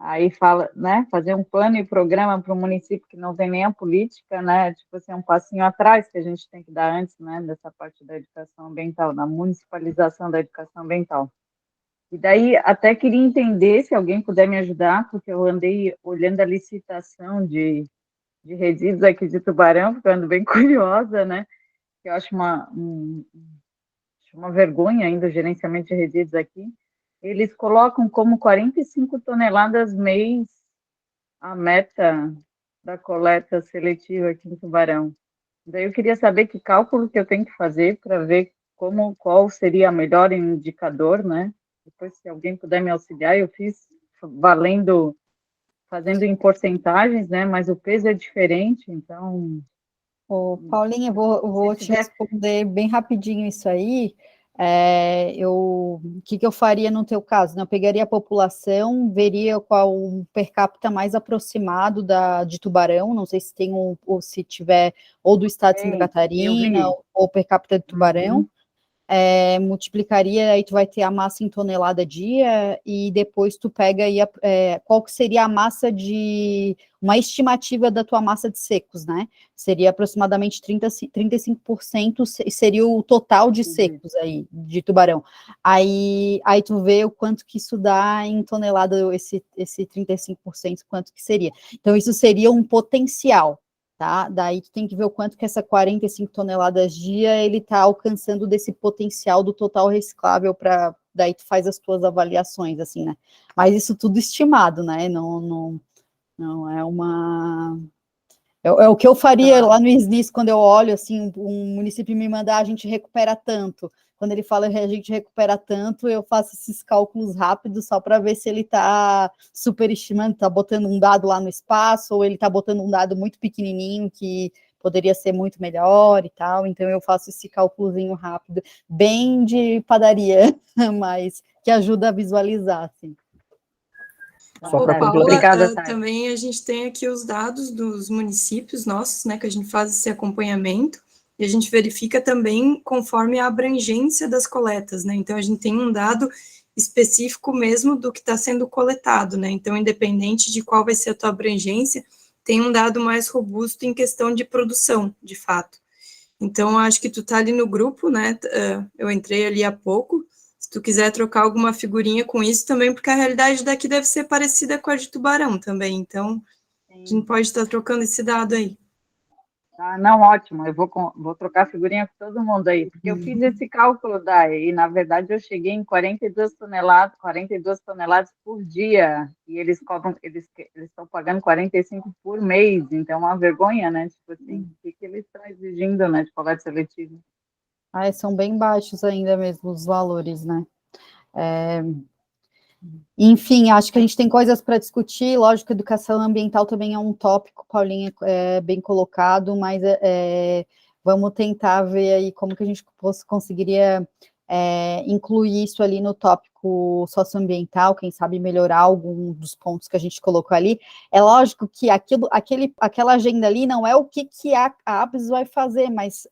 Aí fala, né, fazer um plano e programa para um município que não tem nem a política, né, tipo assim, um passinho atrás que a gente tem que dar antes, né, dessa parte da educação ambiental, da municipalização da educação ambiental. E daí, até queria entender, se alguém puder me ajudar, porque eu andei olhando a licitação de resíduos aqui de Tubarão, ficando bem curiosa, né, que eu acho uma vergonha ainda o gerenciamento de resíduos aqui. Eles colocam como 45 toneladas mês a meta da coleta seletiva aqui em Tubarão. Daí eu queria saber que cálculo que eu tenho que fazer para ver qual seria o melhor indicador, né? Depois, se alguém puder me auxiliar, eu fiz fazendo em porcentagens, né? Mas o peso é diferente, então... Paulinha, eu vou te responder bem rapidinho isso aí. O que eu faria no teu caso? Eu pegaria a população, veria qual o per capita mais aproximado de Tubarão, não sei se tem ou se tiver, ou do estado de Santa Catarina, ou per capita de Tubarão, multiplicaria, aí tu vai ter a massa em tonelada dia, e depois tu pega aí qual que seria a massa uma estimativa da tua massa de secos, né? Seria aproximadamente 35% seria o total de secos aí, de Tubarão. Aí tu vê o quanto que isso dá em tonelada, esse 35%, quanto que seria. Então, isso seria um potencial, tá? Daí tu tem que ver o quanto que essa 45 toneladas dia ele está alcançando desse potencial do total reciclável daí tu faz as tuas avaliações, assim, né? Mas isso tudo estimado, né? Não é uma... É o que eu faria lá no SNIS, quando eu olho, assim, um município me mandar, a gente recupera tanto. Quando ele fala a gente recupera tanto, eu faço esses cálculos rápidos só para ver se ele está superestimando, está botando um dado lá no espaço, ou ele está botando um dado muito pequenininho que poderia ser muito melhor e tal. Então, eu faço esse cálculozinho rápido, bem de padaria, mas que ajuda a visualizar, assim. Só para complementar, também a gente tem aqui os dados dos municípios nossos, né, que a gente faz esse acompanhamento, e a gente verifica também conforme a abrangência das coletas, né, então a gente tem um dado específico mesmo do que está sendo coletado, né, então independente de qual vai ser a tua abrangência, tem um dado mais robusto em questão de produção, de fato. Então, acho que tu tá ali no grupo, né, eu entrei ali há pouco, se tu quiser trocar alguma figurinha com isso também, porque a realidade daqui deve ser parecida com a de Tubarão também, então a gente pode estar trocando esse dado aí. Não, ótimo, eu vou trocar figurinha com todo mundo aí, porque eu fiz esse cálculo e na verdade eu cheguei em 42 toneladas por dia, e eles estão pagando 45 por mês, então é uma vergonha, né, tipo assim, o que eles estão exigindo, né, de coleta seletiva. São bem baixos ainda mesmo os valores, né? Enfim, acho que a gente tem coisas para discutir, lógico que educação ambiental também é um tópico, Paulinha, bem colocado, mas vamos tentar ver aí como que a gente conseguiria incluir isso ali no tópico socioambiental, quem sabe melhorar algum dos pontos que a gente colocou ali. É lógico que aquela agenda ali não é o que a ABS vai fazer, mas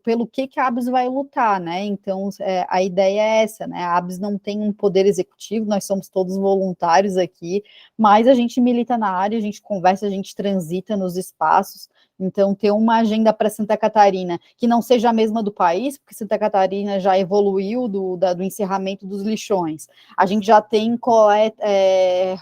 pelo que a ABS vai lutar, né? Então, a ideia é essa, né? A ABS não tem um poder executivo, nós somos todos voluntários aqui, mas a gente milita na área, a gente conversa, a gente transita nos espaços. Então, ter uma agenda para Santa Catarina que não seja a mesma do país, porque Santa Catarina já evoluiu do encerramento dos lixões. A gente já tem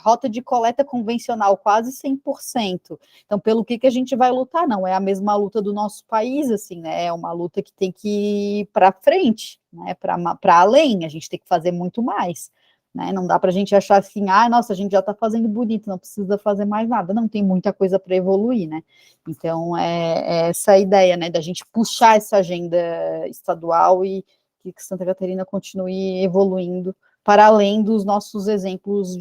rota de coleta convencional quase 100%. Então, pelo que a gente vai lutar? Não, é a mesma luta do nosso país, assim, né? É uma luta que tem que ir para frente, né? Para além, a gente tem que fazer muito mais. Né? Não dá para a gente achar assim, nossa, a gente já está fazendo bonito, não precisa fazer mais nada. Não, tem muita coisa para evoluir, né? Então, é essa a ideia, né, da gente puxar essa agenda estadual e que Santa Catarina continue evoluindo para além dos nossos exemplos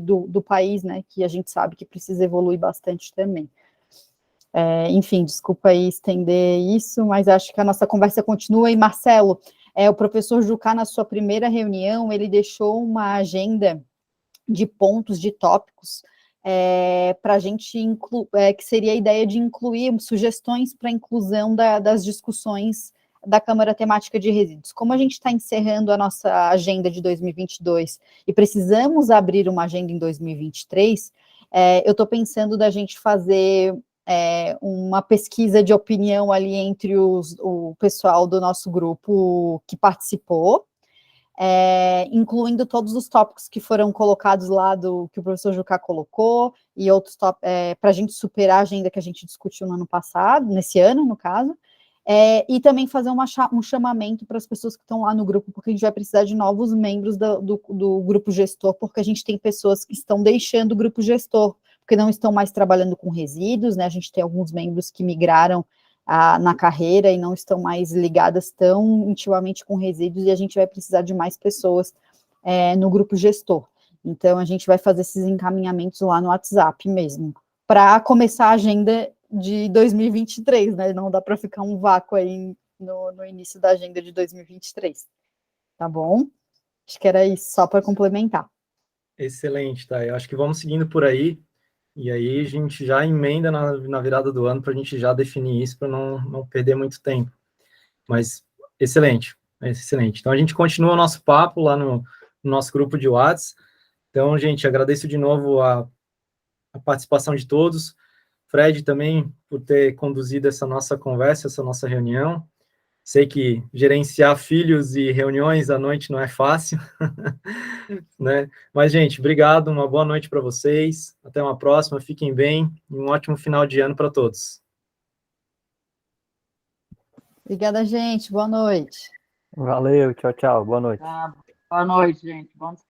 do país, né, que a gente sabe que precisa evoluir bastante também. Enfim, desculpa aí estender isso, mas acho que a nossa conversa continua. E, Marcelo, o professor Jucá, na sua primeira reunião, ele deixou uma agenda de pontos, de tópicos, para a gente que seria a ideia de incluir sugestões para a inclusão das discussões da Câmara Temática de Resíduos. Como a gente está encerrando a nossa agenda de 2022 e precisamos abrir uma agenda em 2023, eu estou pensando da gente fazer uma pesquisa de opinião ali entre o pessoal do nosso grupo que participou, incluindo todos os tópicos que foram colocados lá que o professor Jucá colocou, e outros tópicos, para a gente superar a agenda que a gente discutiu no ano passado, nesse ano, no caso, e também fazer um chamamento para as pessoas que estão lá no grupo, porque a gente vai precisar de novos membros do grupo gestor, porque a gente tem pessoas que estão deixando o grupo gestor, porque não estão mais trabalhando com resíduos, né? A gente tem alguns membros que migraram na carreira e não estão mais ligadas tão intimamente com resíduos, e a gente vai precisar de mais pessoas no grupo gestor. Então, a gente vai fazer esses encaminhamentos lá no WhatsApp mesmo, para começar a agenda de 2023, né? Não dá para ficar um vácuo aí no início da agenda de 2023. Tá bom? Acho que era isso, só para complementar. Excelente, tá? Eu acho que vamos seguindo por aí. E aí a gente já emenda na virada do ano para a gente já definir isso, para não perder muito tempo. Mas excelente, excelente. Então a gente continua o nosso papo lá no nosso grupo de WhatsApp. Então, gente, agradeço de novo a participação de todos. Fred também por ter conduzido essa nossa conversa, essa nossa reunião. Sei que gerenciar filhos e reuniões à noite não é fácil, né? Mas, gente, obrigado, uma boa noite para vocês. Até uma próxima, fiquem bem e um ótimo final de ano para todos. Obrigada, gente. Boa noite. Valeu, tchau, tchau. Boa noite. Boa noite, gente. Bom